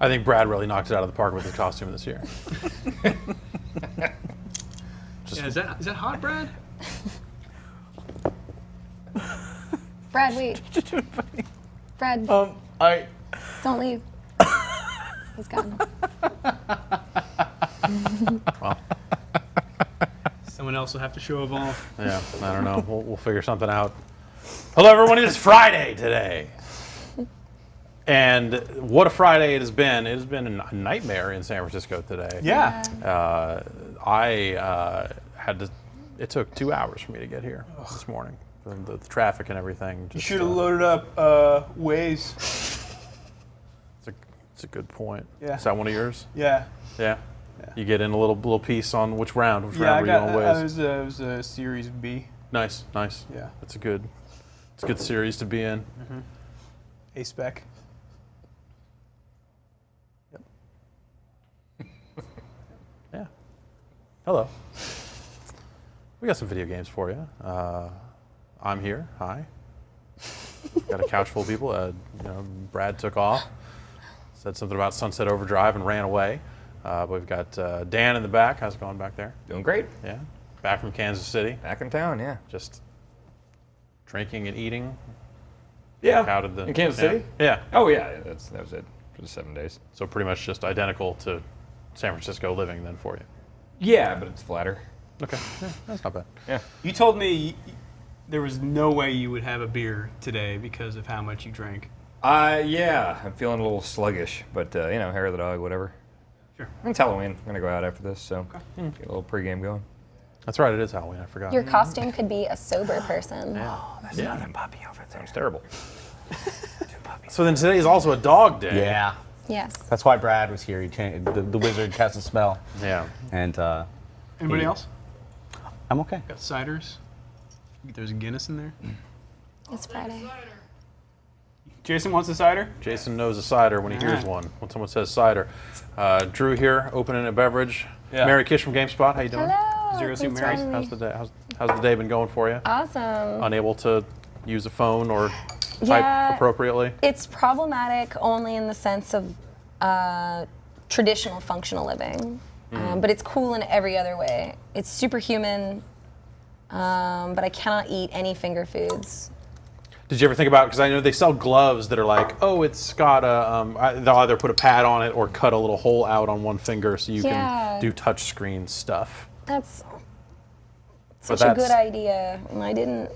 I think Brad really knocked it out of the park with his costume this year. Yeah, is that hot, Brad? Brad, wait. Brad, don't leave. He's gone. Well, Someone else will have to show evolve. yeah, I don't know. We'll figure something out. Hello, everyone. It is Friday today. And what a Friday it has been. It has been a nightmare in San Francisco today. Yeah. It took 2 hours for me to get here this morning. The traffic and everything. You should have loaded up Waze. It's a good point. Yeah. Is that one of yours? Yeah. Yeah. You get in a little piece on which round. Which Yeah, round were you on Waze? it was a Series B. Nice. Yeah. It's a good series to be in. Mm-hmm. A-spec. Yep. Yeah. Hello. We got some video games for you. I'm here. Hi. Got a couch full of people. Brad took off. Said something about Sunset Overdrive and ran away. But we've got Dan in the back. How's it going back there? Doing great. Yeah. Back from Kansas City. Back in town, yeah. Just drinking and eating. Yeah. Out of the in Kansas City? Yeah. Oh, yeah. That was it for the 7 days. So pretty much just identical to San Francisco living then for you. Yeah, but it's flatter. Okay. Yeah, that's not bad. Yeah. You told me there was no way you would have a beer today because of how much you drank. Yeah. I'm feeling a little sluggish, but, hair of the dog, whatever. Sure. It's Halloween. I'm going to go out after this, so Okay. get a little pregame going. That's right. It is Halloween. I forgot. Your costume could be a sober person. Yeah. That's not a puppy over there. Sounds terrible. So then today is also a dog day. Yeah. Yes. That's why Brad was here. He changed, the wizard cast a spell. Yeah. And Anybody else? I'm okay. Got ciders? There's a Guinness in there. It's Friday. Jason wants a cider? Jason knows a cider when he hears one. When someone says cider. Drew here, opening a beverage. Yeah. Mary Kish from GameSpot. How you doing? Hello. Zero Suit Thanks Mary. for having me. How's the day? How's the day been going for you? Awesome. Unable to use a phone or type Yeah. appropriately? It's problematic only in the sense of traditional functional living, but it's cool in every other way. It's superhuman, but I cannot eat any finger foods. Did you ever think about, because I know they sell gloves that are like, oh, it's got a, they'll either put a pad on it or cut a little hole out on one finger so you Yeah. can do touch screen stuff. That's But such a good that's- idea, and I didn't.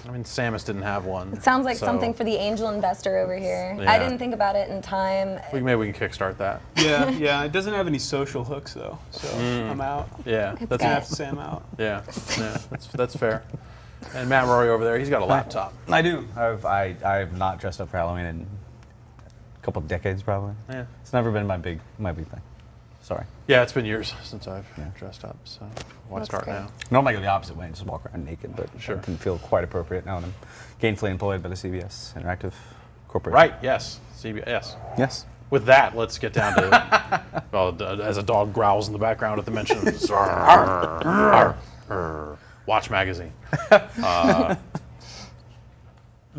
I mean, Samus didn't have one. It sounds like so something for the angel investor over here. Yeah. I didn't think about it in time. Maybe we can kickstart that. Yeah. It doesn't have any social hooks, though. So I'm out. Yeah, It's that's got- I have to say I'm out. yeah, that's fair. And Matt Murray over there, he's got a laptop. I do. I've not dressed up for Halloween in a couple decades, probably. Yeah. It's never been my big thing. Sorry. Yeah, it's been years since I've dressed up, so why That's start great. now? Normally I go the opposite way and just walk around naked, but Sure. it didn't feel quite appropriate now that I'm gainfully employed by the CBS Interactive Corporation. Right, yes, CBS. Yes. With that, let's get down to, well, as a dog growls in the background at the mention of Watch Magazine.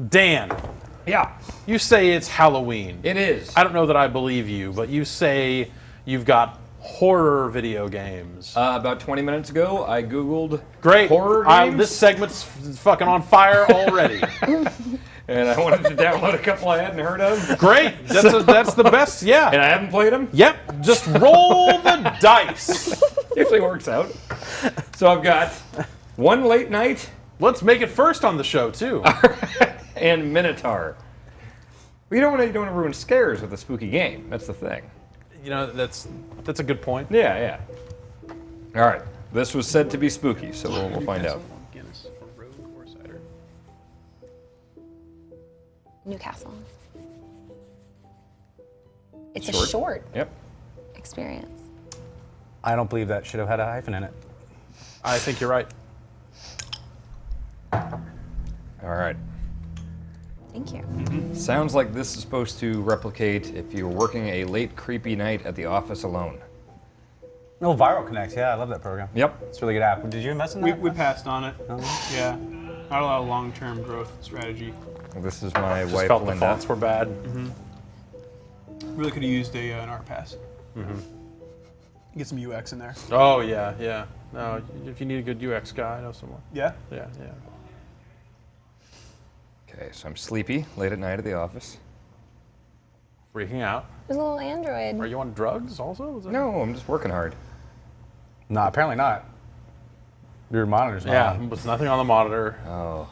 Dan, Yeah, you say it's Halloween. it is. I don't know that I believe you, but you say you've got horror video games. About 20 minutes ago, I Googled Great. horror games, This segment's fucking on fire already. and I wanted to download a couple I hadn't heard of, Great. That's the best. Yeah. and I haven't played them. Yep. Just roll the dice. Usually works out. So I've got One Late Night Let's make it first on the show too. and Minotaur. You don't want to ruin scares with a spooky game. That's the thing. You know, that's a good point. Yeah. All right. This was said to be spooky, so we'll find out. Guinness for road or cider. Newcastle. It's Short. a short Yep. experience. I don't believe that should have had a hyphen in it. I think you're right. All right. Thank you. Sounds like this is supposed to replicate if you're working a late, creepy night at the office alone. Oh, Viral Connect. Yeah, I love that program. Yep. It's a really good app. Did you invest in that? We passed on it. Oh. Yeah. Not a lot of long-term growth strategy. This is my Just wife, felt the Linda. fonts were bad. Really could have used an art pass. Get some UX in there. Oh yeah, yeah. No, if you need a good UX guy, I know someone. Yeah? Yeah, yeah. Okay, so I'm sleepy late at night at the office. Freaking out. There's a little android. Are you on drugs also? Is it- No, I'm just working hard. No, apparently not. Your monitor's not Yeah, on. there's nothing on the monitor. Oh.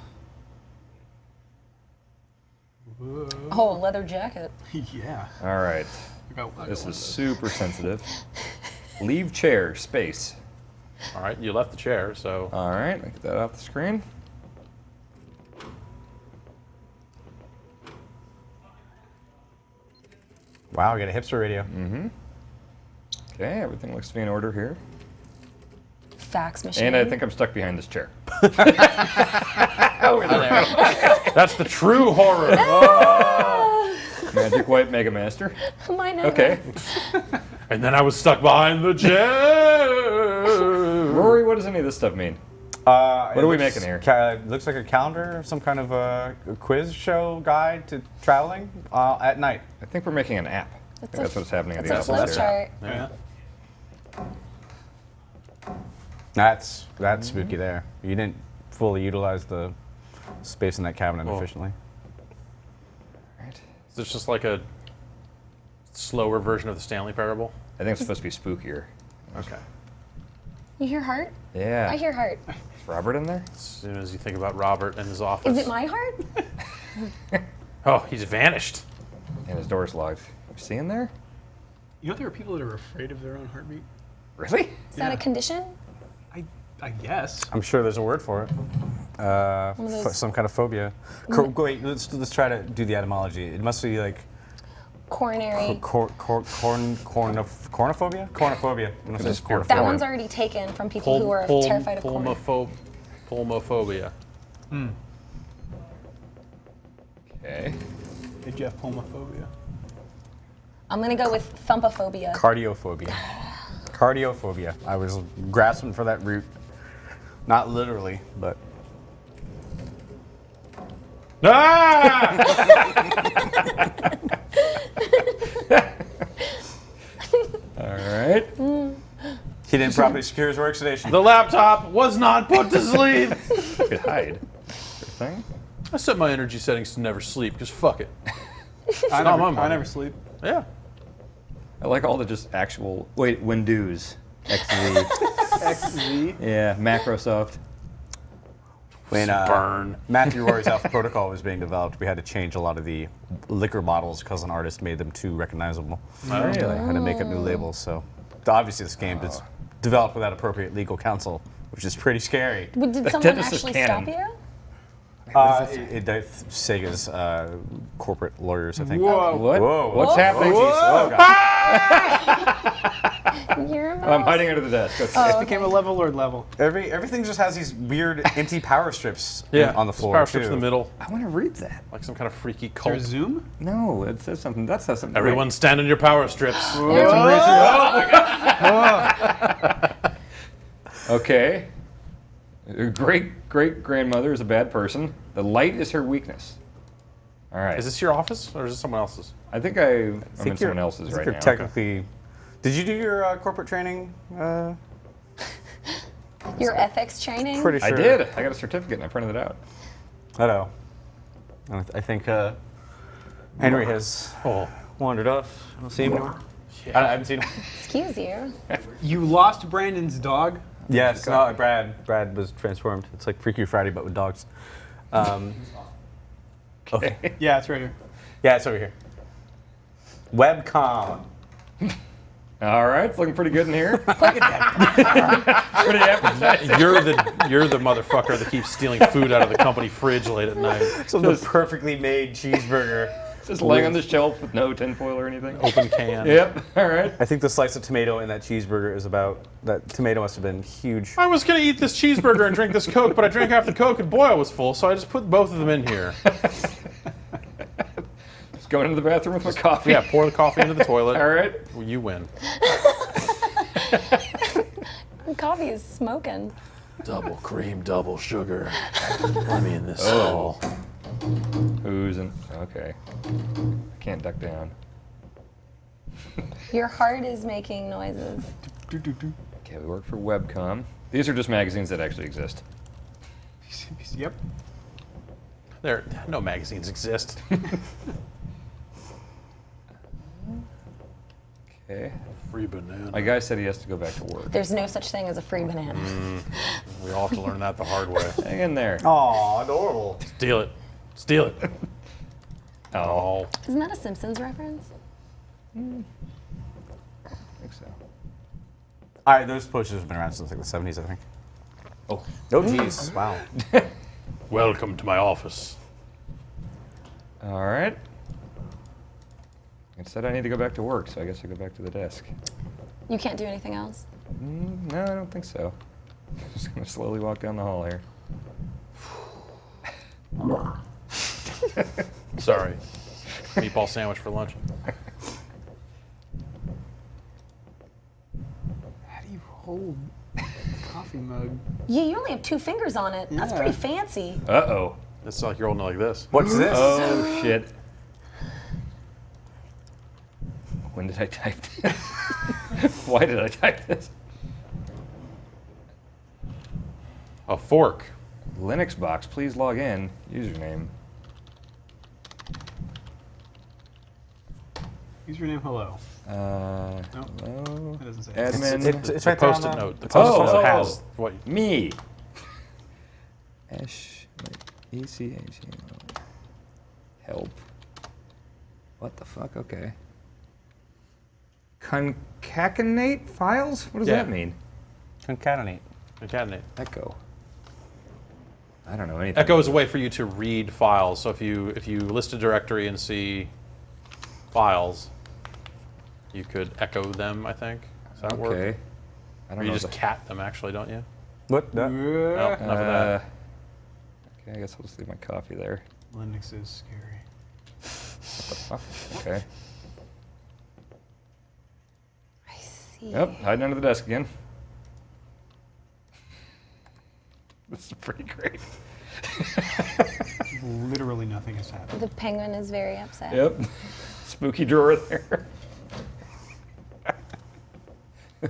Oh, a leather jacket. Yeah. All right. This is super sensitive. Leave chair, space. All right, you left the chair, so All right, I'll get that off the screen. Wow, we got a hipster radio. Okay, everything looks to be in order here. Fax machine. And I think I'm stuck behind this chair. that's the true horror. Magic White Mega Master. Mine Okay. And then I was stuck behind the chair. Rory, what does any of this stuff mean? What are we making here? Looks like a calendar, some kind of a quiz show guide to traveling at night. I think we're making an app. I think that's what's happening at It's the a office flip here. chart. Yeah. That's spooky there. You didn't fully utilize the space in that cabinet efficiently. Right. Is this just like a slower version of the Stanley Parable? I think it's supposed to be spookier. Okay. You hear heart? Yeah. I hear heart. Is Robert in there? As soon as you think about Robert and his office. Is it my heart? Oh, he's vanished. And his door's locked. You see in there? You know there are people that are afraid of their own heartbeat? Really? Is that a condition? I guess. I'm sure there's a word for it. of those- Some kind of phobia. Wait, let's try to do the etymology. It must be like Coronary. cornophobia? Cornophobia. I'm gonna say cornophobia. That one's already taken from people who are terrified of corn. Pulmophobia. Okay. Hey, Jeff, homophobia. I'm gonna go with thumpaphobia. Cardiophobia. Cardiophobia. I was grasping for that root. Not literally, but. Ah! All right. He didn't properly secure his workstation. The laptop was not put to sleep. You could hide. Sure thing. I set my energy settings to never sleep, because fuck it. I not my never, money. I never sleep. Yeah. I like all the just actual. Wait, Windows. XZ. XZ. Yeah, Microsoft. When Burn. Matthew Rory's Alpha Protocol was being developed, we had to change a lot of the liquor models because an artist made them too recognizable. Really? I had to make up new labels. So obviously this game is developed without appropriate legal counsel, which is pretty scary. Did someone is actually canon. stop you? Sega's corporate lawyers, I think. Whoa. What? Whoa. What's happening? Oh, God. You're a Oh, I'm mouse. hiding under the desk. Okay. Oh, It okay. became a level or level. Everything just has these weird empty power strips Yeah. on the There's floor, power too. strips in the middle, I want to read that. like some kind of freaky Is there cult. a zoom? No, it says something. That says something. Everyone stand on your power strips. Okay. Your great grandmother is a bad person. The light is her weakness. All right. Is this your office, or is this someone else's? I think I'm in someone else's I think right you're now. technically. Did you do your corporate training? Your ethics training? Pretty sure. I did. I got a certificate and I printed it out. I know. I think Henry has wandered off. I don't see him anymore. I haven't seen him. Excuse you. You lost Brandon's dog? Yes, no, Brad. Brad was transformed. It's like Freaky Friday, but with dogs. Okay. Yeah, it's right here. Yeah, it's over here. Webcom. All right, it's looking pretty good in here. Pretty appetizing. You're the motherfucker that keeps stealing food out of the company fridge late at night. So the perfectly made cheeseburger. Just laying on the shelf with no tinfoil or anything. Open can. Yep. All right. I think the slice of tomato in that cheeseburger is about. That tomato must have been huge. I was gonna eat this cheeseburger and drink this Coke, but I drank half the Coke and boy, I was full, so I just put both of them in here. Just going into the bathroom with my coffee. Yeah, pour the coffee into the toilet. All right. Well, you win. Coffee is smoking. Double cream, double sugar. Let me in this stall. Oozing. Okay. I can't duck down. Your heart is making noises. Okay, we work for Webcom. These are just magazines that actually exist. Yep. No magazines exist. Okay. Free banana. My guy said he has to go back to work. There's no such thing as a free banana. We all have to learn that the hard way. Hang in there. Aw, adorable. Steal it. Steal it. Oh, Isn't that a Simpsons reference? I think so. All right, those posters have been around since like the 70s, I think. Oh. Oh, jeez. Wow. Welcome to my office. All right. It said I need to go back to work, so I guess I go back to the desk. You can't do anything else? No, I don't think so. Just gonna slowly walk down the hall here. Sorry. Meatball sandwich for lunch. How do you hold a coffee mug? Yeah, you only have 2 fingers on it. That's Yeah. pretty fancy. Uh-oh. It's like you're holding it like this. What's this? Oh, shit. When did I type this? Why did I type this? A fork. Linux box, please log in. Username. Username hello. Hello. That doesn't say. Admin. It's The right there on post-it the- note. The it's post-it also- note has what? Me. ECH. Help. What the fuck? Okay. Concatenate files? What does Yeah. that mean? Concatenate. Concatenate. Echo. I don't know anything. Echo is a way for you to read files. So if you list a directory and see files, you could echo them, I think. Does that work? Okay. I Or don't you know. just cat them, actually, don't you? What? No, enough of that. Okay, I guess I'll just leave my coffee there. Linux is scary. Oh, okay. I see. Yep, hiding under the desk again. This is pretty great. Literally nothing has happened. The penguin is very upset. Yep. Spooky drawer there.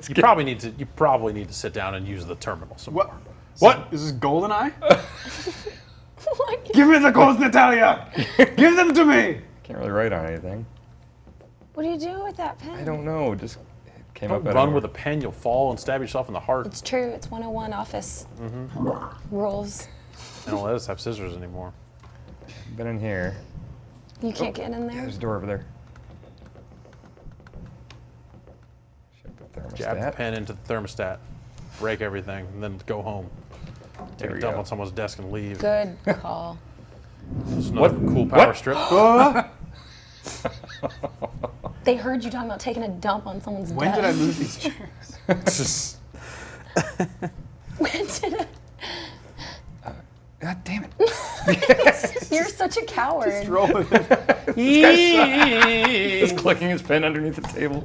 You probably need to sit down and use the terminal some What? more. What? Is this GoldenEye? What? Give me the goals, Natalia! Give them to me! Can't really write on anything. What do you do with that pen? I don't know. Just it came Don't up. out of run nowhere. with a pen, you'll fall and stab yourself in the heart. It's true. It's 101 office rules. They don't let us have scissors anymore. Been in here. You can't get in Yeah, there. there's a door over there. Shut the Jab the thermostat. pen into the thermostat, break everything, and then go home. Take There a we dump go. on someone's desk and leave. Good call. Just another cool power strip. They heard you talking about taking a dump on someone's When desk. did I move these chairs? When did God damn it. You're such a coward. Roll with it. He's clicking his pen underneath the table.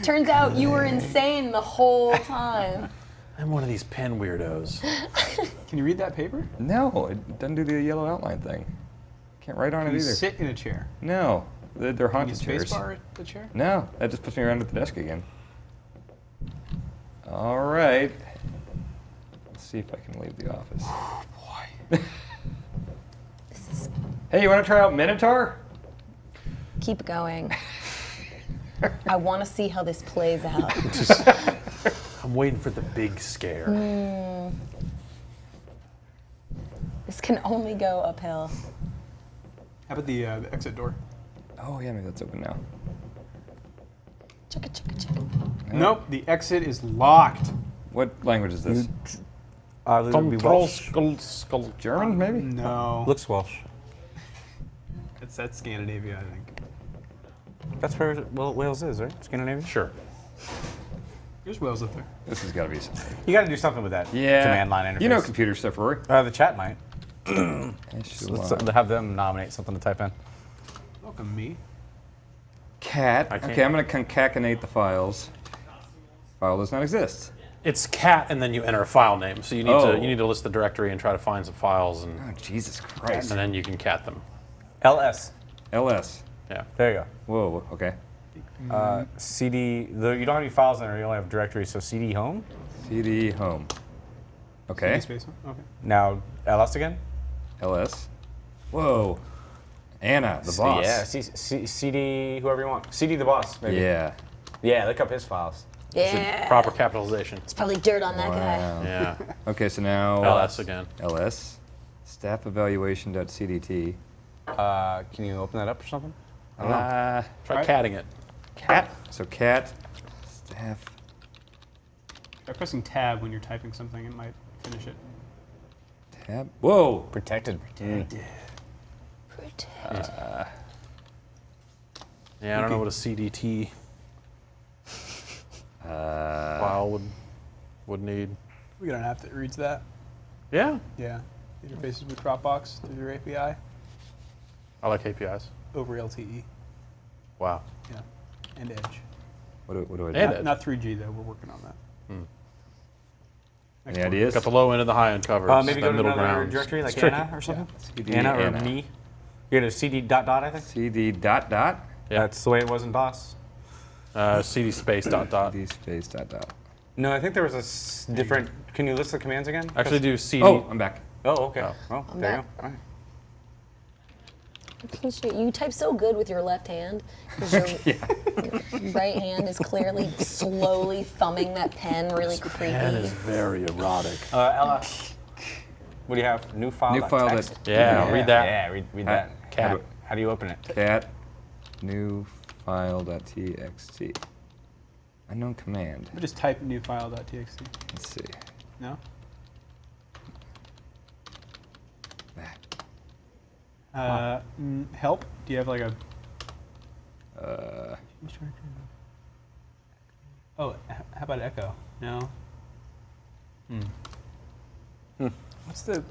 Turns out you were insane the whole time. I'm one of these pen weirdos. Can you read that paper? No, it doesn't do the yellow outline thing. Can't write on Can it you either. sit in a chair? No, they're Can you haunted chairs. spacebar at the chair? No, that just puts me around at the desk again. All right. Let's see if I can leave the office. Boy. This is, Hey, you want to try out Minotaur? keep going. I want to see how this plays out. I'm waiting for the big scare. This can only go uphill. How about the exit door? Oh, yeah, maybe that's open now. Chicka, chicka, chicka. Nope, the exit is locked. What language is this? It would be Control Welsh. skull. German, maybe? No. Looks Welsh. That's Scandinavia, I think. That's where Wales is, right? Scandinavia? Sure. There's Wales up there. This has got to be something. You got to do something with that Yeah. command line interface. You know computer stuff, Rory. The chat might. Let's Let's have them nominate something to type in. Welcome, me. Cat. I can't- Okay, I'm going to concatenate the files. File does not exist. It's cat, and then you enter a file name. So you need Oh. to list the directory and try to find some files, and Oh, Jesus Christ. then you can cat them. LS. LS. Yeah. There you go. Whoa, okay. CD. You don't have any files in there. You only have directories. So CD home. CD home. Okay. Space one? Okay. Now ls again. LS. Whoa. Anna, the boss. Yeah. CD whoever you want. CD the boss. Maybe. Yeah. Yeah. Look up his files. Yeah. Proper capitalization. It's probably dirt on that guy. Wow. Yeah. Okay, so now LS again. LS. Staff evaluation.cdt. Can you open that up or something? I don't know. Try Right. catting it. Cat. So cat. Staff. By pressing tab when you're typing something, it might finish it. Tab. Whoa. Protected. Yeah, I don't know what a CDT file would need. We got an app that reads that. Yeah, Yeah. Interfaces with Dropbox through their API I like APIs. over LTE. Wow. Yeah. And Edge. What do I do? And Not 3G though. We're working on that. Next Any one. ideas? Got the low end and the high end covered. Maybe that go to middle another ground. directory like It's tricky. Anna or something. CD Anna or Anna. me. You got a CD dot I think. CD dot dot. Yeah. That's the way it was in DOS. CD space dot dot. CD space dot dot. No, I think there was a different. Can you list the commands again? Actually, do CD. Oh, I'm back. Oh, okay. Oh. Well, I'm there you back. go. All right. Appreciate you type so good with your left hand because your right hand is clearly slowly thumbing that pen really creepy. Pen is very erotic. Ella, what do you have? New file. New file text? that. Yeah, read that. Yeah, read that. Cat. How do you open it? Cat. New file.txt. Unknown command. We just type new file.txt. Let's see. No? That. Help? Do you have like a... Oh, how about echo? No? What's the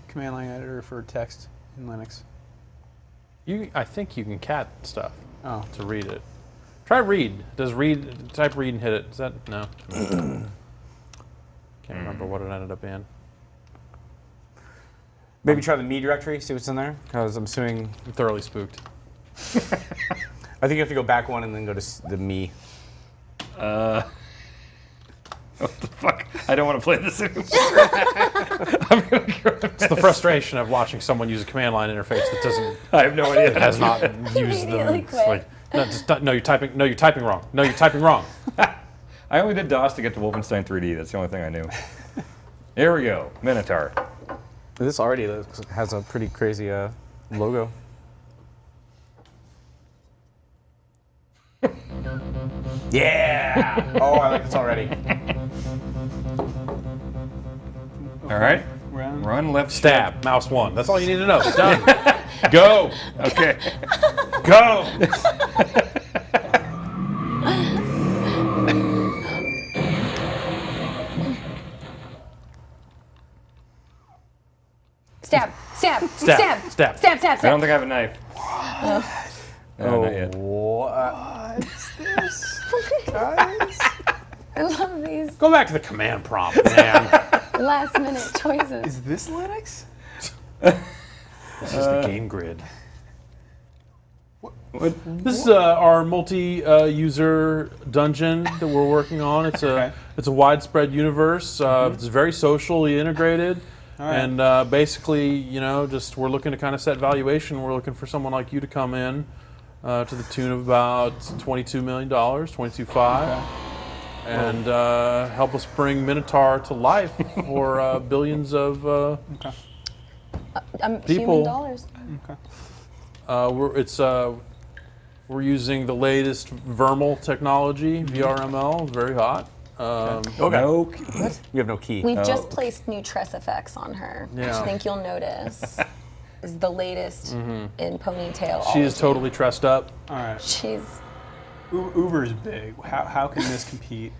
command line editor for text in Linux? I think you can cat stuff Oh. to read it. Try read. Type read and hit it. Is that no? Can't remember what it ended up being. Maybe try the me directory, see what's in there, because I'm assuming. I'm thoroughly spooked. I think you have to go back one and then go to the me. What the fuck? I don't want to play this anymore. It's the frustration of watching someone use a command line interface that doesn't. I have no idea. That has not used them. Immediately It's quit. like, no, no, you're typing. No, you're typing wrong. No, you're typing wrong. I only did DOS to get to Wolfenstein 3D. That's the only thing I knew. Here we go. Minotaur. This already has a pretty crazy logo. Yeah! Oh, I like this already. All right. Run. Run left Stab. Mouse 1. That's all you need to know. Done. Go. Okay. Go. Stab, stab, Stab, stab, stab. stab, stab, I don't stab. think I have a knife. No, not yet. I love these Go back to the command prompt, man. last minute choices. Is this Linux? This is the game grid. What? This is our multi-user dungeon that we're working on. It's Okay. a widespread universe. It's very socially integrated, right. and basically, just we're looking to kind of set valuation. We're looking for someone like you to come in to the tune of about $22 million, $22.5, and help us bring Minotaur to life for billions of people. Human dollars. We're using the latest Vermal technology, VRML, very hot. Okay. No. What? You have no key. We just okay. placed new Tress effects on her, which Yeah. I think you'll notice is the latest in ponytail. She is totally trussed up. All right. She's Uber's big. How can this compete?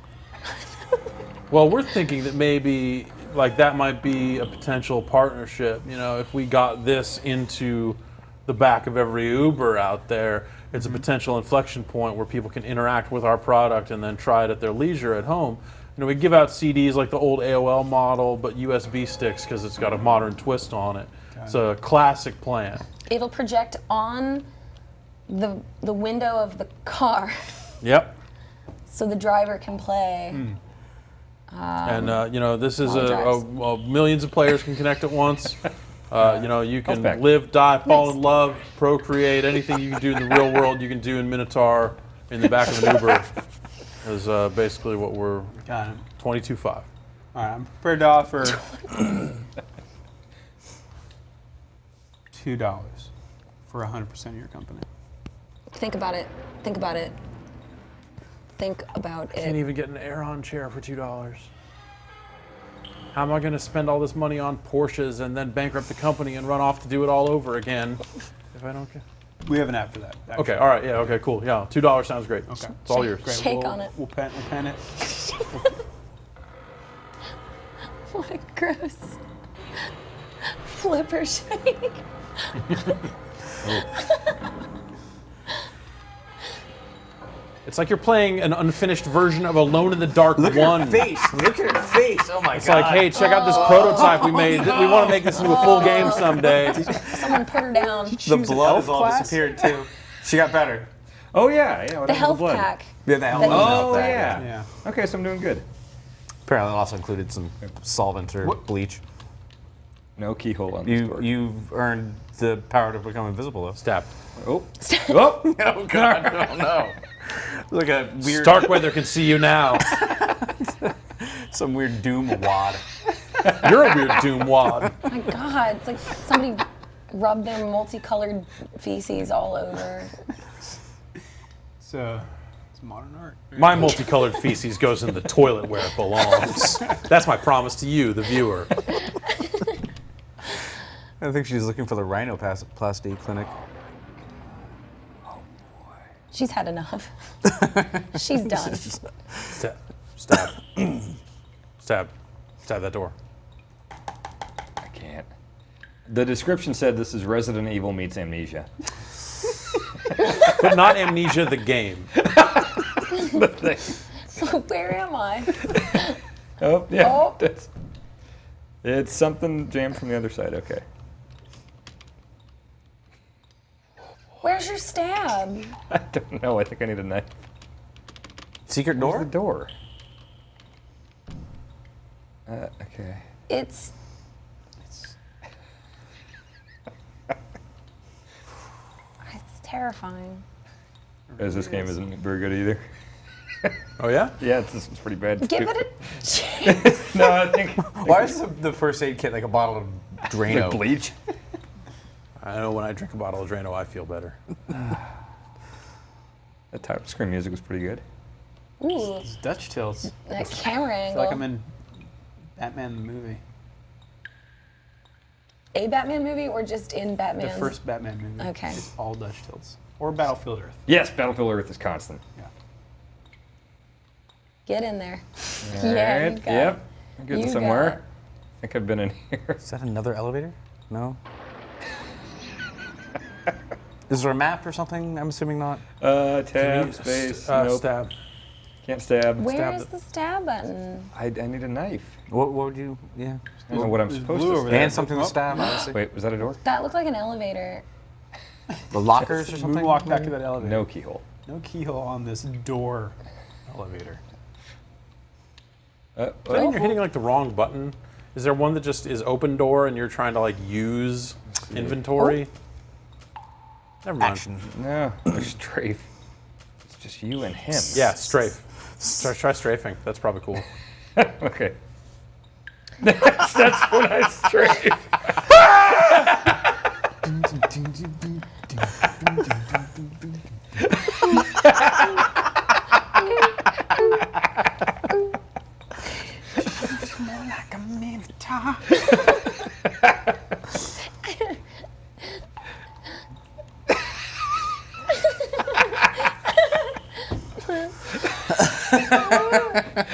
Well, we're thinking that maybe that might be a potential partnership. If we got this into the back of every Uber out there, it's a potential inflection point where people can interact with our product and then try it at their leisure at home. We give out CDs like the old AOL model, but USB sticks because it's got a modern twist on it. It's a classic plan. it'll project on the window of the car Yep. so the driver can play. And you know, this is while he millions of players can connect at once. You know, you can back. live, die, fall in love, procreate. Anything you can do in the real world, you can do in Minotaur in the back of an Uber. Is basically what we're Got him. 22.5. All right, I'm prepared to offer $2 for 100% of your company. Think about it. Think about it. Think about Can't it. even get an Aeron chair for $2. How am I going to spend all this money on Porsches and then bankrupt the company and run off to do it all over again if I don't get? We have an app for that. Actually. Okay, all right, yeah, okay, cool. Yeah, $2 sounds great. Okay. It's all yours. Great. Shake we'll, on it. We'll pen it. What a gross flipper shake. It's like you're playing an unfinished version of Alone in the Dark 1. Look at her face. Oh my It's like, hey, check out this prototype we made. We want to make this into a full game someday. Someone put her down. The blood has all class? disappeared too. She got better. Oh yeah, yeah. What The happened to health blood? pack. Yeah, that That- Oh that, yeah. Yeah. Okay, so I'm doing good. Apparently, it also included some solvent or bleach. No keyhole on the door. You've earned the power to become invisible, though. Stab. Oh. Oh. Oh God! Oh no! Like a weird, Starkweather can see you now. some weird doom wad. You're a weird doom wad. Oh my God, it's like somebody rubbed their multicolored feces all over. It's modern art. My multicolored feces goes in the toilet where it belongs. That's my promise to you, the viewer. I think she's looking for the rhinoplasty clinic. She's had enough. She's done. Stab. Stab. Stab. Stab that door. I can't. The description said this is Resident Evil meets Amnesia. But not Amnesia the game. The thing. Where am I? Oh yeah. Oh. It's something jammed from the other side. Okay. Where's your stab? I don't know. I think I need a knife. Secret Where's door? the door? Okay. It's terrifying. As this game isn't very good either. Oh, yeah? Yeah, this is pretty bad. Give it a chance. No, I think Why is the first aid kit like a bottle of Drano? like bleach. I know when I drink a bottle of Drano, I feel better. The title screen music was pretty good. Ooh, It's Dutch tilts. that camera I angle. feel like I'm in Batman the movie. A Batman movie or just in Batman? The first Batman movie. Okay. It's all Dutch tilts. Or Battlefield Earth. Yes, Battlefield Earth is constant. Yeah. Get in there. All Yeah, right, you got yep. it. I'm getting You somewhere. got it. I think I've been in here. Is that another elevator? No. Is there a map or something? I'm assuming not. Tab, space, nope. Stab. Can't stab. Where Stab is it. the stab button? I need a knife. What would you? Yeah. I don't know what I'm There's supposed blue to over stab. there. And something to stab, obviously. Wait, was that a door? That looked like an elevator. The lockers or something? Moonwalk back to that elevator. No keyhole. No keyhole on this door elevator. I think you're hitting like the wrong button. Is there one that just is open door and you're trying to like use inventory? Never mind. Action. No, there's strafe. It's just you and him. Yeah, strafe. Try strafing. That's probably cool. Okay. That's when I strafe.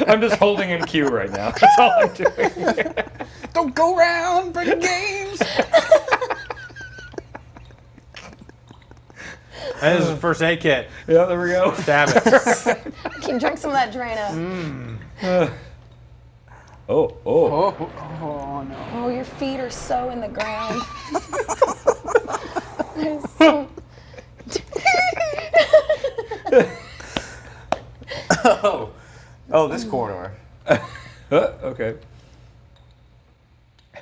I'm just holding in Q right now. That's all I'm doing. Don't go around breaking games. And this is the first aid kit. Yeah, there we go. Stab it. Can you drink some of that Drano? Oh. Oh no. Oh, your feet are so in the ground. They're so- Oh, this corridor. Okay. Is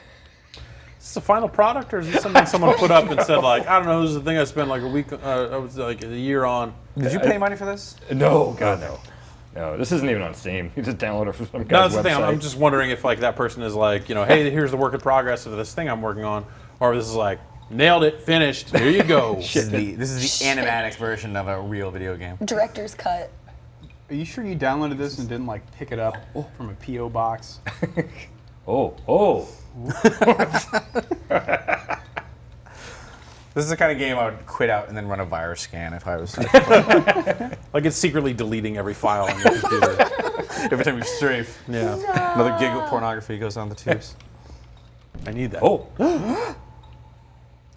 this a final product, or is this something someone put up and said, like, I don't know, this is the thing I spent like a week, I was like a year on. Did you pay money for this? No, God, no. No, this isn't even on Steam. You just download it from some No, guy's that's the thing. website. I'm just wondering if like that person is like, you know, hey, here's the work in progress of this thing I'm working on, or this is like, nailed it, finished, here you go. This is the animatic version of a real video game. Director's cut. Are you sure you downloaded this and didn't like pick it up from a PO box? Oh. This is the kind of game I would quit out and then run a virus scan if I was. Like it's secretly deleting every file on your computer. Every time you strafe, Yeah, another gig of pornography goes down the tubes. I need that. Oh.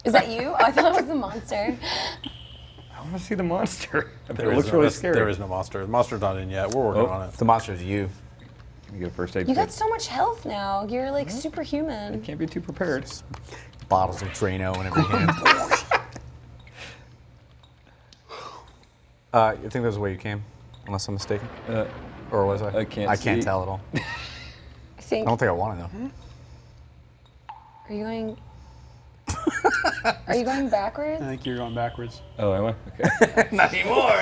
Is that you? I thought it was the monster. I want to see the monster. There It is looks no- really scary. There is no monster. The monster's not in yet. We're working Oh. on it. The monster is you. You get a first aid You kit. got so much health now. You're like superhuman. Can't be too prepared. Bottles of Drano in every hand. I think that was the way you came, unless I'm mistaken. Or was I? I can't I can't see. tell at all. I think. I don't think I want to know. Are you going? Are you going backwards? I think you're going backwards. Oh, am I? Okay. Not anymore.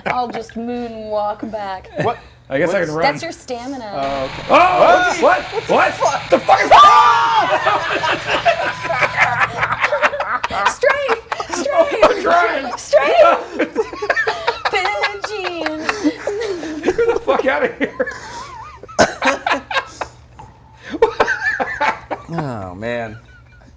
I'll just moonwalk back. What? I guess I can run. That's your stamina. Oh! What? What? The fuck is Strafe! Strafe! trying? Strafe! Pidgin! Get the fuck out of here! Oh man.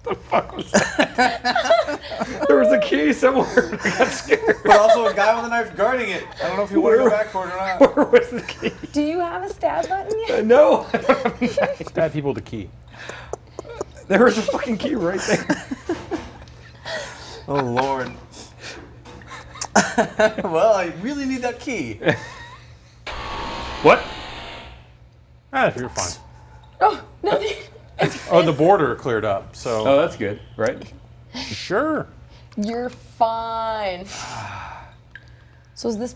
The fuck was that? There was a key somewhere. I got scared. But also a guy with a knife guarding it. I don't know if you want to go back for it or not. Where was the key? Do you have a stab button yet? No. Stab people to key. There was a fucking key right there. Oh lord. Well, I really need that key. What? Ah, you're fine. Oh, no. Oh, the border cleared up, so Oh, that's good, right? sure. You're fine. So is this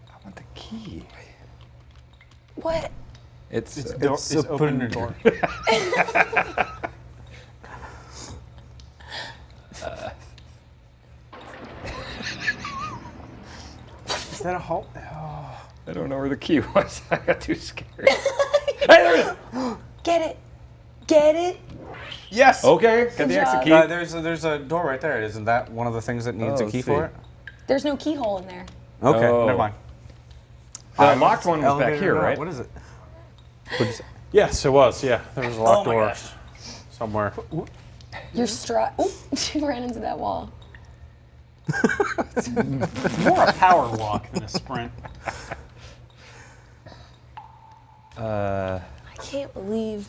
I want the key. what? It's It's put open in the your door. Is that a halt? Oh. I don't know where the key was. I got too scared. Hey, there it is. Get it. Get it. Yes. Okay, got the Good exit job. key. There's a door right there. Isn't that one of the things that needs Oh, a key let's for see. it? There's no keyhole in there. Okay, Oh. never mind. The locked one was back Elevator here, or not? right? What is it? Yes, it was. Yeah, there was a locked my door gosh. somewhere. You're Oh, she ran into that wall. More a power walk than a sprint. I can't believe.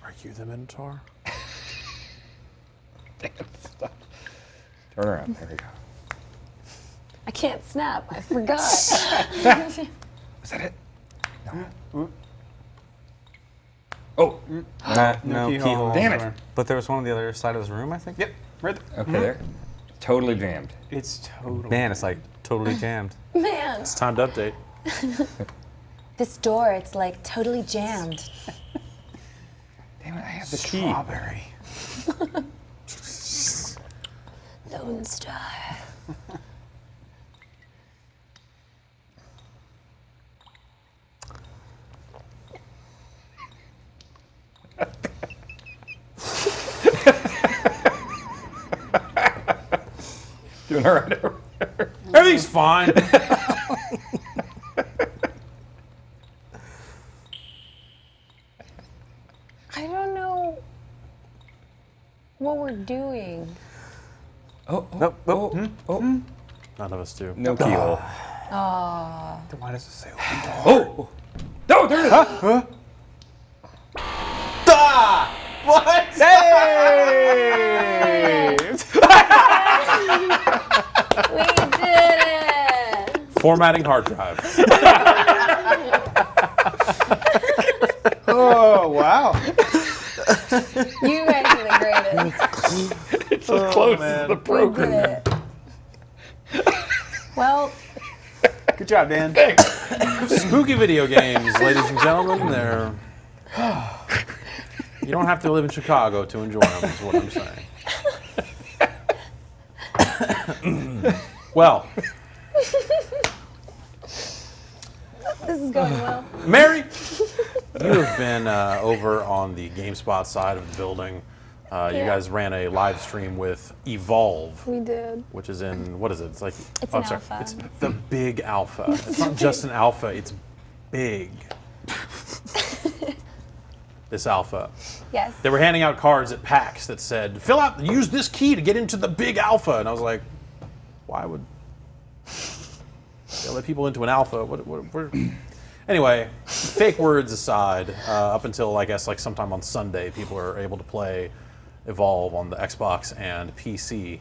Are you the Minotaur? Damn, stop. Turn around. There we go. I can't snap. I forgot. Is that it? No. Oh, No keyhole. keyhole. Damn it. Sorry. But there was one on the other side of this room, I think. Yep. Right there. okay, there. Totally jammed. It's totally. Man, it's like totally jammed. Man, It's time to update. this door, it's like totally jammed. Damn it, I have the key. Strawberry. Lone Star. Doing all right over there. Everything's fine. I don't know what we're doing. Oh, Nope, nope. oh. None of us do. No keyhole. Ah. Then why does it say open door? Oh! No, there it is! Ah! What? Hey! We did it! Formatting hard drive. Oh wow. You guys are the greatest. It's as close man. as the We program. did it. Well, job, Dan. Spooky video games, ladies and gentlemen. They're. You don't have to live in Chicago to enjoy them, is what I'm saying. Well, This is going well. Mary, you have been over on the GameSpot side of the building. You guys ran a live stream with Evolve. We did. Which is in, what is it? It's like, It's oh, an sorry. alpha. It's the big alpha. It's not just an alpha, it's big. This alpha. Yes. They were handing out cards at PAX that said, use this key to get into the big alpha. And I was like, why would they let people into an alpha? Anyway, fake words aside, up until, I guess, like sometime on Sunday, people are able to play Evolve on the Xbox and PC.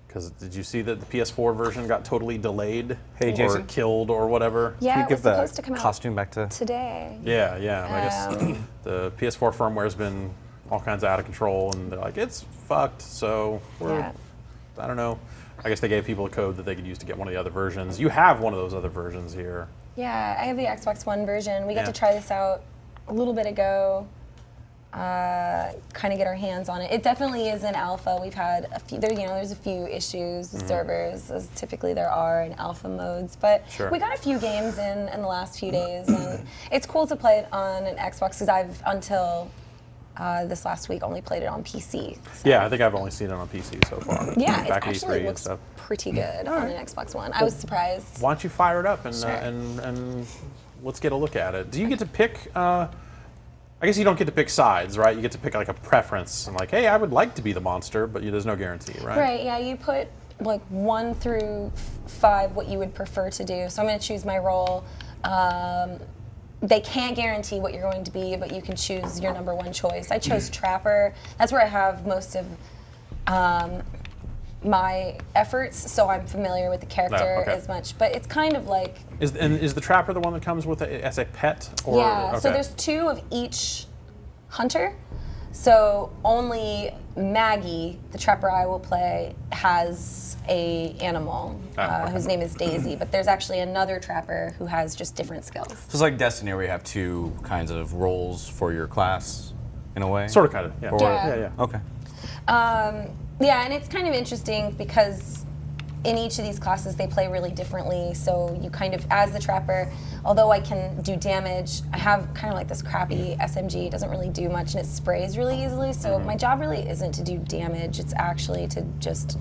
Because did you see that the PS4 version got totally delayed Hey, or Jason? killed or whatever? Yeah, Can you it was give the supposed to come out costume back to? today. Yeah. I guess the PS4 firmware's been all kinds of out of control, and they're like, it's fucked. So I don't know. I guess they gave people a code that they could use to get one of the other versions. You have one of those other versions here. Yeah, I have the Xbox One version. We got Yeah. to try this out a little bit ago. Kind of get our hands on it. It definitely is an alpha. We've had a few. There's a few issues with servers, as typically there are in alpha modes. But Sure. we got a few games in the last few days, and it's cool to play it on an Xbox because I've until this last week only played it on PC. So. Yeah, I think I've only seen it on PC so far. Yeah, it Back at actually E3 and looks stuff. pretty good on an Xbox One. I was surprised. Why don't you fire it up and Sure. and let's get a look at it. Do you get to pick? I guess you don't get to pick sides, right? You get to pick like a preference and like, hey, I would like to be the monster, but there's no guarantee, right? Right, yeah, you put like 1 through 5 what you would prefer to do. So I'm going to choose my role. They can't guarantee what you're going to be, but you can choose your number 1 choice. I chose Trapper. That's where I have most of my efforts, so I'm familiar with the character okay. as much. But it's kind of like... Is the trapper the one that comes with as a pet? Or, yeah, so okay. there's 2 of each hunter. So only Maggie, the trapper I will play, has a animal Okay. whose name is Daisy. But there's actually another trapper who has just different skills. So it's like Destiny, where you have 2 kinds of roles for your class, in a way. Sort of, kind of, yeah. Or- Yeah. Okay. Yeah, and it's kind of interesting because in each of these classes they play really differently. So you kind of, as the trapper, although I can do damage, I have kind of like this crappy SMG. It doesn't really do much and it sprays really easily. So my job really isn't to do damage. It's actually to just...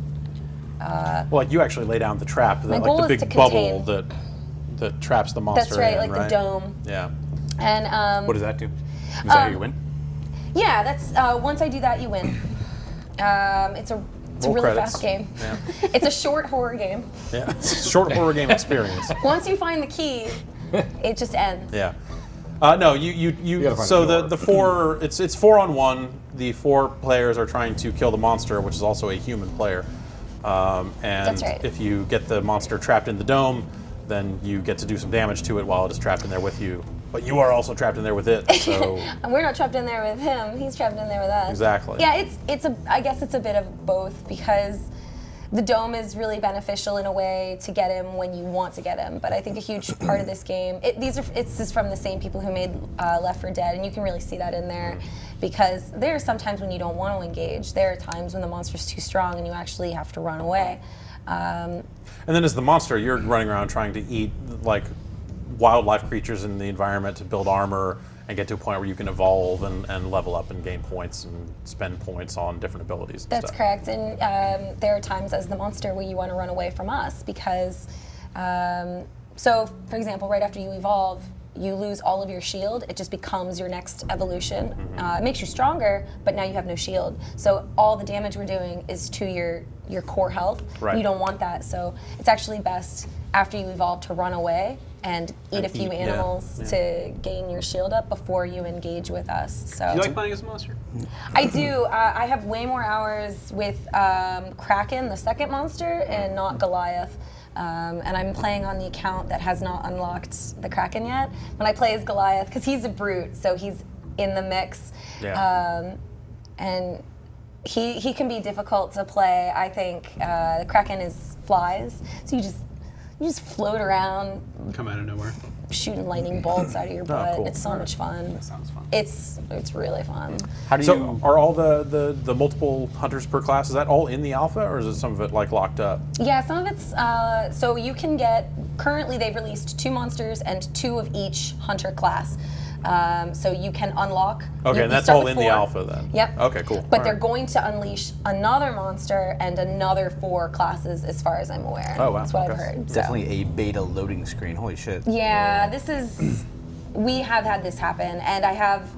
Well, like you actually lay down the trap, My like goal the is big to bubble contain. that traps the monster. That's right, in, like right? the dome. Yeah. And What does that do? Is that how you win? yeah, that's once I do that, you win. It's a Roll really credits. fast game. Yeah. It's a short horror game. Yeah. Short horror game experience. Once you find the key, it just ends. Yeah. No, you gotta find so the door. the 4 it's 4-on-1. The 4 players are trying to kill the monster, which is also a human player. And That's right. if you get the monster trapped in the dome, then you get to do some damage to it while it is trapped in there with you. But you are also trapped in there with it, so And we're not trapped in there with him. He's trapped in there with us. Exactly. Yeah, I guess it's a bit of both because the dome is really beneficial in a way to get him when you want to get him. But I think a huge part of this game, it's just from the same people who made Left 4 Dead, and you can really see that in there because there are some times when you don't want to engage. There are times when the monster's too strong and you actually have to run away. And then as the monster, you're running around trying to eat like wildlife creatures in the environment to build armor and get to a point where you can evolve and level up and gain points and spend points on different abilities. And That's stuff. correct. And there are times as the monster where you want to run away from us because, so for example, right after you evolve, you lose all of your shield. It just becomes your next evolution. It makes you stronger, but now you have no shield. So all the damage we're doing is to your core health. Right. You don't want that. So it's actually best after you evolve to run away and eat a few animals to gain your shield up before you engage with us. So Do you like playing as a monster? I do. I have way more hours with Kraken, the second monster, and not Goliath. And I'm playing on the account that has not unlocked the Kraken yet. When I play as Goliath, because he's a brute, so he's in the mix. Yeah. And he can be difficult to play. I think the Kraken flies, so you just You just float around, Come out of nowhere. shooting lightning bolts out of your butt. cool. It's so much fun. That sounds fun. It's really fun. How do So you? are all the multiple hunters per class, is that all in the alpha, or is it some of it like locked up? Yeah, some of it's, so you can get, currently they've released 2 monsters and 2 of each hunter class. So you can unlock. Okay, you and that's start all with in the 4. alpha then? Yep. Okay, cool. But All they're right. going to unleash another monster and another 4 classes as far as I'm aware. Oh, wow, That's what I've okay. heard. so. Definitely a beta loading screen. Holy shit. Yeah, this is, we have had this happen, and I have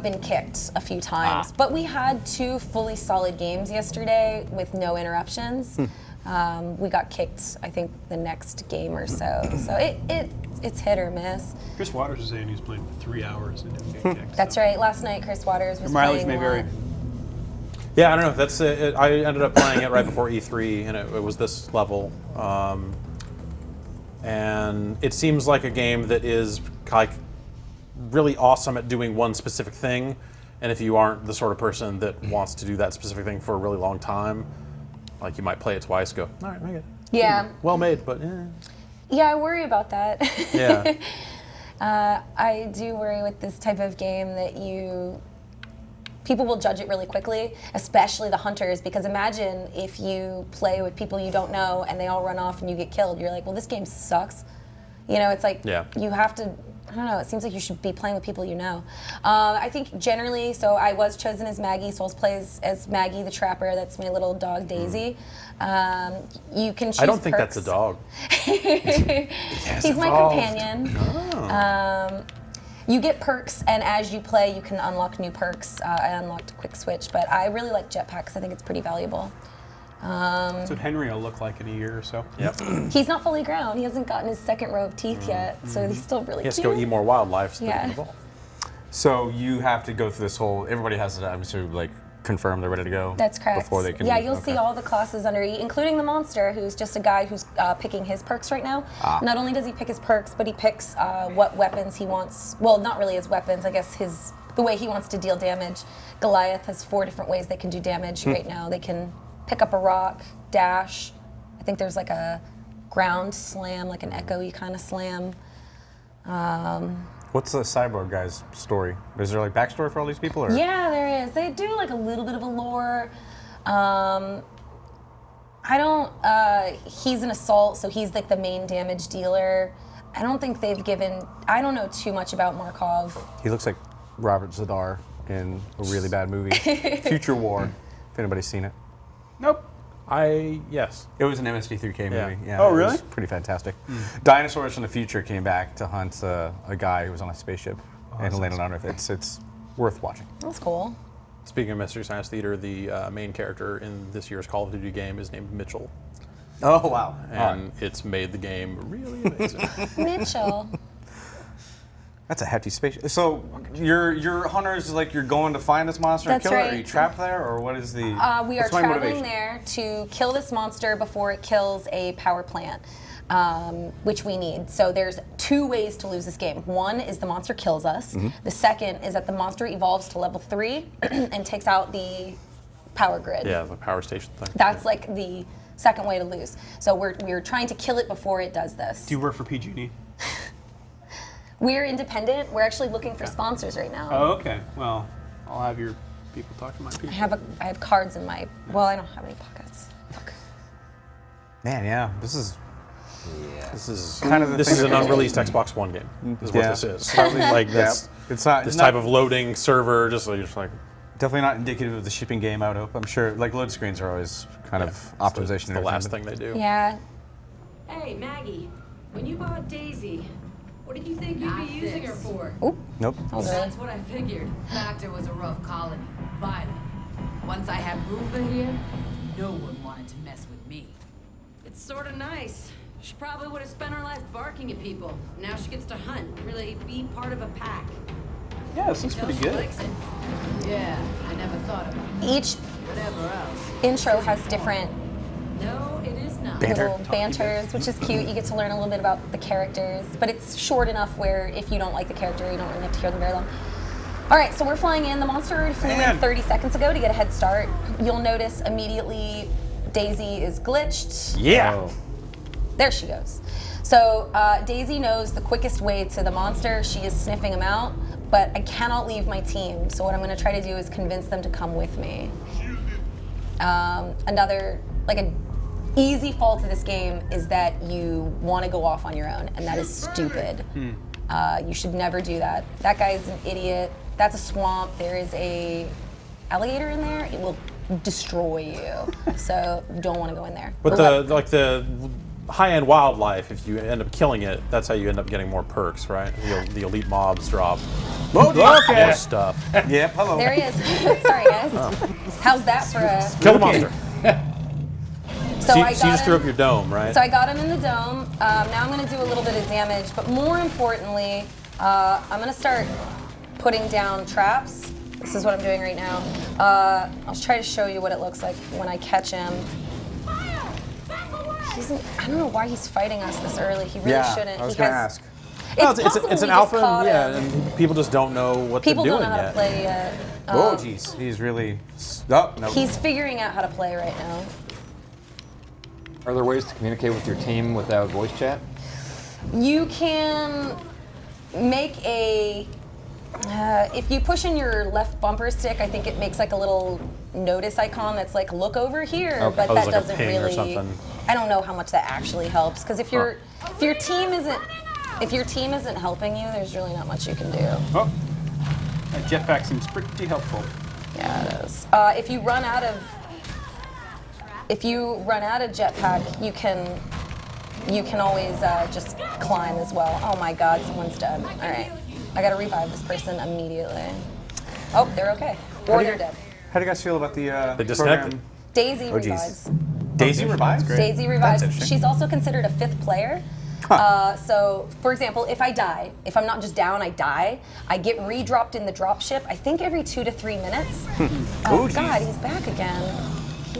been kicked a few times. But we had 2 fully solid games yesterday with no interruptions. We got kicked, I think, the next game or so. So it's hit or miss. Chris Waters was saying he was playing for 3 hours and didn't get kicked. That's right. Last night, Chris Waters was Your mileage playing may a vary. lot. Yeah, I don't know. That's it. I ended up playing it right before E3, and it was this level. And it seems like a game that is like really awesome at doing one specific thing. And if you aren't the sort of person that wants to do that specific thing for a really long time, like you might play it twice, go, all right, make it. Yeah. Well made, but Yeah, I worry about that. yeah. I do worry with this type of game that people will judge it really quickly, especially the hunters, because imagine if you play with people you don't know and they all run off and you get killed. You're like, well, this game sucks. You know, it's like you have to, I don't know, it seems like you should be playing with people you know. I think generally, so I was chosen as Maggie, Souls plays as Maggie the Trapper. That's my little dog, Daisy. You can choose I don't think perks. that's a dog. He's my companion. You get perks, and as you play, you can unlock new perks. I unlocked Quick Switch, but I really like Jetpacks. I think it's pretty valuable. That's what Henry will look like in a year or so. Yep. He's not fully grown. He hasn't gotten his 2nd row of teeth yet, so he's still really He has to cute. go eat more wildlife so Yeah. they can evolve. So you have to go through this whole. Everybody has to, I'm assuming, like confirm they're ready to go. That's correct. Before they can. Yeah, you'll okay. see all the classes under E, including the monster, who's just a guy who's picking his perks right now. Not only does he pick his perks, but he picks what weapons he wants. Well, not really his weapons. I guess the way he wants to deal damage. Goliath has 4 different ways they can do damage right now. They can pick up a rock, dash. I think there's like a ground slam, like an echoey kind of slam. What's the cyborg guy's story? Is there like backstory for all these people? Or? Yeah, there is. They do like a little bit of a lore. He's an assault, so he's like the main damage dealer. I don't think they've given, I don't know too much about Markov. He looks like Robert Zadar in a really bad movie, Future War. If anybody's seen it, Nope. Yes. it was an MSD3K Yeah. movie. Yeah, Oh, it really? was pretty fantastic. Dinosaurs from the future came back to hunt a guy who was on a spaceship and landed on Earth. It's worth watching. That's cool. Speaking of Mystery Science Theater, the main character in this year's Call of Duty game is named Mitchell, Oh wow! and it's made the game really amazing. Mitchell. That's a hefty spaceship. So your hunters, like you're going to find this monster and That's kill it? right. Are you trapped there, or what is the? We are what's my traveling motivation? there to kill this monster before it kills a power plant, which we need. So there's 2 ways to lose this game. One is the monster kills us. The second is that the monster evolves to level 3 and takes out the power grid. Yeah, the power station thing. That's like the second way to lose. So we're trying to kill it before it does this. Do you work for PG&E? We're independent. We're actually looking for sponsors right now. Oh, okay. Well, I'll have your people talk to my people. I have cards in my, well, I don't have any pockets. Fuck. Man, yeah, this is This is kind of the this thing is an that- unreleased Xbox One game. Is what Yeah. this is. Probably like this. It's not This not- type of loading server, just like you're just like definitely not indicative of the shipping game out of. I'm sure like load screens are always kind of optimization. It's the and last everything, thing they do. Yeah. Hey, Maggie, when you bought Daisy, what did you think you'd Not be using this. her for? Oop. Nope. That was early. That's what I figured. Factor was a rough colony. Violent. Once I had Rufa here, no one wanted to mess with me. It's sort of nice. She probably would have spent her life barking at people. Now she gets to hunt, really be part of a pack. Yeah, this looks Tell pretty she good. likes it. Yeah, I never thought about it. Each Whatever else. intro has different No, it is not. Banter. little banters, which is cute. You get to learn a little bit about the characters, but it's short enough where if you don't like the character, you don't really have to hear them very long. All right, so we're flying in. The monster flew in Man. 30 seconds ago to get a head start. You'll notice immediately Daisy is glitched. Yeah. Oh. There she goes. So Daisy knows the quickest way to the monster. She is sniffing him out, but I cannot leave my team. So what I'm going to try to do is convince them to come with me. Another, like an easy fall to this game is that you want to go off on your own, and that is stupid. You should never do that. That guy's an idiot. That's a swamp. There is a alligator in there. It will destroy you. So you don't want to go in there. But the high-end wildlife, if you end up killing it, that's how you end up getting more perks, right? The elite mobs drop more stuff. Yep, hello. There he is. Sorry, guys. How's that for a... Kill the monster. So So I you got just threw him. up your dome, right? So I got him in the dome. Now I'm going to do a little bit of damage, but more importantly, I'm going to start putting down traps. This is what I'm doing right now. I'll try to show you what it looks like when I catch him. I don't know why he's fighting us this early. He really shouldn't. I was going to ask. No, It's it's possible an we just alpha, caught and, him. and people just don't know what People they're don't doing know how yet. to play yet. Oh, jeez. He's really... Oh, no. He's figuring out how to play right now. Are there ways to communicate with your team without voice chat? You can make a... if you push in your left bumper stick, I think it makes like a little notice icon that's like, look over here, Okay. but Oh, that like a doesn't ping or really... something. I don't know how much that actually helps, because if your team isn't helping you, there's really not much you can do. Oh, that jetpack seems pretty helpful. Yeah, it is. If you run out of jetpack, you can always just climb as well. Oh my God, someone's dead. All right, I gotta revive this person immediately. Oh, they're okay, or they're dead. How do you guys feel about the disconnected. program? Daisy Oh, geez. revives. Daisy revives? Daisy revives. interesting. She's also considered a 5th player. So, for example, if I die, if I'm not just down, I die, I get re-dropped in the dropship, I think every 2 to 3 minutes. Oh, geez. God, he's back again.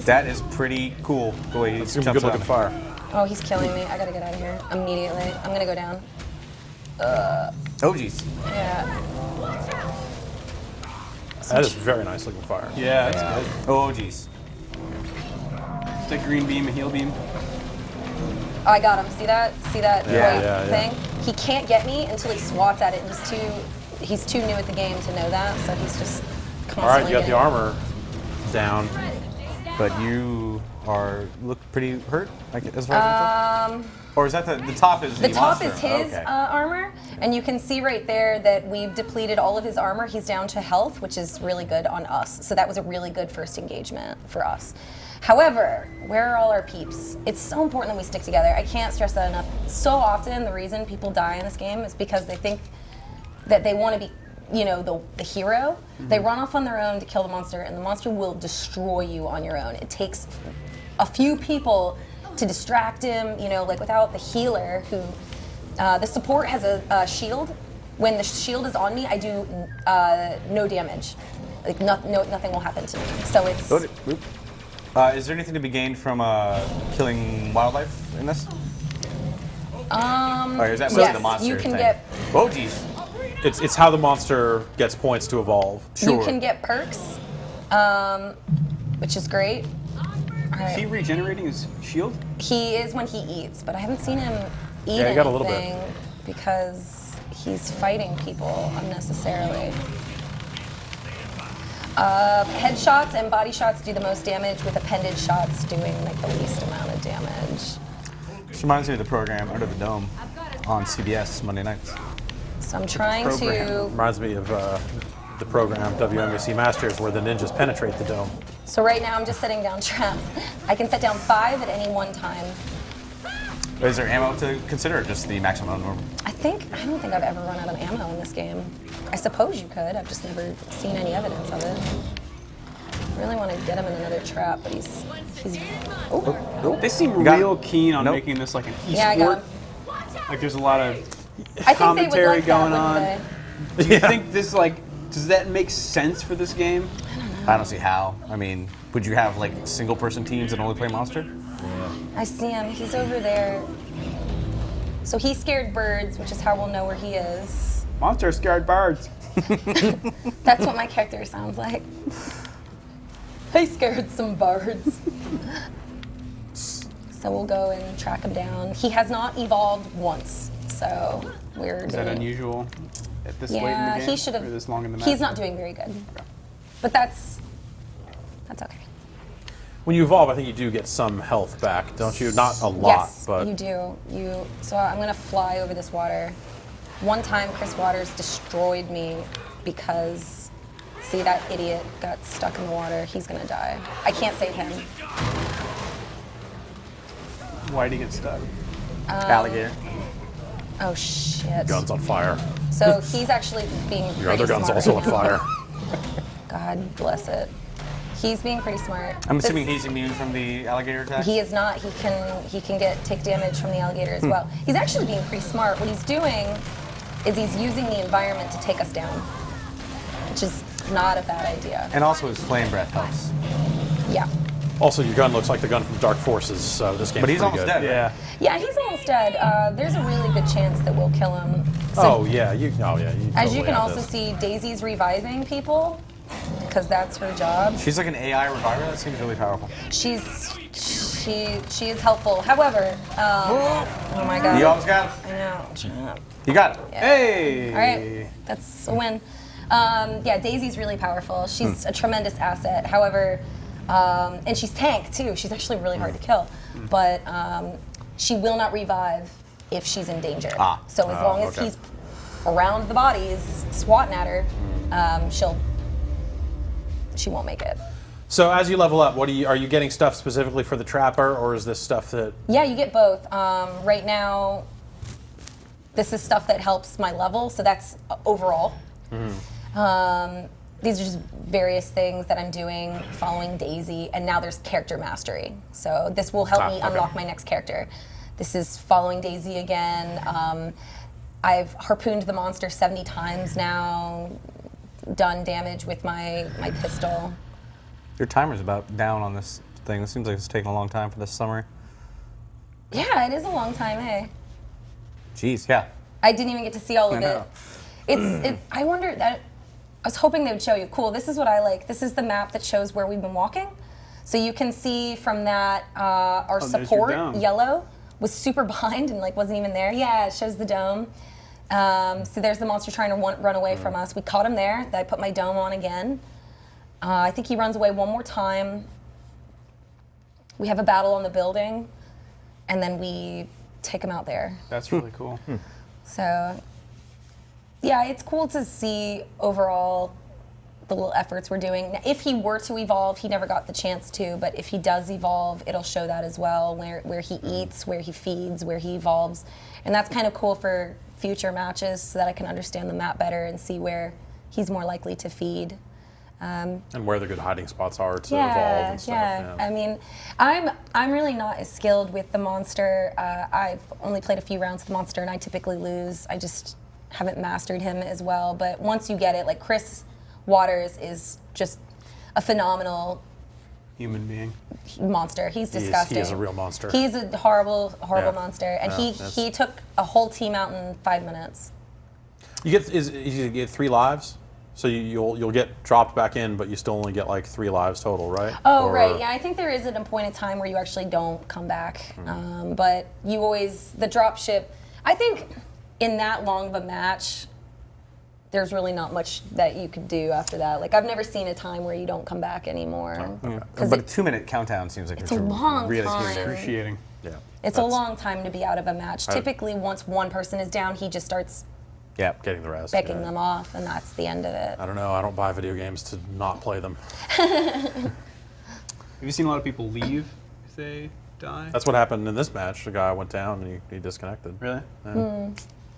That is pretty cool, the way he It's jumps a good looking out. fire. Oh, he's killing me. I gotta get out of here immediately. I'm gonna go down. Oh, jeez. Yeah. That is very nice looking fire. Yeah, that's good. Oh, jeez. It's a green beam, a heal beam. Oh, I got him. See that? See that Yeah, white yeah, thing? He can't get me until he swats at it. He's too new at the game to know that, so he's just constantly All right, you got getting- the armor down. But you look pretty hurt, like, as far as I can tell? Or is that the top is The top monster? is his Okay. armor, and you can see right there that we've depleted all of his armor. He's down to health, which is really good on us. So that was a really good first engagement for us. However, where are all our peeps? It's so important that we stick together. I can't stress that enough. So often, the reason people die in this game is because they think that they want to be, the hero. They run off on their own to kill the monster, and the monster will destroy you on your own. It takes a few people to distract him, like without the healer who, the support has a shield. When the shield is on me, I do no damage. Like nothing will happen to me. So it's... Is there anything to be gained from killing wildlife in this? Or is that mostly yes, the monster you can thing? get... Oh, jeez. It's how the monster gets points to evolve. You can get perks, which is great. All Is he right. regenerating his shield? He is when he eats, but I haven't seen him eat Yeah, he got a little anything because he's fighting people unnecessarily. Headshots and body shots do the most damage, with appendage shots doing like the least amount of damage. This reminds me of the program Under the Dome on CBS Monday nights. So I'm trying to... Reminds me of the program WMAC Masters where the ninjas penetrate the dome. So right now I'm just setting down traps. I can set down 5 at any one time. Is there ammo to consider, or just the maximum normal? I don't think I've ever run out of ammo in this game. I suppose you could. I've just never seen any evidence of it. I really want to get him in another trap, but he's They seem got real him. keen on Nope. making this like an Yeah, I got esport. Like there's a lot of I think they would commentary like going that, on. wouldn't they? Do you think this does that make sense for this game? I don't see how. I mean, would you have like single-person teams that only play monster? I see him. He's over there. So he scared birds, which is how we'll know where he is. Monster scared birds. That's what my character sounds like. I scared some birds. So So we'll go and track him down. He has not evolved once, so we're Is that doing. unusual at this late in Yeah, the game? he should have. Or this long in the match? He's not doing very good, but that's okay. When you evolve, I think you do get some health back, don't you? Not a lot, Yes, but you do. So I'm gonna fly over this water. One time, Chris Waters destroyed me because, see, that idiot got stuck in the water. He's gonna die. I can't save him. Why did he get stuck? Alligator. Oh shit. gun's on fire. So he's actually being Your other pretty gun's smart. also on fire. God bless it. He's being pretty smart. I'm This- assuming he's immune from the alligator attack. He is not. He can take damage from the alligator as well. He's actually being pretty smart. What he's doing is he's using the environment to take us down, which is not a bad idea. And also his flame breath helps. Yeah. Also, your gun looks like the gun from Dark Forces, so this game's But he's pretty almost good. dead. Yeah. Yeah, he's almost dead. There's a really good chance that we'll kill him. So, Oh yeah, you. Oh yeah. You as totally you can have also this. see, Daisy's reviving people because that's her job. She's like an AI reviver. That seems really powerful. She is helpful. However, oh my god. You almost got it. I know. You got it. Hey! All right, that's a win. Yeah, Daisy's really powerful. She's a tremendous asset. However, and she's tank too. She's actually really hard to kill, but she will not revive if she's in danger. So as long as okay. he's around the bodies, swatting at her, she won't make it. So as you level up, are you getting stuff specifically for the trapper, or is this stuff that? Yeah, you get both. Right now, this is stuff that helps my level, so that's overall. These are just various things that I'm doing following Daisy, and now there's character mastery. So this will help me okay. unlock my next character. This is following Daisy again. I've harpooned the monster 70 times now, done damage with my pistol. Your timer's about down on this thing. It seems like it's taking a long time for this summary. Yeah, it is a long time, eh? Jeez, yeah. I didn't even get to see all of I it. know. I wonder that. I was hoping they would show you. Cool. This is what I like. This is the map that shows where we've been walking, so you can see from that our there's your support dome. yellow was super behind and like wasn't even there. Yeah, it shows the dome. So there's the monster trying to run away from us. We caught him there. I put my dome on again. I think he runs away one more time. We have a battle on the building, and then we take him out there. That's really cool. So, yeah, it's cool to see overall the little efforts we're doing. Now, if he were to evolve, he never got the chance to, but if he does evolve, it'll show that as well, where he eats, where he feeds, where he evolves. And that's kind of cool for future matches so that I can understand the map better and see where he's more likely to feed. And where the good hiding spots are to evolve and stuff. Yeah. I mean, I'm really not as skilled with the monster. I've only played a few rounds with the monster, and I typically lose. I just haven't mastered him as well. But once you get it, like Chris Waters is just a phenomenal Human being. monster. He's disgusting. He is a real monster. He's a horrible Yeah. monster, and Yeah, he took a whole team out in 5 minutes. You get 3 lives, so you'll get dropped back in, but you still only get like 3 lives total, right? Oh, Or- right. Yeah, I think there is an appointed time where you actually don't come back. But you always, the drop ship, I think in that long of a match, there's really not much that you could do after that. Like, I've never seen a time where you don't come back anymore. But a 2-minute countdown seems like It's a long really time. huge. Appreciating. Yeah. It's a long time to be out of a match. Typically, once one person is down, he just starts Yeah. Getting the rest. picking yeah. them off, and that's the end of it. I don't know. I don't buy video games to not play them. Have you seen a lot of people leave if they die? That's what happened in this match. The guy went down and he disconnected. Really?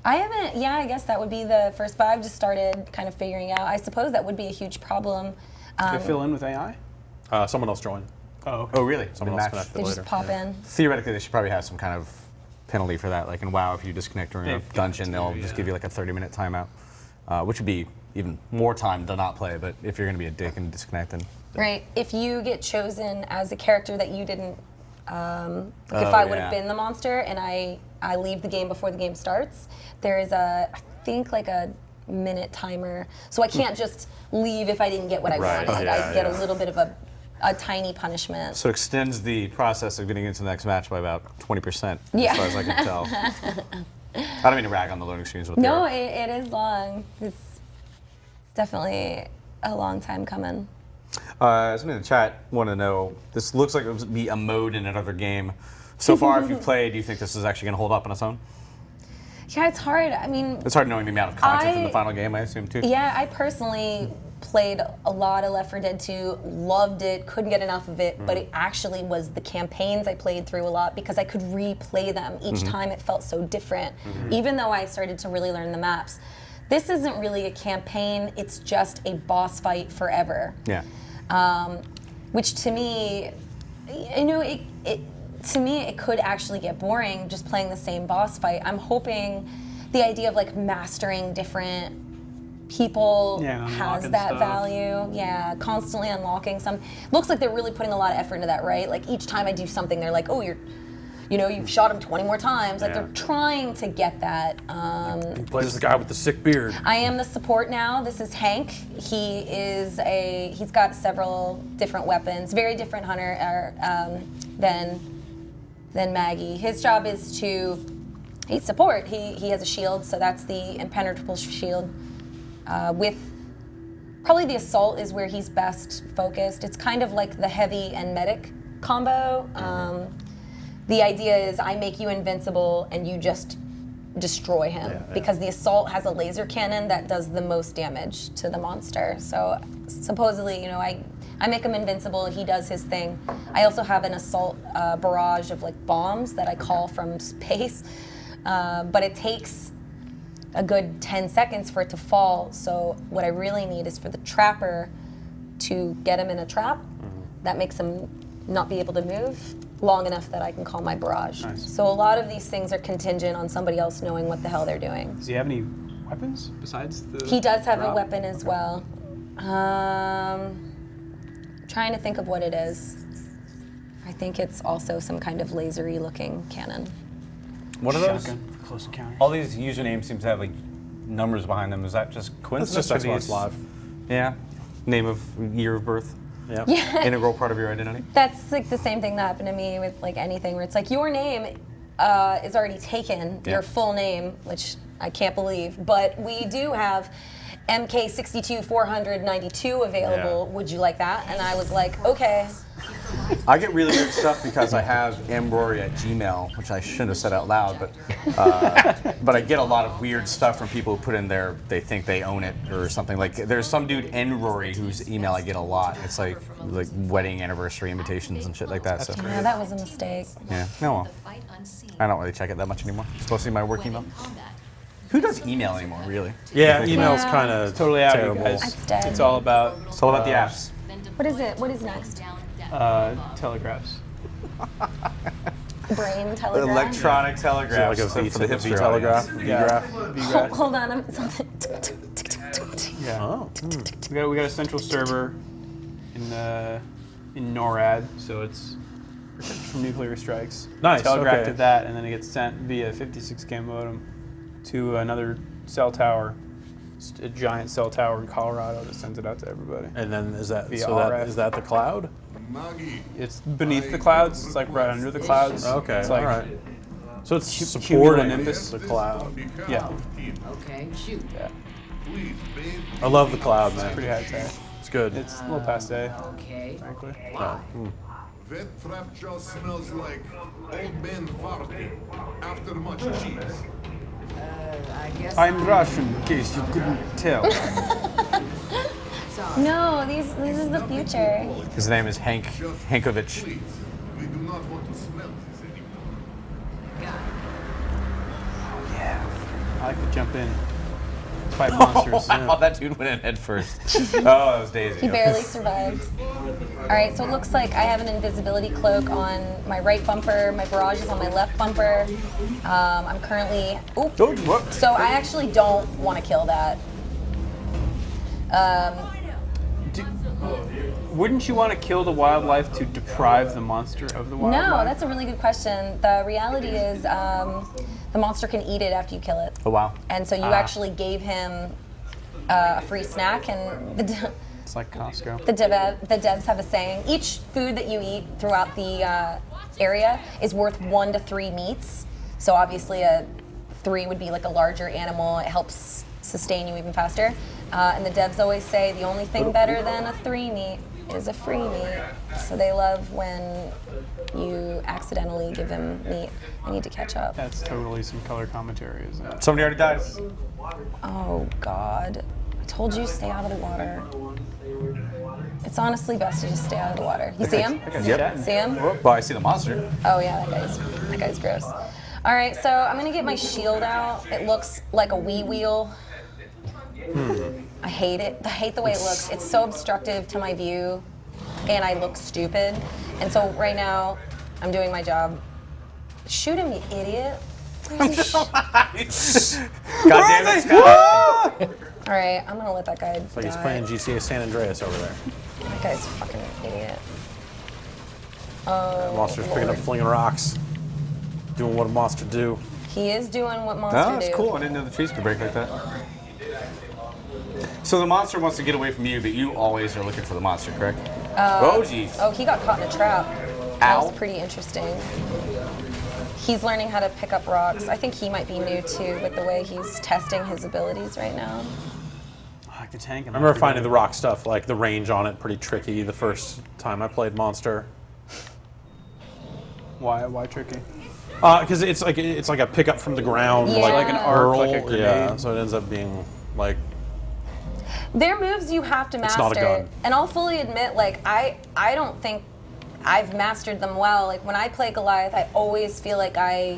I haven't, yeah, I guess that would be the first, but I've just started kind of figuring out. I suppose that would be a huge problem. They fill in with AI? Someone else joined. Oh, okay. Oh, really? Someone else connected They later. just pop Yeah. in. Theoretically, they should probably have some kind of penalty for that. Like in WoW, if you disconnect during a They've got dungeon, to, they'll just yeah. give you like a 30-minute timeout, which would be even more time to not play. But if you're going to be a dick and disconnect, then Right. If you get chosen as a character that you didn't, if Oh, I would have yeah. been the monster and I leave the game before the game starts, there is I think like a minute timer. So I can't just leave if I didn't get what I Right, wanted. yeah, I get yeah. a little bit of a a tiny punishment. So it extends the process of getting into the next match by about 20%, Yeah. as far as I can tell. I don't mean to rag on the loading screens, but No, they're- it is long. It's definitely a long time coming. Somebody in the chat want to know, this looks like it would be a mode in another game. So far, if you've played, do you think this is actually going to hold up on its own? Yeah, it's hard. I mean, It's hard knowing the amount of content in the final game, I assume, too. yeah, I personally played a lot of Left 4 Dead 2, loved it, couldn't get enough of it, but it actually was the campaigns I played through a lot because I could replay them. Each time it felt so different, even though I started to really learn the maps. This isn't really a campaign, it's just a boss fight forever. Yeah. Which to me, you know, to me it could actually get boring just playing the same boss fight. I'm hoping the idea of like mastering different people Yeah, and has unlocking that stuff. value. Yeah, constantly unlocking some. Looks like they're really putting a lot of effort into that, right? Like each time I do something, they're like, oh, you've shot him 20 more times. Like Yeah. they're trying to get that. He plays the guy with the sick beard. I am the support now. This is Hank. He's got several different weapons, very different hunter than Maggie. His job is he's support. He has a shield, so that's the impenetrable shield. With probably the assault is where he's best focused. It's kind of like the heavy and medic combo. The idea is I make you invincible and you just destroy him because the assault has a laser cannon that does the most damage to the monster. So supposedly, you know, I make him invincible, he does his thing. I also have an assault barrage of like bombs that I call from space, but it takes a good 10 seconds for it to fall. So what I really need is for the trapper to get him in a trap that makes him not be able to move long enough that I can call my barrage. Nice. So a lot of these things are contingent on somebody else knowing what the hell they're doing. Does he have any weapons besides the? He does have a drop? weapon as well. Trying to think of what it is. I think it's also some kind of lasery looking cannon. What are those? Shotgun for close encounter. All these usernames seem to have like numbers behind them. Is that just That's coincidence? just or Xbox these- Live. Yeah. Name of year of birth. Yeah. Yeah. Integral part of your identity. That's like the same thing that happened to me with like anything where it's like your name is already taken, Yeah. your full name, which I can't believe, but we do have MK62492 available. Yeah. Would you like that? And I was like, okay. I get really weird stuff because I have mrory@gmail, which I shouldn't have said out loud, but I get a lot of weird stuff from people who put in there they think they own it or something. Like there's some dude nrory whose email I get a lot. It's like wedding anniversary invitations and shit like that. So Yeah, that was a mistake. yeah, no, well, I don't really check it that much anymore. It's supposed to be my work email. Who does email anymore, really? Yeah, email's Yeah. kind of Totally out, terrible. you guys. It's dead. It's all about It's all about the apps. What is it? What is next? telegraphs. Brain telegraph? Electronic Is it telegraph. like a so V, for the V hipster telegraph? audience. V-graph? Hold on, I'm something. Yeah. Oh. We got a central server in NORAD, so it's protected from nuclear strikes. Nice, Telegraphed okay. to that, and then it gets sent via 56K modem to another cell tower, a giant cell tower in Colorado that sends it out to everybody. And then is that Via so that RF. is that the cloud? It's beneath the clouds. It's like right under the clouds. Okay, It's like, all right. So it's Cumulonimbus. supporting the cloud. Yeah. Okay, shoot. Yeah. I love the cloud, man. Pretty high tech. It's good. It's a little passe, Okay. frankly. Oh. That trap just smells like old man farting after much cheese. I guess I'm Russian, in case you couldn't tell. No, this is the future. His name is Hankovich. Please, we do not want to smell this anymore. I like to jump in, fight monsters. Wow, that dude went in head first. Oh, that was Daisy. He barely survived. All right, so it looks like I have an invisibility cloak on my right bumper. My barrage is on my left bumper. I'm currently. Oop. Oh, what? So I actually don't want to kill that. Wouldn't you want to kill the wildlife to deprive the monster of the wildlife? No, that's a really good question. The reality is the monster can eat it after you kill it. Oh, wow. And so you actually gave him a free snack, and It's like Costco. The devs have a saying: each food that you eat throughout the area is worth 1 to 3 meats. So obviously, a 3 would be like a larger animal. It helps sustain you even faster. And the devs always say the only thing better than a 3 meat is a free meat. So they love when you accidentally give him meat. I need to catch up. That's totally some color commentary, isn't it? Somebody already died. Oh God. I told you stay out of the water. It's honestly best to just stay out of the water. You see him? Yep. See him? Well, I see the monster. Oh yeah, that guy's gross. All right, so I'm gonna get my shield out. It looks like a Wii wheel. I hate it. I hate the way it looks. It's so obstructive to my view, and I look stupid. And so right now, I'm doing my job. Shoot him, you idiot. God damn it, Scott. All right, I'm gonna let that guy It's like die. he's playing GTA San Andreas over there. That guy's a fucking idiot. Monster's picking up, Lord. flinging rocks, doing what a monster do. He is doing what monsters Oh, that's do. cool. I didn't know the trees could break like that. So the monster wants to get away from you, but you always are looking for the monster, correct? Oh, jeez. Oh, he got caught in a trap. That Ow. was pretty interesting. He's learning how to pick up rocks. I think he might be new too with the way he's testing his abilities right now. I like the tank. I remember finding the rock stuff, like the range on it, pretty tricky the first time I played Monster. Why tricky? Because it's like a pickup from the ground, Yeah. like Like an arc, hurl. like a grenade. Yeah, so it ends up being like They're moves you have to master. not a gun. And I'll fully admit, like, I don't think I've mastered them well. Like, when I play Goliath, I always feel like I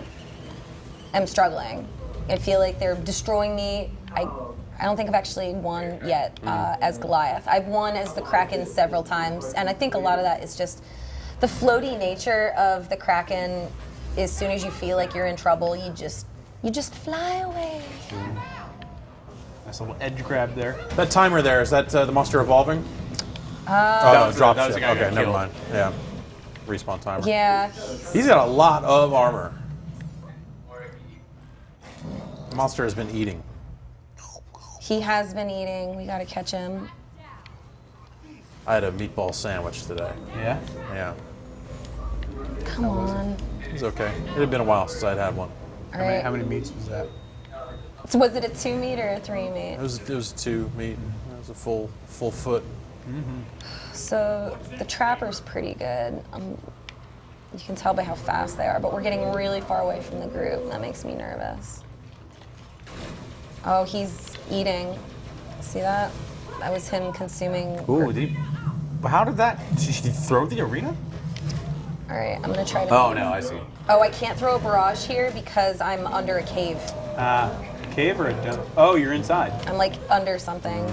am struggling. I feel like they're destroying me. I don't think I've actually won yet as Goliath. I've won as the Kraken several times, and I think a lot of that is just the floaty nature of the Kraken. As soon as you feel like you're in trouble, you just fly away. Nice little edge grab there. that timer there. Is that the monster evolving? That was drop that was ship. the guy who Okay, got never killed. mind. Yeah, respawn timer. Yeah. He's got a lot of armor. The monster has been eating. He has been eating. We gotta catch him. I had a meatball sandwich today. Yeah. Yeah, Come on. it was okay. It had been a while since I'd had one. All right. How many meats was that? So was it a 2 meat or a 3 meat? It was 2 meat. It was a full foot. So the trapper's pretty good. You can tell by how fast they are, but we're getting really far away from the group. That makes me nervous. Oh, he's eating. See that? That was him consuming. Ooh, did he? How did that? Did he throw the arena? All right, I'm gonna try to. Oh no, I see. Oh, I can't throw a barrage here because I'm under a cave. Cave or a dump? Oh, you're inside. I'm like under something.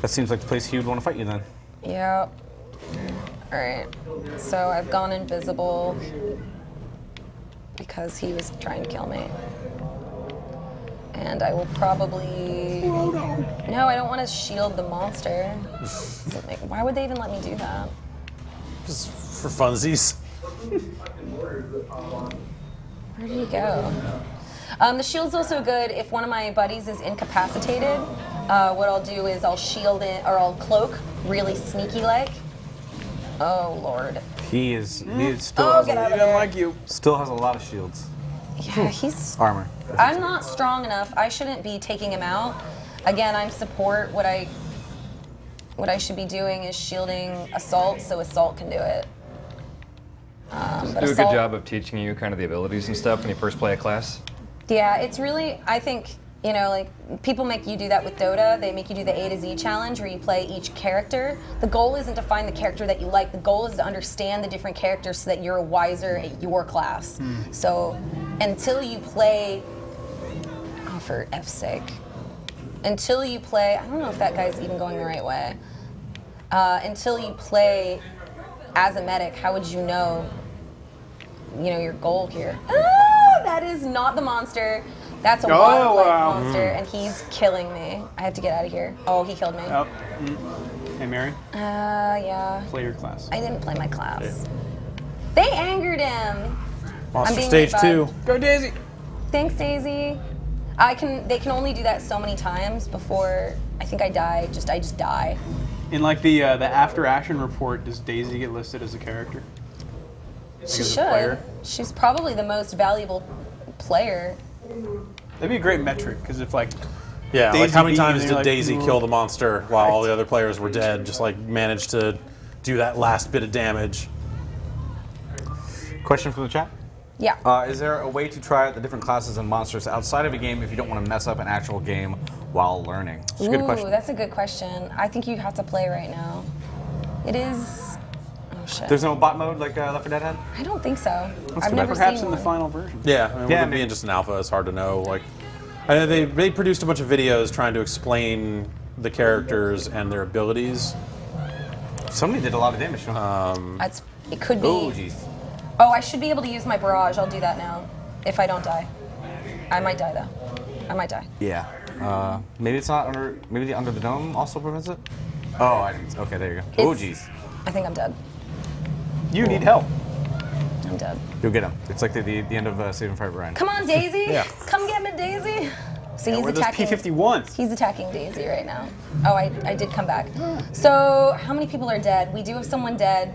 That seems like the place he would want to fight you then. Yep. All right. So I've gone invisible because he was trying to kill me. And I will probably. No, I don't want to shield the monster. Why would they even let me do that? Just for funsies. Where did he go? The shield's also good if one of my buddies is incapacitated. What I'll do is I'll shield it, or I'll cloak really sneaky like. Oh Lord. He still Oh, has get out He of doesn't there. like you. still has a lot of shields. Yeah, he's. Armor. I'm not strong enough. I shouldn't be taking him out. Again, I'm support. What I should be doing is shielding Assault so Assault can do it. But Do a good Assault- job of teaching you kind of the abilities and stuff when you first play a class. Yeah, it's really, I think, you know, like, people make you do that with Dota. They make you do the A to Z challenge where you play each character. The goal isn't to find the character that you like. The goal is to understand the different characters so that you're wiser at your class. So until you play, oh, for F's sake, until you play, I don't know if that guy's even going the right way. Until you play as a medic, how would you know your goal here? Ah, that is not the monster. That's a wildlife monster, and he's killing me. I have to get out of here. Oh, he killed me. Oh. Hey, Mary, Yeah. play your class. I didn't play my class. They angered him. Monster being stage late, 2. bud. Go, Daisy. Thanks, Daisy. They can only do that so many times before I think I die. I just die. In like the after action report, does Daisy get listed as a character? She as a should. player? She's probably the most valuable player. That'd be a great metric because if like Yeah, like Daisy how many beat, times and did you're Daisy like, kill the monster while all the other players were dead? Just like managed to do that last bit of damage. Question from the chat. Yeah. Is there a way to try out the different classes and monsters outside of a game if you don't want to mess up an actual game while learning? It's a good question. That's a good question. I think you have to play right now. It is. Oh shit. There's no bot mode like Left 4 Dead had? I don't think so. too I've never perhaps seen in one. the final version. Yeah, I mean, Yeah, with it maybe. being just an alpha, it's hard to know. Like, they produced a bunch of videos trying to explain the characters and their abilities. Somebody did a lot of damage. It could be. Oh, jeez. Oh, I should be able to use my barrage. I'll do that now. If I don't die. I might die though. I might die. Yeah. Maybe it's not under. Maybe the under the dome also prevents it. Oh, I didn't. Okay, there you go. Oh, jeez. I think I'm dead. You need help. I'm dead. You'll get him. It's like the end of Saving Private Ryan. Come on, Daisy. Yeah. Come get me, Daisy. So he's Where are those attacking. P-51s? He's attacking Daisy right now. Oh, I did come back. So how many people are dead? We do have someone dead.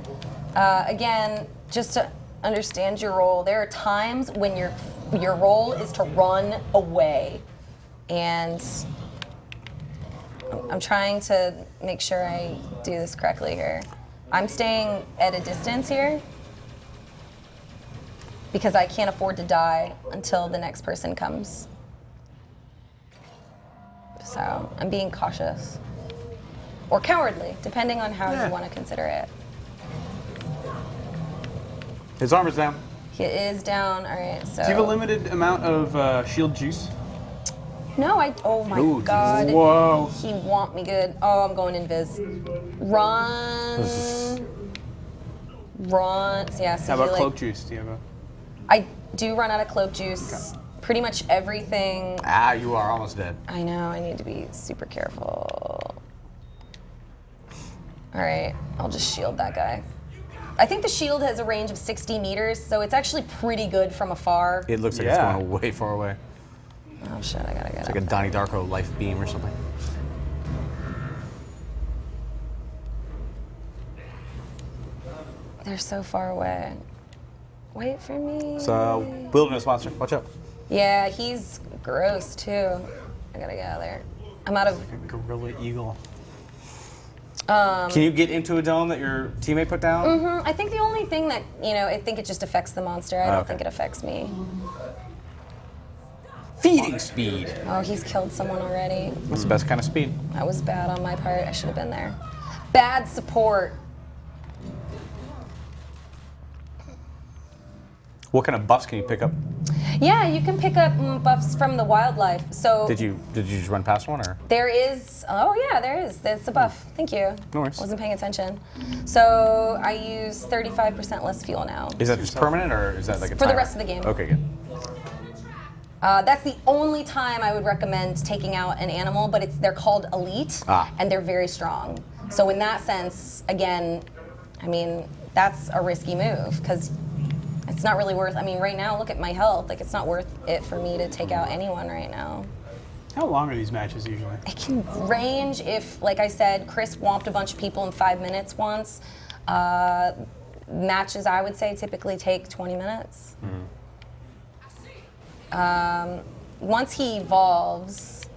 Again, just to understand your role, there are times when your role is to run away, and I'm trying to make sure I do this correctly here. I'm staying at a distance here because I can't afford to die until the next person comes. So I'm being cautious. Or cowardly, depending on how you want to consider it. His armor's down. He is down, all right, so. Do you have a limited amount of shield juice? No, oh my Ooh, God. Whoa. He want me good. Oh, I'm going invis. Run. Run, yeah, so How about he, cloak juice? Do you have a? I do run out of cloak juice. Okay. Pretty much everything. Ah, you are almost dead. I know, I need to be super careful. All right, I'll just shield that guy. I think the shield has a range of 60 meters, so it's actually pretty good from afar. It looks like Yeah. it's going way far away. Oh shit, I gotta get It's up like a there. Donnie Darko life beam or something. They're so far away. Wait for me. It's a wilderness monster. Watch out. Yeah, he's gross too. I gotta get out of there. I'm out of. Gorilla eagle. Can you get into a dome that your teammate put down? I think the only thing that, I think it just affects the monster. I don't Okay. think it affects me. Feeding speed. Oh, he's killed someone already. That's the best kind of speed. That was bad on my part. I should have been there. Bad support. What kind of buffs can you pick up? Yeah, you can pick up buffs from the wildlife. So Did you just run past one or? there is. Oh yeah, there is. There's a buff. Thank you. No worries. Wasn't paying attention. So I use 35% less fuel now. Is that just permanent or is that like a For the timer? rest of the game. Okay, good. That's the only time I would recommend taking out an animal, but they're called elite, and they're very strong. So in that sense, again, I mean, that's a risky move because it's not really worth. I mean, right now, look at my health. Like, it's not worth it for me to take out anyone right now. How long are these matches usually? It can range if, like I said, Chris whomped a bunch of people in 5 minutes once. Matches, I would say, typically take 20 minutes. Once he evolves,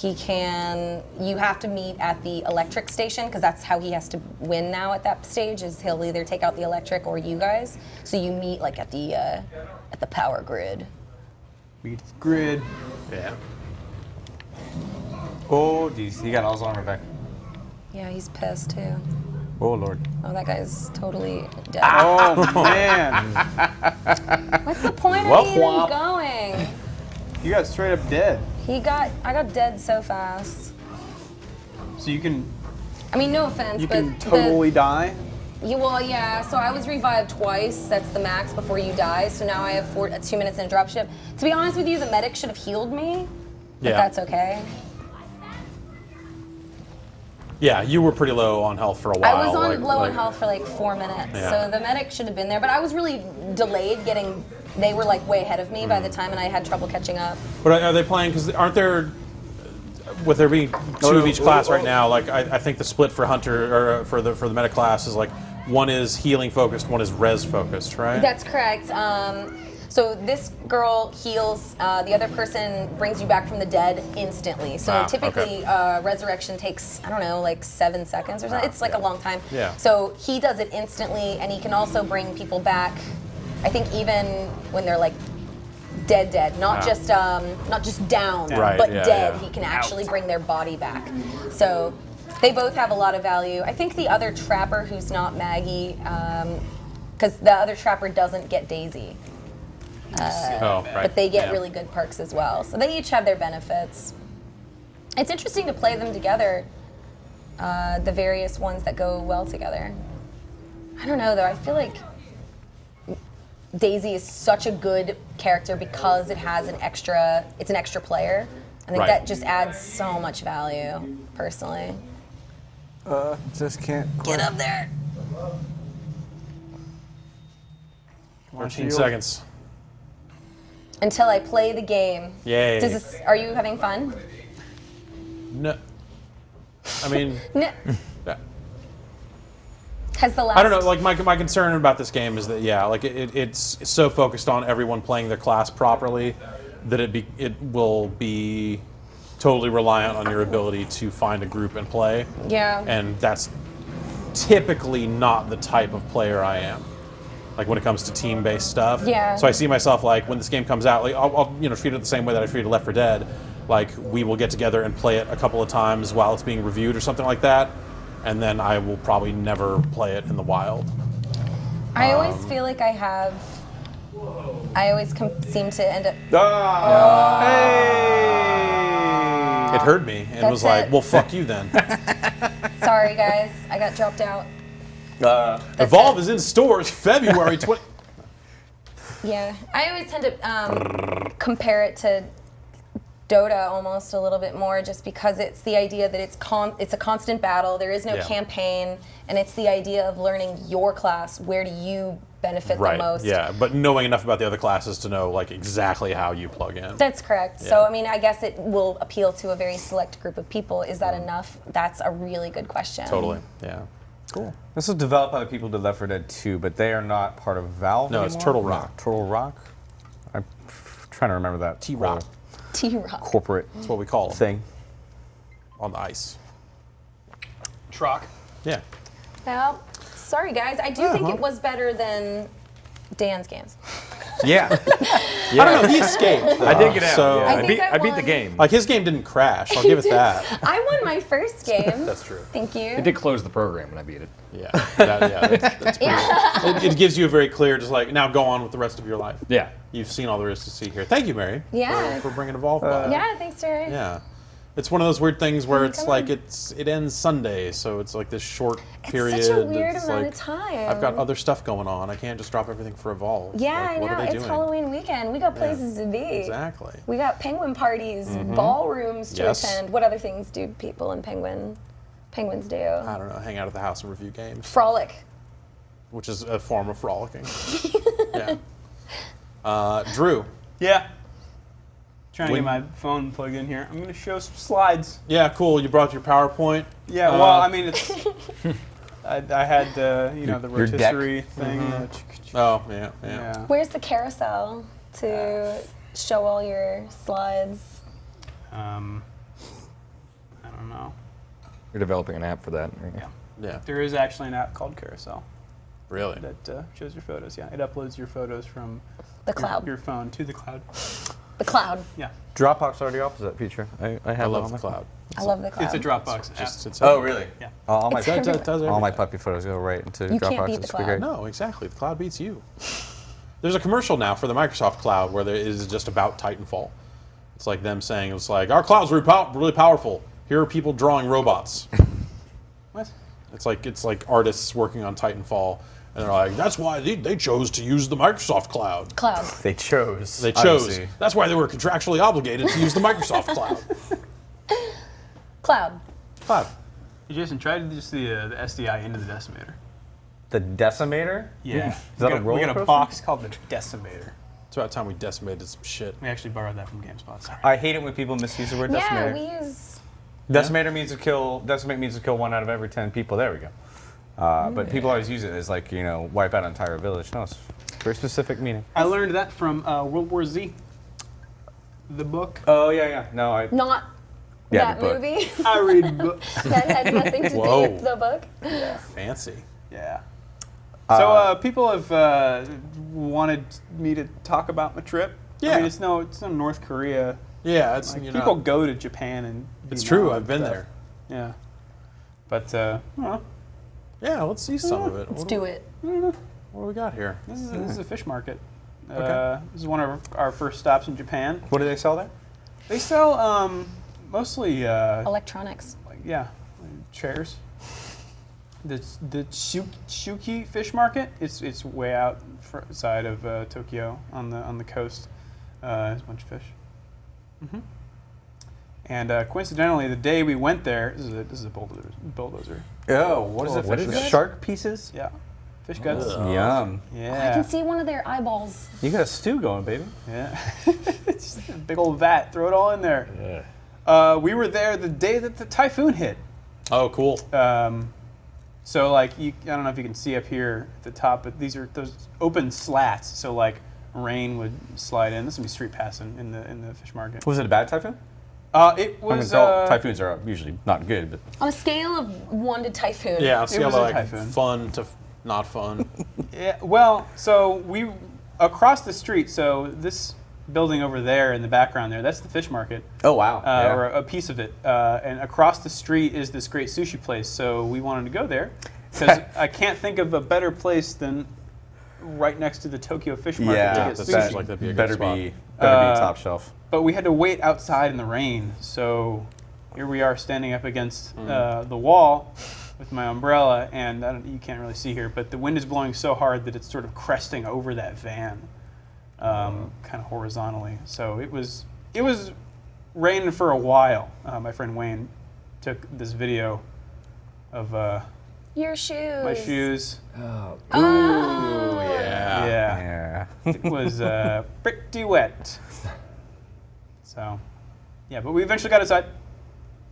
you have to meet at the electric station because that's how he has to win now at that stage is he'll either take out the electric or you guys. So you meet like at the power grid. Beat the grid. Yeah. Oh, geez, he got all his armor back. Yeah, he's pissed too. Oh, Lord. Oh, that guy's totally dead. Oh man, What's the point Well, of even whomp. going? you got straight up dead. I got dead so fast. So you can I mean, no offense, you but can totally die. yeah. So I was revived twice. That's the max before you die. So now I have 2 minutes in a dropship. To be honest with you, the medic should have healed me, but Yeah. that's okay. Yeah, you were pretty low on health for a while. I was on like- low like- on health for like 4 minutes, Yeah. so the medic should have been there. But I was really delayed getting they were like way ahead of me by the time, and I had trouble catching up. But are they playing? Because aren't there, with there being two of each class right now? Like I think the split for Hunter or for the meta class is like one is healing focused, one is res focused, right? That's correct. So this girl heals, the other person brings you back from the dead instantly. So typically resurrection takes, I don't know, like 7 seconds or something. It's like a long time. Yeah. So he does it instantly, and he can also bring people back, I think even when they're like dead, not just down, Right, but yeah, dead. yeah. He can actually bring their body back. So they both have a lot of value. I think the other trapper who's not Maggie, because the other trapper doesn't get Daisy. But they get really good perks as well. So they each have their benefits. It's interesting to play them together, the various ones that go well together. I don't know though, I feel like Daisy is such a good character because it has it's an extra player. I think that just adds so much value, personally. Just can't quit. Get up there! 13 seconds. Until I play the game. Yay. Are you having fun? No. I mean, No. yeah. Has the last... I don't know. Like my concern about this game is that like it's so focused on everyone playing their class properly that it will be totally reliant on your ability to find a group and play. Yeah. And that's typically not the type of player I am. Like when it comes to team-based stuff. Yeah. So I see myself like when this game comes out, like I'll treat it the same way that I treated Left 4 Dead. Like we will get together and play it a couple of times while it's being reviewed or something like that, and then I will probably never play it in the wild. I always feel like I always seem to end up... It heard me and That's was like, it. well, fuck you then. Sorry guys, I got dropped out. Evolve is in stores February 20... Yeah, I always tend to compare it to Dota almost a little bit more, just because it's the idea that it's a constant battle. There is no campaign, and it's the idea of learning your class. Where do you benefit the most? Yeah, but knowing enough about the other classes to know like exactly how you plug in. That's correct. So I mean, I guess it will appeal to a very select group of people. Is that enough? That's a really good question. Totally. Yeah. Cool. This was developed by the people who did Left 4 Dead 2, but they are not part of Valve No, anymore? it's Turtle Rock. No, Turtle Rock? I'm trying to remember that. T-Rock. T-Rock. Corporate That's what we call them. thing. On the ice. Trock. Yeah. Well, sorry guys, I do think it was better than Dan's games. Yeah. I don't know, he escaped. I did get out. So- yeah. I think I I beat the won. game. Like his game didn't crash, I'll give it that. I won my first game. That's true. Thank you. It did close the program when I beat it. Yeah. That's pretty, it gives you a very clear, just like, now go on with the rest of your life. Yeah. You've seen all there is to see here. Thank you, Mary. Yeah. For bringing Evolve by. Yeah, thanks, Terry. Yeah. It's one of those weird things where it's come like on. it ends Sunday, so it's like this short period. Such a weird it's amount like, of time. I've got other stuff going on. I can't just drop everything for Evolve. Yeah, Like, I what know. are they It's doing? Halloween weekend. We got places to be. Exactly. We got penguin parties, ballrooms to Yes. attend. What other things do people in penguins do? I don't know. Hang out at the house and review games, Frolic. which is a form of frolicking. Yeah. Drew. Yeah. Trying to get my phone plugged in here. I'm going to show some slides. Yeah, cool. You brought your PowerPoint. Yeah, well, I mean, it's. I had the Your rotisserie thing. Oh, yeah. Where's the carousel to show all your slides? I don't know. You're developing an app for that. Right? Yeah. Yeah. There is actually an app called Carousel Really? that shows your photos. Yeah, it uploads your photos from The cloud. your phone to the cloud. The cloud. Yeah, Dropbox already offers that feature. I I have love the cloud. I love the cloud. it's a Dropbox app. It's Oh, really? Yeah. All my It's everywhere. does all my everything. puppy photos go right into You Dropbox. can't beat the It's cloud. great. No, exactly. The cloud beats you. There's a commercial now for the Microsoft Cloud where there is just about Titanfall. It's like them saying, it's like, our cloud's really powerful. Here are people drawing robots. What? It's like artists working on Titanfall, and they're like, that's why they chose to use the Microsoft Cloud. Cloud. They chose. They chose. obviously. That's why they were contractually obligated to use the Microsoft Cloud. Cloud. Cloud. Hey, Jason, try to just the SDI into the decimator. The decimator? Yeah. Is that a roller we got a coaster? box called the decimator. It's about time we decimated some shit. We actually borrowed that from GameSpot. Sorry. I hate it when people misuse the word Yeah, decimator. we use. Decimator means to kill. Decimate means to kill 1 out of every 10 people. There we go. But people always use it as like, you know, wipe out an entire village. No, it's very specific meaning. I learned that from World War Z, the book. Oh yeah. No, I. Not Yeah, that the book. movie. I read books. That had nothing to do Whoa. with the book. Fancy. Yeah. So people have wanted me to talk about my trip. Yeah. I mean, it's no North Korea. Yeah, it's Like, you people know, go to Japan and. it's Vietnam true. and I've been stuff. there. Yeah. But I don't know. Yeah, let's see some of it. Let's What do it. What do we got here? This is a fish market. Okay. This is one of our first stops in Japan. What do they sell there? They sell mostly Electronics. like chairs. The Shuki fish market. It's way outside of Tokyo on the coast. There's a bunch of fish. And coincidentally, the day we went there, this is a bulldozer. Oh, what is it? what is that? Shark pieces? Yeah, fish guts. Yum. Yeah. I can see one of their eyeballs. You got a stew going, baby. Yeah. It's just a big old vat. Throw it all in there. Yeah. We were there the day that the typhoon hit. Oh, cool. So like, I don't know if you can see up here at the top, but these are those open slats. So like, rain would slide in. This would be street passing in the fish market. Was it a bad typhoon? It was. Typhoons are usually not good, but On a scale of 1 to typhoon. Yeah, I'll see how was a like typhoon. fun to not fun. Yeah. Well, so we across the street. So this building over there in the background there, that's the fish market. oh wow. Yeah. Or a piece of it. And across the street is this great sushi place. So we wanted to go there because I can't think of a better place than right next to the Tokyo Fish Market Yeah, to that get seems sushi. like that'd be a good better spot. be top shelf. But we had to wait outside in the rain. So here we are standing up against the wall with my umbrella, and you can't really see here, but the wind is blowing so hard that it's sort of cresting over that van, kind of horizontally. So it was raining for a while. My friend Wayne took this video of Your shoes. my shoes. Oh, Yeah. Yeah, Yeah. it was pretty wet. So, yeah, but we eventually got inside.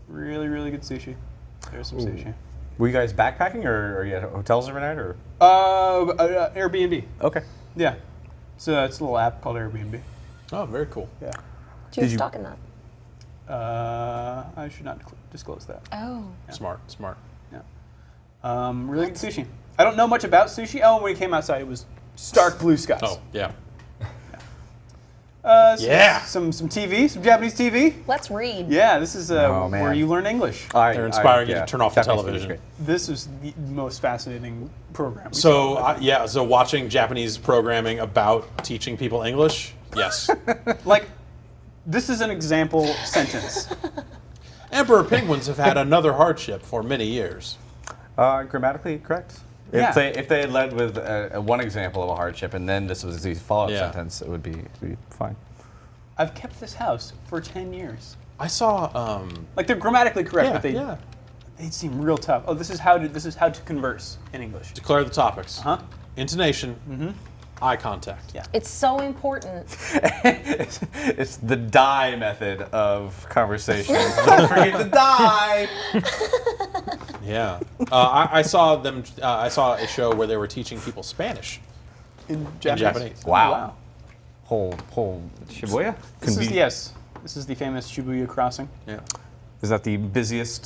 Really, really good sushi. There's some sushi. Were you guys backpacking, or are you at hotels overnight, or? Airbnb. Okay. Yeah. So it's a little app called Airbnb. Oh, very cool. Yeah. She was Did you- stalking that. I should not disclose that. Oh. Smart. Yeah. Really good sushi. I don't know much about sushi. Oh, when we came outside, it was stark blue skies. Oh, yeah. Yeah. Some TV, some Japanese TV. Let's read. Yeah, this is Oh, man. where you learn English. They're inspiring you to turn off the Japanese food is television. great. This is the most fascinating program. we So, saw. so watching Japanese programming about teaching people English, yes. Like, this is an example sentence. Emperor penguins have had another hardship for many years. Grammatically correct. Yeah. If they had led with one example of a hardship and then this was the follow-up Yeah. sentence, it would be fine. I've kept this house for 10 years. I saw, Like, they're grammatically correct, but yeah. they seem real tough. Oh, this is how to converse in English. Declare the topics. Huh? Intonation, eye contact. Yeah. It's so important. It's the die method of conversation. Don't forget to die. Yeah. I saw them. I saw a show where they were teaching people Spanish In in Japanese. Japanese. Oh, Wow. Whole. Shibuya? This is, Conven- yes. This is the famous Shibuya crossing. Yeah. Is that the busiest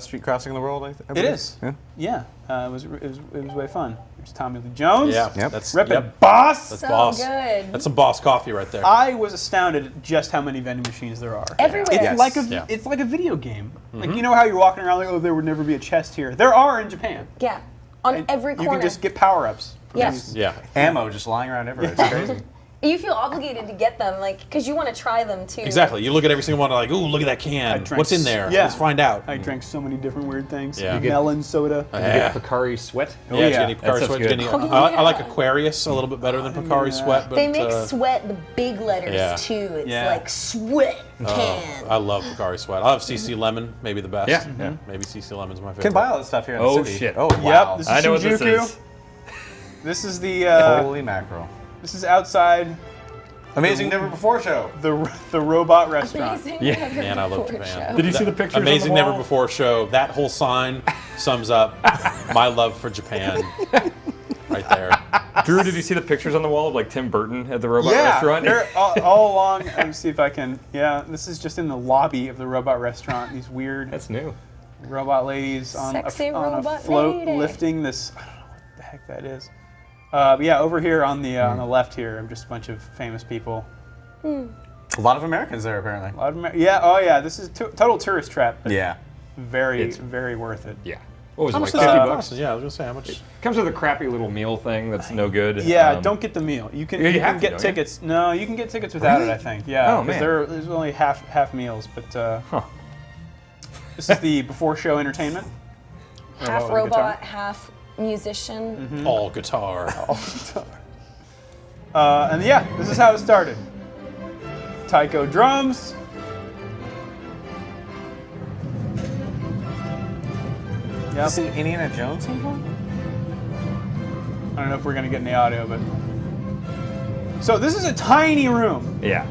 street crossing in the world? I It believe? is. Yeah. Yeah. It was way fun. There's Tommy Lee Jones. Yeah. Yep. That's Rippin' yep. boss. That's So boss. good. That's some boss coffee right there. I was astounded at just how many vending machines there are. Everywhere. It's Yes. like a Yeah. it's like a video game. Like, you know how you're walking around like, oh, there would never be a chest here. There are in Japan. Yeah. On And every corner. You can just get power-ups. from Yes. these. Yeah. Ammo just lying around everywhere. It's crazy. You feel obligated to get them, like, because you want to try them too. Exactly. You look at every single one like, ooh, look at that can. drank What's in there? yeah. Let's find out. I drank so many different weird things. Yeah. Melon soda. Yeah. Picari Sweat? Yeah, yeah. Jenny Picari That Sweat. sounds Jenny, good. I like Aquarius a little bit better than Picari Sweat, but They make Sweat the big letters yeah. too. It's Yeah. like Sweat can. I love Picari Sweat. I love CC Lemon, maybe the best. Yeah. Yeah. Maybe CC Lemon's my favorite. Can buy all this stuff here in Oh, the city. shit. Oh wow. Yep. This is I know what Shinjuku. this is. This is the Holy mackerel. this is outside Amazing Never Before show. The robot restaurant. Amazing Yeah. Never Man, I love Before Japan. show. Did you see the pictures? Amazing on the Never wall? Before show. That whole sign sums up my love for Japan. Right there. Drew, did you see the pictures on the wall of like Tim Burton at the robot Yeah, restaurant? they're all along. Let me see if I can. Yeah, this is just in the lobby of the robot restaurant. These weird That's new. robot ladies on Sexy on a robot float lady. lifting this. I don't know what the heck that is. But yeah, over here on the left here, I'm just a bunch of famous people. A lot of Americans there apparently. A lot of yeah, oh yeah, this is total tourist trap. But Yeah. very very worth it. Yeah. What was How it, much like does 50 that bucks? cost? Yeah, I was gonna say how much. Comes with a crappy little meal thing that's no good. Yeah, don't get the meal. You can, Yeah, you you have can to, get don't you? tickets. No, you can get tickets without it. I think. Yeah, Oh, 'cause man. there's only half meals, but Huh. this is the before show entertainment. Half Robot with a guitar. robot, half musician. All guitar. And yeah, this is how it started. Taiko drums. Yep. Is this Indiana Jones sometime? I don't know if we're gonna get any audio, but so this is a tiny room, Yeah.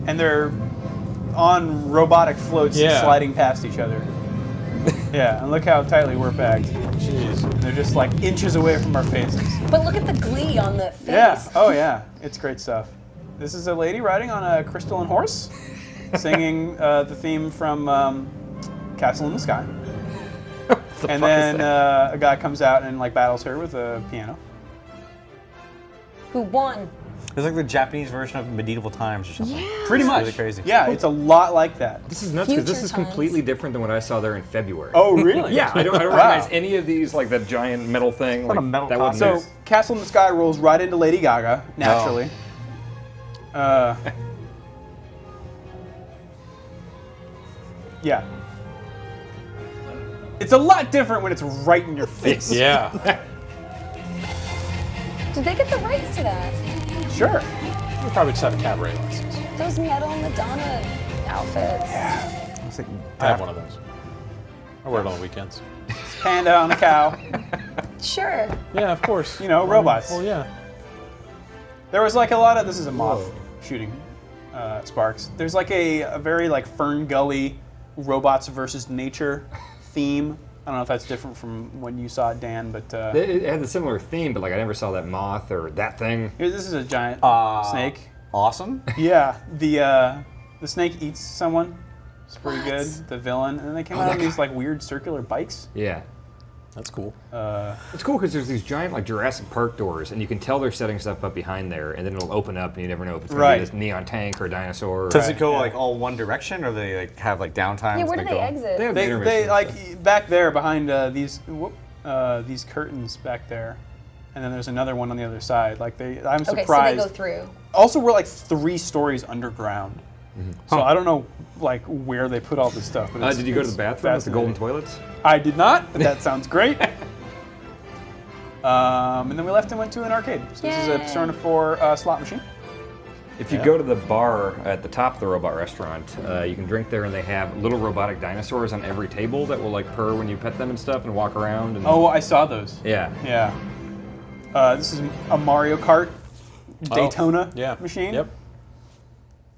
and they're on robotic floats Yeah. sliding past each other. Yeah, and look how tightly we're packed. Jeez. They're just like inches away from our faces. But look at the glee on the face. Yeah. Oh yeah, it's great stuff. This is a lady riding on a crystalline horse, singing the theme from Castle in the Sky. And then a guy comes out and like battles her with a piano. Who won? It's like the Japanese version of Medieval Times or something. Yeah. Pretty much. really crazy. Yeah, it's a lot like that. This is nuts because this Future is times. completely different than what I saw there in February. Oh really? Yeah, I don't Wow. recognize any of these, like that giant metal thing. not Like, a metal that wouldn't So mix. Castle in the Sky rolls right into Lady Gaga naturally. Yeah. It's a lot different when it's right in your face. Yeah. Did they get the rights to that? Sure. We probably just have a cabaret license. Those metal Madonna outfits. It's like, I have one of those. I wear it on the weekends. Panda on a cow. Sure. Yeah, of course. You know, robots. Well, yeah. There was like a lot of, this is a moth shooting sparks. There's like a very like Fern Gully robots versus nature theme. I don't know if that's different from when you saw it, Dan, but It had a similar theme, but like I never saw that moth or that thing. here, this is a giant snake. awesome. Yeah, the snake eats someone. It's pretty What? good. The villain, and then they came out on these like weird circular bikes. Yeah. That's cool. It's cool because there's these giant like Jurassic Park doors, and you can tell they're setting stuff up behind there, and then it'll open up, and you never know if it's going to Right. be this neon tank or a dinosaur. Does Or, it go yeah. like all one direction, or they like have like downtime? Yeah, where do they exit? They have They intermission like stuff. back there behind these curtains back there, and then there's another one on the other side. Like I'm Okay, so they surprised. go through. Also, we're like 3 stories underground, Mm-hmm. so I don't know like where they put all this stuff. But it's- Did you go to it's the bathroom with the golden fascinating. toilets? I did not, but that sounds great. And then we left and went to an arcade. So this is a Yay. Persona 4 slot machine. If you go to the bar at the top of the robot restaurant, you can drink there, and they have little robotic dinosaurs on every table that will like purr when you pet them and stuff, and walk around. And, Oh, I saw those. yeah. Yeah. This is a Mario Kart Daytona Yeah. machine. Yep.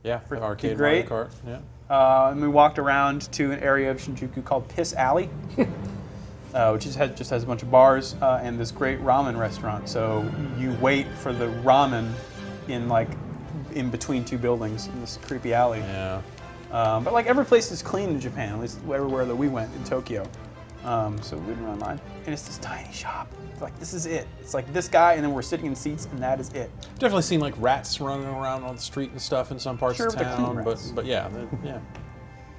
Yeah. Arcade great. Mario Kart. Yeah. And we walked around to an area of Shinjuku called Piss Alley, which just has a bunch of bars and this great ramen restaurant. So you wait for the ramen in between 2 buildings in this creepy alley. Yeah. But like every place is clean in Japan, at least everywhere that we went in Tokyo. So we didn't run line. And it's this tiny shop. Like this is it. It's like this guy, and then we're sitting in seats, and that is it. Definitely seen like rats running around on the street and stuff in some parts Sure, of but they're clean town. rats. But yeah, yeah,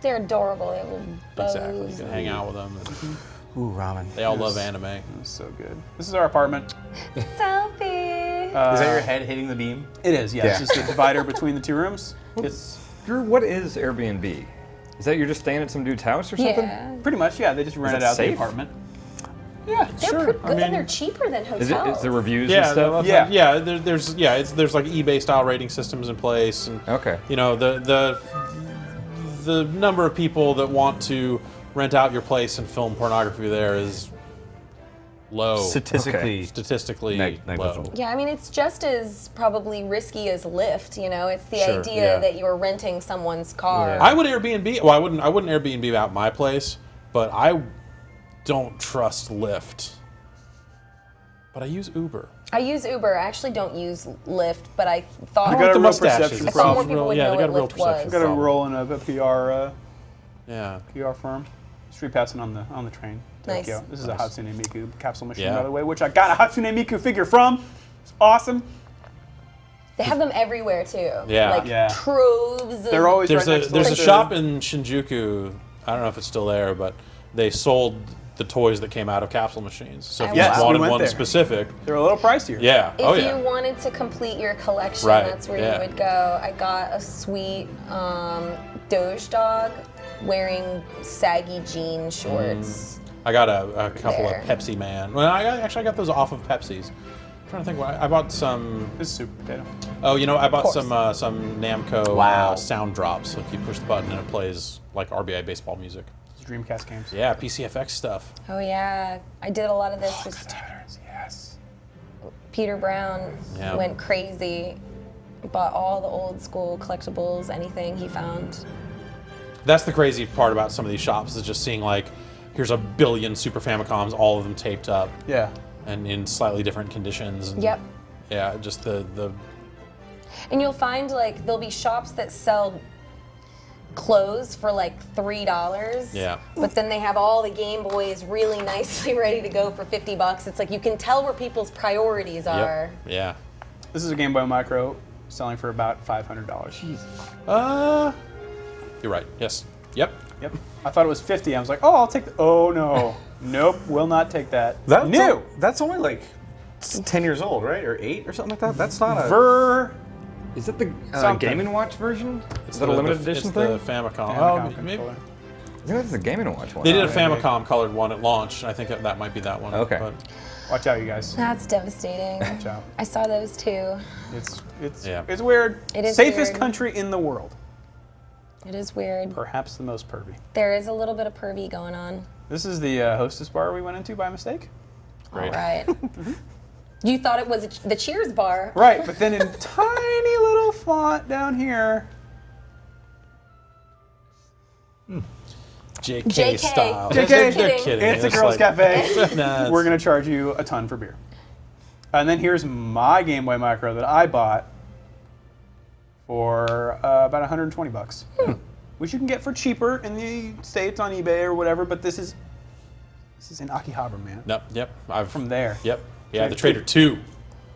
They're adorable. They have little bows. exactly. You can hang out with them. And Ooh, ramen. they all love anime. It was so good. This is our apartment. Selfie. Is that your head hitting the beam? It is, yeah. It's Yeah. just a divider between the 2 rooms. It's Drew, what is Airbnb? Is that you're just staying at some dude's house or something? Yeah. pretty much, yeah. They just rented that out the safe? apartment. Yeah, They're sure. pretty good, and they're cheaper than hotels. Is there reviews Yeah, and stuff? Yeah. there's like eBay style rating systems in place, and Okay. you know the number of people that want to rent out your place and film pornography there is low. Statistically Low. negligible. Yeah, I mean, it's just as probably risky as Lyft. You know, it's the Sure, idea yeah. that you're renting someone's car. Yeah. I would Airbnb. Well, I wouldn't Airbnb out my place, but I don't trust Lyft. But I use Uber. I use Uber. I actually don't use Lyft, but I thought I I got like a the real mustaches. perception It's I thought more problem. people would yeah, know they got a real what Lyft was. perception Got a problem. roll in a Yeah. PR firm. Street passing on the train. Nice. Tokyo. This is a Nice. Hatsune Miku capsule machine, Yeah. by the way, which I got a Hatsune Miku figure from. It's awesome. They have them everywhere too. Yeah. Like Yeah. troves. Of, They're always There's right a next there's door a to- shop in Shinjuku. I don't know if it's still there, but they sold the toys that came out of capsule machines. So if you Yes, we wanted went one there. specific, They're a little pricier. yeah. If Oh yeah. you wanted to complete your collection, Right, that's where yeah. you would go. I got a sweet Doge dog wearing saggy jean shorts. I got a couple There. of Pepsi Man. Well, I got those off of Pepsi's. I'm trying to think. I bought some. This is Super Potato. Oh, you know, I bought course. some Namco Wow. sound drops. Like you push the button and it plays like RBI baseball music. This is Dreamcast games. Yeah, PCFX stuff. Oh yeah, I did a lot of this with Yes. Peter Brown. Yeah. Went crazy. Bought all the old school collectibles, anything he found. That's the crazy part about some of these shops is just seeing like, here's a billion Super Famicoms, all of them taped up Yeah. and in slightly different conditions. And Yep. Yeah, just the And you'll find like there'll be shops that sell clothes for like $3. Yeah. But then they have all the Game Boys really nicely ready to go for $50. It's like you can tell where people's priorities are. Yep. Yeah. This is a Game Boy Micro selling for about $500. You're right. Yes. Yep. Yep. I thought it was 50. I was like, oh, I'll take the. Oh no. Nope. Will not take that. New. That's only like 10 years old, right? Or 8 or something like that? That's not a... Ver. Is that the Something. Game & Watch version? Is that the- a limited the- edition it's thing? the Famicom. Famicom Oh, maybe. controller. I think that's the Game & Watch one. They did a maybe. Famicom colored one at launch. I think that might be that one. Okay. But Watch out, you guys. That's devastating. Watch out. I saw those too. It's Yeah. weird. It is Safest weird. country in the world. It is weird. Perhaps the most pervy. There is a little bit of pervy going on. This is the Hostess bar we went into by mistake. Great. All right. You thought it was the Cheers bar. Right, but then in tiny little font down here. JK, JK. style. JK. They're Kidding. kidding. It's a girls' cafe. Nah, We're gonna charge you a ton for beer. And then here's my Game Boy Micro that I bought for about 120 bucks, which you can get for cheaper in the States on eBay or whatever. But this is in Akihabara, man. No, yep. I've From there. Yep. Yeah, the Trader 2.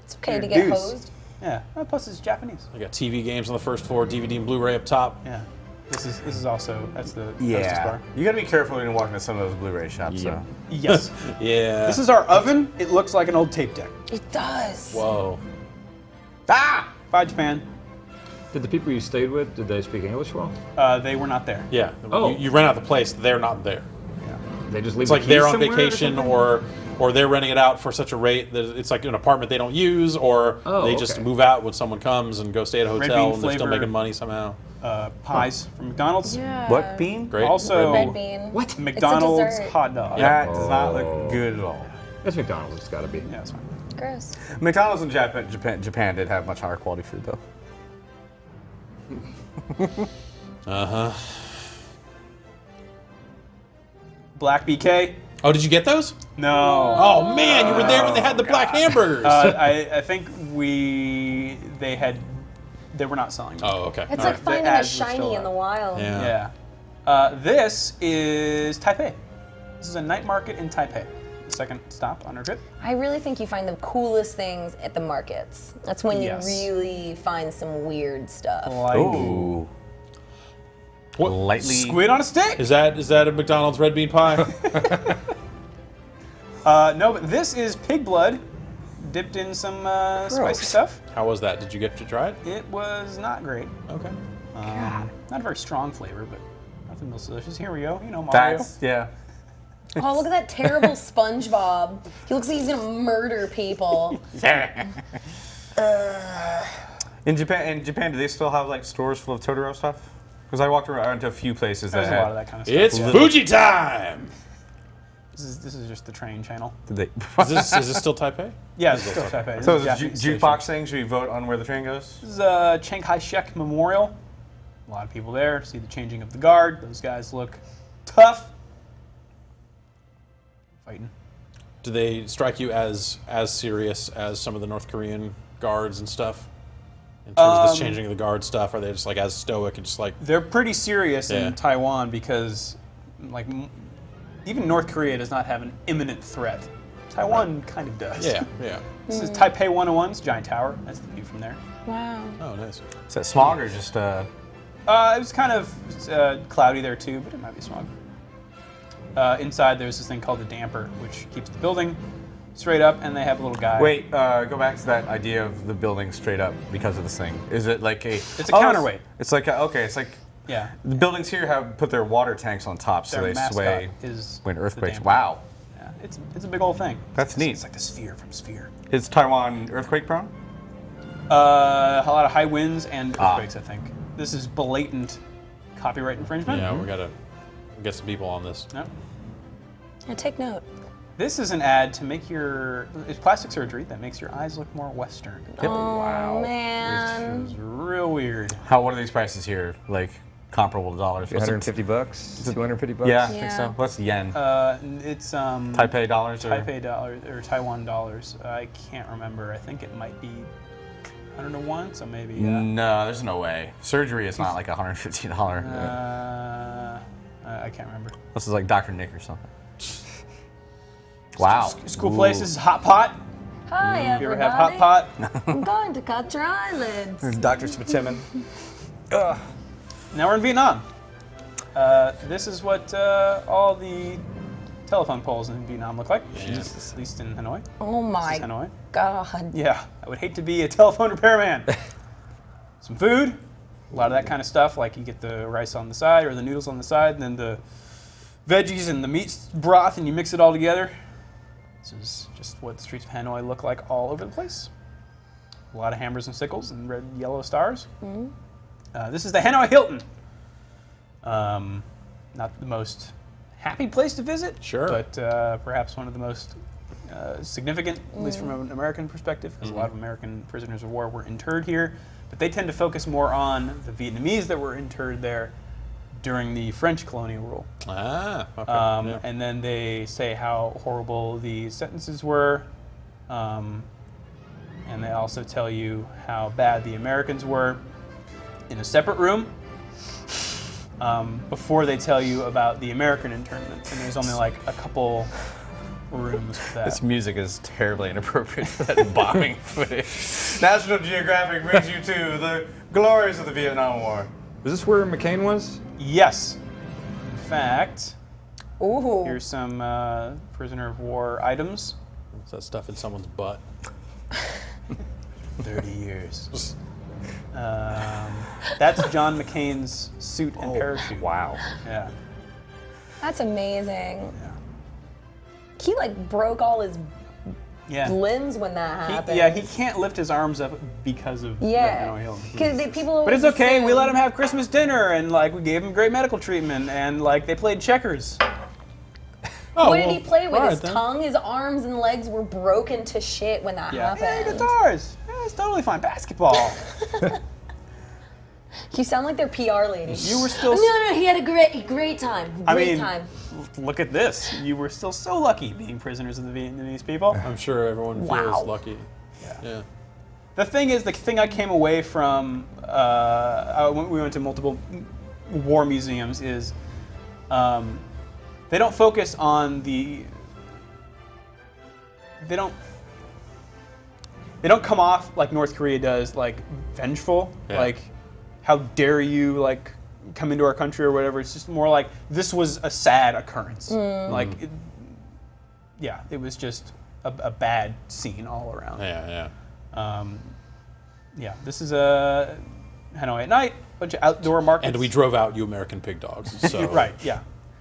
It's okay to Your get deuce. hosed. Yeah. Plus it's Japanese. I got TV games on the first floor, DVD and Blu-ray up top. Yeah. This is also that's the Hostess Yeah. bar. You gotta be careful when you walk into some of those Blu-ray shops. Yeah. So. Yes. Yeah. This is our oven. It looks like an old tape deck. It does. Whoa. Ah! Bye, Japan. Did the people you stayed with, did they speak English well? They were not there. Yeah. Oh. You rent out the place, they're not there. They just leave It's like the they're keys on somewhere or vacation something? or they're renting it out for such a rate that it's like an apartment they don't use, or Oh, they just okay. move out when someone comes and go stay at a Red hotel bean and they're still flavor. making money somehow. Pies from McDonald's. Yeah. What bean? Great. Also- Red bean. What? McDonald's dessert. hot dog. That does not Oh. look good at all. That's McDonald's, it's gotta be. Yeah, that's fine. Gross. McDonald's in Japan did have much higher quality food, though. Uh-huh. Black BK. Oh, did you get those? No. Oh man, you were there when they had the black hamburgers. I think they were not selling them. oh, okay. It's All like right. finding The a ads were shiny still in the out. wild. Yeah. Yeah. This is Taipei. This is a night market in Taipei. The second stop on our trip. I really think you find the coolest things at the markets. That's when Yes. you really find some weird stuff. Like Ooh. What? Lightly. squid on a stick. Is that a McDonald's red bean pie? No, but this is pig blood dipped in some spicy stuff. How was that? Did you get to try it? It was not great. Okay. Not a very strong flavor, but nothing most delicious. Here we go. You know, Mario. That's, yeah. Oh, look at that terrible SpongeBob. He looks like he's gonna murder people. In Japan, do they still have like stores full of Totoro stuff? Because I walked around to a few places that There's a had. lot of that kind of stuff. It's yeah. Fuji time. This is just the train channel. Did they? Is this still Taipei? Yeah, it's still Taipei. So This is is it Japanese jukebox station. thing? Should we vote on where the train goes? This is Chiang Kai-shek Memorial. A lot of people there. See the changing of the guard. Those guys look tough. Fighting. Do they strike you as serious as some of the North Korean guards and stuff? In terms of this changing of the guard stuff, are they just like as stoic and just like? They're pretty serious Yeah. in Taiwan because, like, even North Korea does not have an imminent threat. Taiwan kind of does. Yeah, yeah. This is Taipei 101's giant tower. That's the view from there. Wow. Oh, nice. Is that smog or just? It was kind of cloudy there too, but it might be smog. Inside, there's this thing called the damper, which keeps the building straight up, and they have a little guy. Wait, go back to that idea of the building straight up because of this thing. Is it like a? It's a counterweight. It's like okay. It's like Yeah. the buildings here have put their water tanks on top, so Their they mascot sway is when the earthquakes. damper. Wow, Yeah, it's a big old thing. that's neat. It's like the sphere from Sphere. Is Taiwan earthquake prone? A lot of high winds and earthquakes, I think. This is blatant copyright infringement. Yeah, we gotta get some people on this. No. Yeah, take note. This is an ad to make it's plastic surgery that makes your eyes look more Western. Oh, Wow. man. It's real weird. What are these prices here? Like comparable to dollars? What's it- $150, $250. Yeah, I think Yeah. so. What's yen? It's Taipei dollars or? Taipei dollars or Taiwan dollars. I can't remember. I think it might be 101, so maybe. No, there's no way. Surgery is not like $150. I can't remember. This is like Dr. Nick or something. Wow. It's a cool place. This is Hot Pot. Hi, You ever everybody. have Hot Pot? I'm going to cut your eyelids. Dr. Spitimin. Now we're in Vietnam. This is what all the telephone poles in Vietnam look like. Jesus. At least in Hanoi. Oh This my is Hanoi. God. Yeah, I would hate to be a telephone repairman. Some food, a lot of that kind of stuff. Like you get the rice on the side or the noodles on the side, and then the veggies and the meat broth, and you mix it all together. This is just what the streets of Hanoi look like all over the place. A lot of hammers and sickles and red, yellow stars. This is the Hanoi Hilton. Not the most happy place to visit, Sure. but perhaps one of the most significant, at least from an American perspective, because a lot of American prisoners of war were interred here. But they tend to focus more on the Vietnamese that were interred there during the French colonial rule. Ah, okay. Yeah. And then they say how horrible the sentences were. And they also tell you how bad the Americans were in a separate room before they tell you about the American internment. And there's only like a couple rooms for that. This music is terribly inappropriate for that bombing footage. National Geographic brings you to the glories of the Vietnam War. Is this where McCain was? Yes. In fact, Ooh. here's some prisoner of war items. What's that stuff in someone's butt? 30 years. That's John McCain's suit and parachute. Wow. Yeah. That's amazing. Yeah. He like broke all his Yeah. limbs when that happened. He can't lift his arms up because of Yeah. Hanoi Hilton. Because people. But it's always okay. We assume- let him have Christmas dinner, and like we gave him great medical treatment, and like they played checkers. Oh, What did he play with? all His right then. tongue, his arms, and legs were broken to shit when that Yeah, happened. guitars. Yeah, it's totally fine. Basketball. You sound like their PR lady. You were still. No, he had a great time. I Great mean, time. look at this. You were still so lucky being prisoners of the Vietnamese people. I'm sure everyone Wow. feels lucky. Yeah. The thing is, the thing I came away from, we went to multiple war museums, is they don't focus on the. They don't come off like North Korea does, like vengeful, Yeah. like how dare you like come into our country or whatever. It's just more like this was a sad occurrence. Like, it was just a bad scene all around. Yeah. Yeah, this is a Hanoi at night, bunch of outdoor markets. And we drove out you American pig dogs. So right, yeah.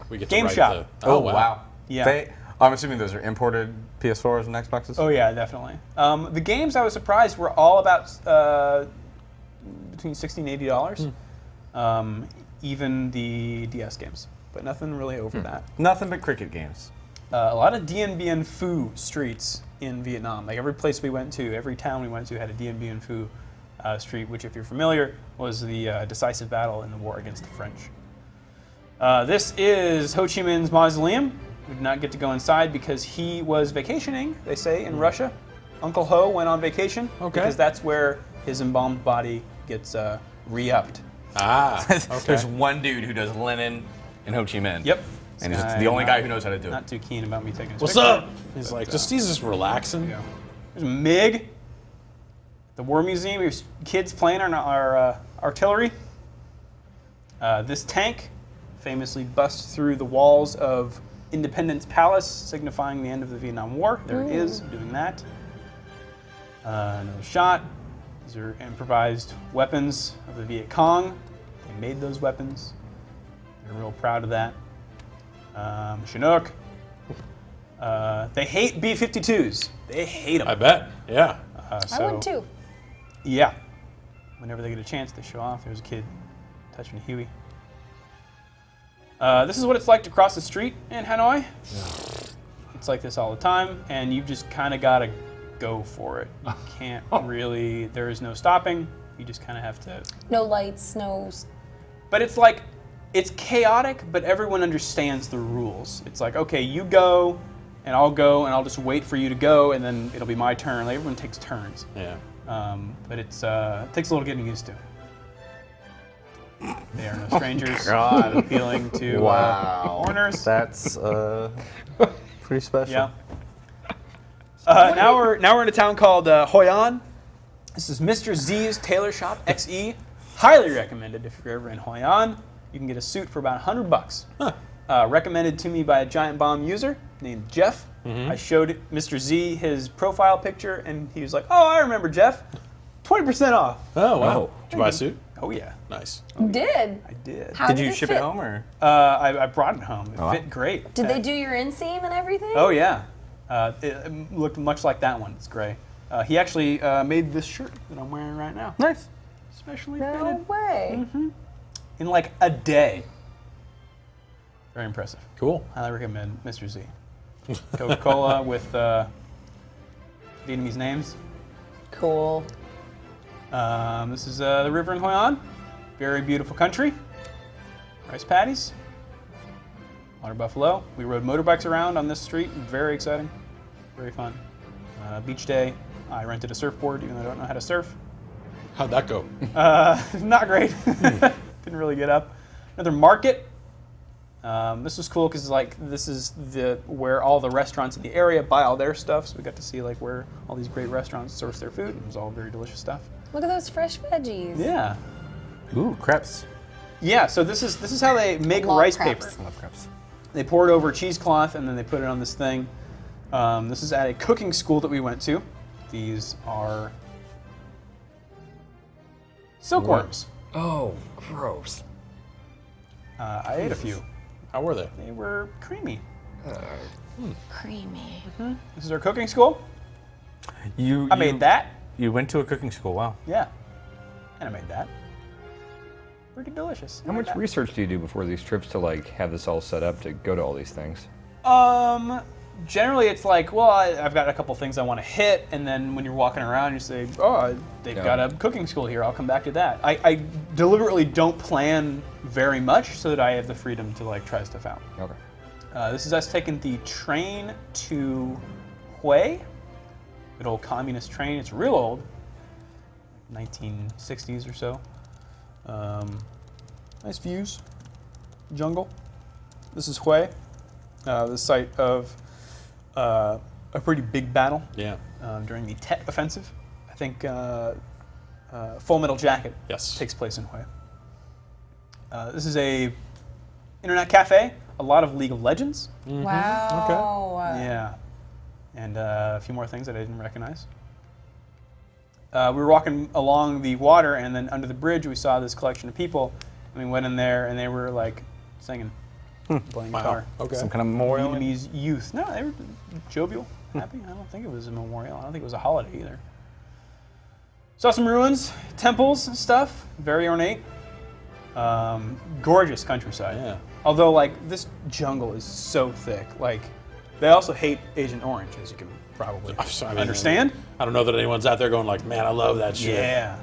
we get Game to shop. Oh, wow. Yeah. I'm assuming those are imported PS4s and Xboxes? Oh yeah, definitely. The games I was surprised were all about between $60 and $80. Even the DS games, but nothing really over that. Nothing but cricket games. a lot of Dien Bien Phu streets in Vietnam. Like every place we went to, every town we went to had a Dien Bien Phu street, which, if you're familiar, was the decisive battle in the war against the French. This is Ho Chi Minh's mausoleum. We did not get to go inside because he was vacationing, they say, in Russia. Uncle Ho went on vacation because that's where his embalmed body gets re-upped. Ah, okay. There's one dude who does linen in Ho Chi Minh. Yep. And he's the only guy who knows how to do it. Not too keen about me taking his What's picture, up? He's but, like, he's just relaxing. Yeah. There's MiG. The War Museum. Here's kids playing our artillery. This tank famously busts through the walls of Independence Palace, signifying the end of the Vietnam War. There it is, doing that. Another shot. These are improvised weapons of the Viet Cong. They made those weapons. They're real proud of that. Chinook. They hate B-52s. They hate them. I bet. Yeah. I would too. Yeah. Whenever they get a chance, they show off. There's a kid touching a Huey. This is what it's like to cross the street in Hanoi. It's like this all the time, and you've just kind of got to go for it. You can't really, there is no stopping. You just kind of have to. No lights, no. But it's like, it's chaotic, but everyone understands the rules. It's like, okay, you go, and I'll just wait for you to go, and then it'll be my turn. Like, everyone takes turns. Yeah. But it takes a little getting used to. They are no strangers. God. Appealing to foreigners. That's pretty special. Yeah. Now we're in a town called Hoi An. This is Mr. Z's Tailor Shop XE. Highly recommended if you're ever in Hoi An. You can get a suit for about $100. Huh. Recommended to me by a Giant Bomb user named Jeff. I showed Mr. Z his profile picture, and he was like, "Oh, I remember Jeff. 20% off." Oh, wow. Did you buy a suit? Oh yeah, nice. Did. I did. How Did you ship it fit? home or? I brought it home. It Oh, fit great. Did they do your inseam and everything? Oh yeah, it looked much like that one. It's gray. He actually made this shirt that I'm wearing right now. Nice. Specially No fitted. way. In like a day. Very impressive. Cool. Highly recommend Mr. Z. Coca-Cola with Vietnamese names. Cool. This is the river in Hoi An. Very beautiful country. Rice paddies. Water buffalo. We rode motorbikes around on this street. Very exciting. Very fun. Beach day. I rented a surfboard even though I don't know how to surf. How'd that go? Not great. Didn't really get up. Another market. This was cool because this is where all the restaurants in the area buy all their stuff. So we got to see like where all these great restaurants source their food. It was all very delicious stuff. Look at those fresh veggies. Yeah. Ooh, crepes. Yeah. So this is how they make Love rice crepes. paper. I love crepes. They pour it over cheesecloth and then they put it on this thing. This is at a cooking school that we went to. These are silkworms. Oh, gross. I ate a few. How were they? They were creamy. Creamy. This is our cooking school. I I made that. You went to a cooking school. Wow. Yeah. And I made that. Pretty delicious. How much research do you do before these trips to like have this all set up to go to all these things? Generally it's like, well, I've got a couple things I want to hit, and then when you're walking around, you say, oh, they've got a cooking school here. I'll come back to that. I deliberately don't plan very much so that I have the freedom to like try stuff out. Okay. This is us taking the train to Hue, good old communist train. It's real old, 1960s or so. Nice views, jungle. This is Hue, the site of a pretty big battle Yeah. during the Tet Offensive. I think Full Metal Jacket Yes. takes place in Hue. This is a internet cafe. A lot of League of Legends. Wow. Yeah, and a few more things that I didn't recognize. We were walking along the water, and then under the bridge, we saw this collection of people. And we went in there, and they were like singing, playing guitar. Okay. Some kind of memorial. Vietnamese youth. No, they were jovial, happy. I don't think it was a memorial. I don't think it was a holiday either. Saw some ruins, temples and stuff. Very ornate. Gorgeous countryside. Yeah. Although, like, this jungle is so thick. Like, They also hate Agent Orange, as you can probably understand. I don't know that anyone's out there going like, man, I love that shit. Yeah.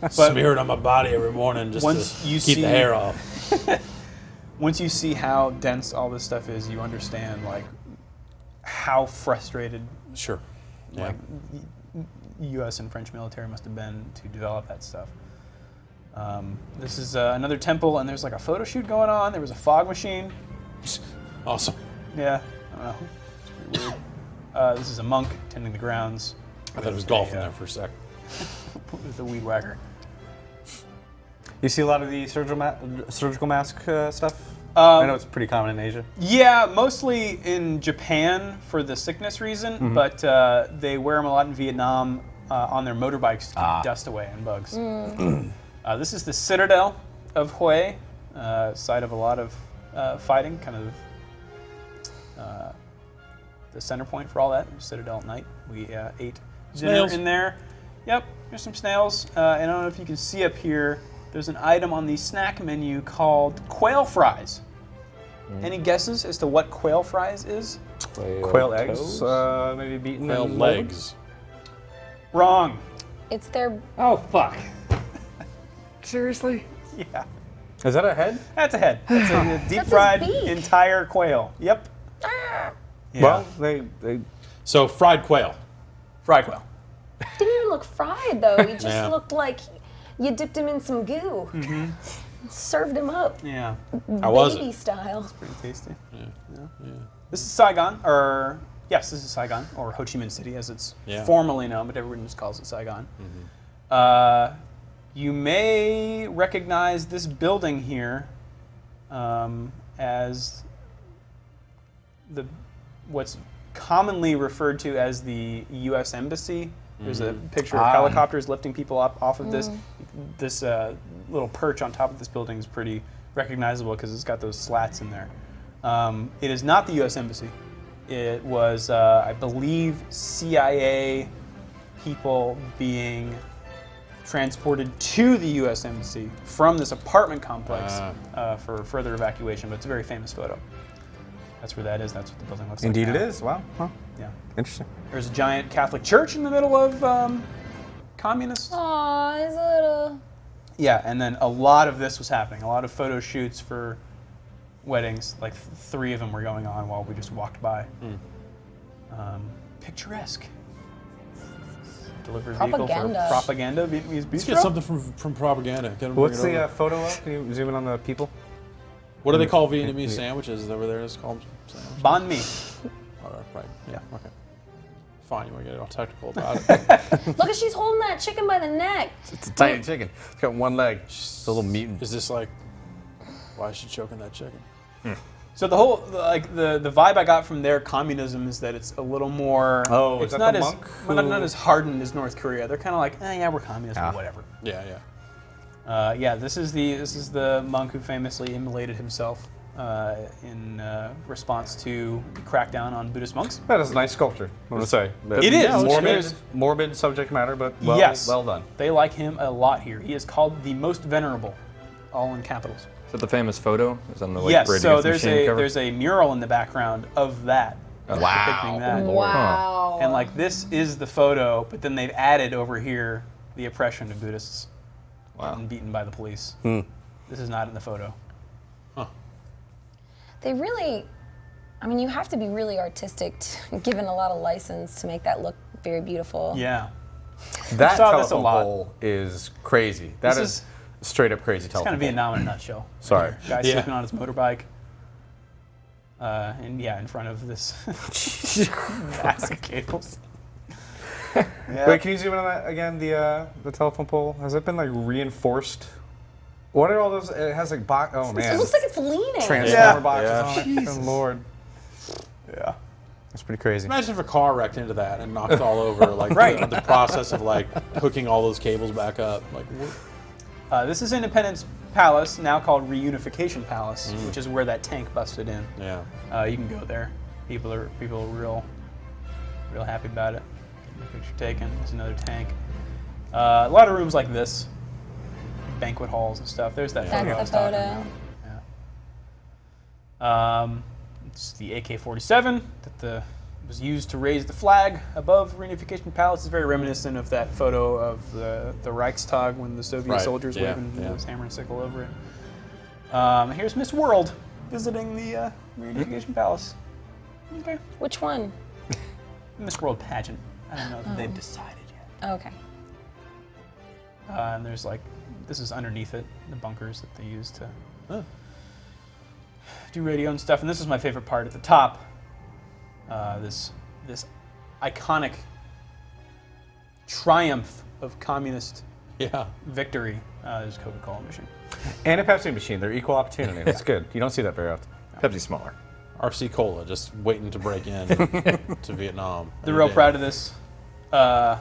Smear it on my body every morning just to keep the hair off. Once you see how dense all this stuff is, you understand like how frustrated Sure. Yeah. like U.S. and French military must have been to develop that stuff. This is another temple, and there's like a photo shoot going on. There was a fog machine. Awesome. Yeah, I don't know. It's pretty weird. This is a monk tending the grounds. I thought it was golfing there for a sec. With a weed whacker. You see a lot of the surgical mask stuff? I know it's pretty common in Asia. Yeah, mostly in Japan for the sickness reason, but they wear them a lot in Vietnam on their motorbikes to keep dust away and bugs. This is the Citadel of Hue, site of a lot of fighting, kind of the center point for all that. Citadel at night. We ate dinner in there. Yep, there's some snails. And I don't know if you can see up here, there's an item on the snack menu called quail fries. Any guesses as to what quail fries is? Quail eggs, maybe beaten. Quail legs. Wrong. It's their Oh, fuck. Seriously? Yeah. Is that a head? That's a head. That's a deep That's fried his beak. entire quail. Yep. Yeah. Well, they So fried quail. fried quail. didn't even look fried though. He just Yeah. looked like you dipped him in some goo. Served him up, Yeah. How was baby it? style. Pretty tasty. Yeah. This is Saigon, or yes, this is Saigon, or Ho Chi Minh City as it's formally known, but everyone just calls it Saigon. You may recognize this building here as what's commonly referred to as the U.S. Embassy. There's a picture of helicopters lifting people up off of this. This little perch on top of this building is pretty recognizable because it's got those slats in there. It is not the U.S. Embassy. It was, I believe, CIA people being transported to the U.S. Embassy from this apartment complex for further evacuation, but it's a very famous photo. That's where that is. That's what the building looks Indeed like. it is. Wow. Huh. Yeah. Interesting. There's a giant Catholic church in the middle of communists. Aw, his little. Yeah, and then a lot of this was happening. A lot of photo shoots for weddings. Like 3 of them were going on while we just walked by. Picturesque. Delivery vehicle for Propaganda. propaganda. Vietnamese Let's bistro. get something from propaganda. Get 'em, What's bring it the over. photo of? Can you zoom in on the people? What do they call Vietnamese sandwiches over there? It's called sandwiches. Banh mi. Right. Yeah. Okay. Fine. You want to get all technical about it? Look, she's holding that chicken by the neck. It's a tiny chicken. It's got one leg. It's a little mutant. Is this like, why is she choking that chicken? So the whole the vibe I got from their communism is that it's a little more. Oh, it's is that not the as monk not as hardened as North Korea. They're kind of like, yeah, we're communist, but whatever. Yeah. This is the monk who famously immolated himself in response to the crackdown on Buddhist monks. That is a nice sculpture, I want to say. It is. Morbid subject matter, but well done. They like him a lot here. He is called the most venerable, all in capitals. Is that the famous photo? Is on the like Yes, Rage so Against the there's Machine a cover? there's a mural in the background of that. Depicting that. Wow. And like this is the photo, but then they've added over here the oppression of Buddhists and beaten by the police. This is not in the photo. They really, I mean, you have to be really artistic, given a lot of license to make that look very beautiful. Yeah. That saw this a telephone lot. pole is crazy. That This is straight up crazy It's telephone kind of pole. Vietnam in a nutshell. Sorry. Guy Yeah. sleeping on his motorbike. And yeah, in front of this massive cables. Yeah. Wait, can you zoom in on that again? The telephone pole, has it been like reinforced? What are all those? It has like oh man. It looks like it's leaning. Transformer boxes on it. Good Lord. Yeah. That's pretty crazy. Imagine if a car wrecked into that and knocked all over, like the process of like hooking all those cables back up. Like, This is Independence Palace, now called Reunification Palace, which is where that tank busted in. yeah. You can go there. People are real happy about it. Getting a picture taken. There's another tank. A lot of rooms like this, banquet halls and stuff. There's that photo I was That's the talking photo. about. Yeah. It's the AK-47 that was used to raise the flag above Reunification Palace. It's very reminiscent of that photo of the Reichstag when the Soviet soldiers waving his hammer and sickle over it. Here's Miss World visiting the Reunification Palace. Okay. Which one? Miss World pageant. I don't know if they've decided yet. Oh, okay. And there's like, this is underneath it, the bunkers that they use to do radio and stuff. And this is my favorite part at the top. This iconic triumph of communist victory. There's a Coca-Cola machine. And a Pepsi machine. They're equal opportunity. That's good. You don't see that very often. Pepsi's smaller. RC Cola just waiting to break in to Vietnam. They're real proud of this. A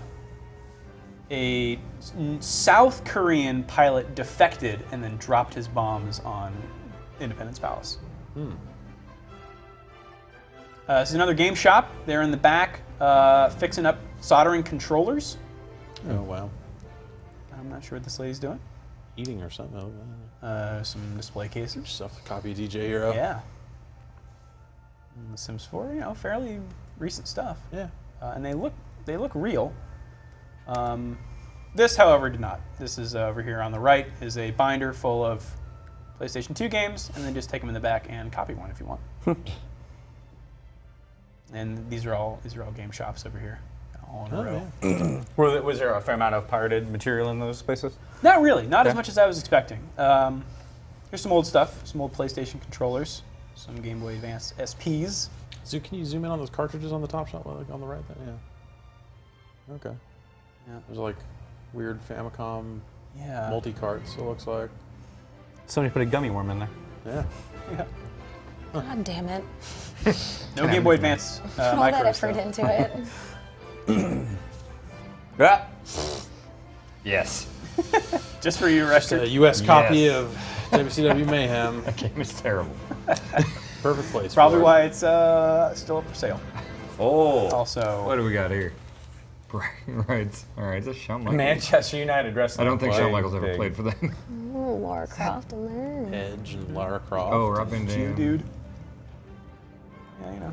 South Korean pilot defected and then dropped his bombs on Independence Palace. This is another game shop. They're in the back fixing up soldering controllers. Oh, wow. I'm not sure what this lady's doing. Eating or something. Some display cases. Stuff, copy DJ Hero. Yeah. And the Sims 4, fairly recent stuff. Yeah. And they look real. This, however, did not. This is over here on the right is a binder full of PlayStation 2 games, and then just take them in the back and copy one if you want. And these are all game shops over here, all in a row. Yeah. Was there a fair amount of pirated material in those places? Not really, not as much as I was expecting. Here's some old stuff, some old PlayStation controllers, some Game Boy Advance SPs. So can you zoom in on those cartridges on the top shot, like on the right there? Yeah. Okay. Yeah. There's like weird Famicom Yeah. multi-carts, it looks like. Somebody put a gummy worm in there. Yeah. Yeah. God damn it. No Game Boy Advance Put all that micros, effort though. into it. Ah! Yes. Just for you, A Rester. U.S. copy Yes. of WCW Mayhem. That game is terrible. Perfect place. Probably for it. why it's still up for sale. Oh. Also, What do we got here? Right. All right. Is this Shawn Michaels? Manchester United I wrestling. don't think Shawn playing Michaels ever big. played for them. Ooh, Lara Croft in there. Edge and Lara Croft. Oh, Robin Geodude. Yeah, you know.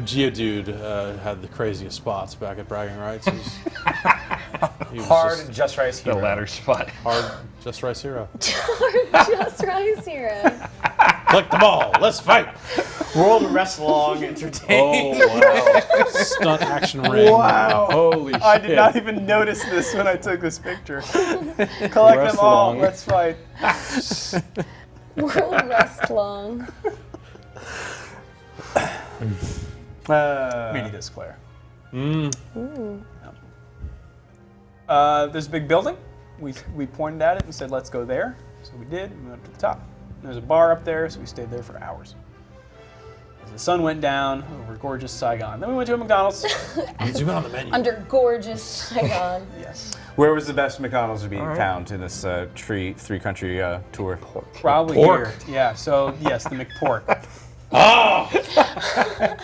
Geodude had the craziest spots back at Bragging Rights. He was Hard just just rice The hero. ladder spot. hard, just rice hero. Just Rice Hero. Click the ball. Let's fight. World Wrestlong Entertainment. Oh, wow. Stunt action ring. Wow. Holy shit. I did not even notice this when I took this picture. Collect them all. Wrestlong. Let's fight. World Rest Long. Mini disc player. There's a big building. We pointed at it and said, let's go there. So we did. We went to the top. There's a bar up there, so we stayed there for hours. As the sun went down over gorgeous Saigon. Then we went to a McDonald's. Zoom in on the menu. Under gorgeous Saigon. Yes. Where was the best McDonald's to be right. found in this three-country tour? Probably Pork. here. Yeah, so yes, the McPork. Oh!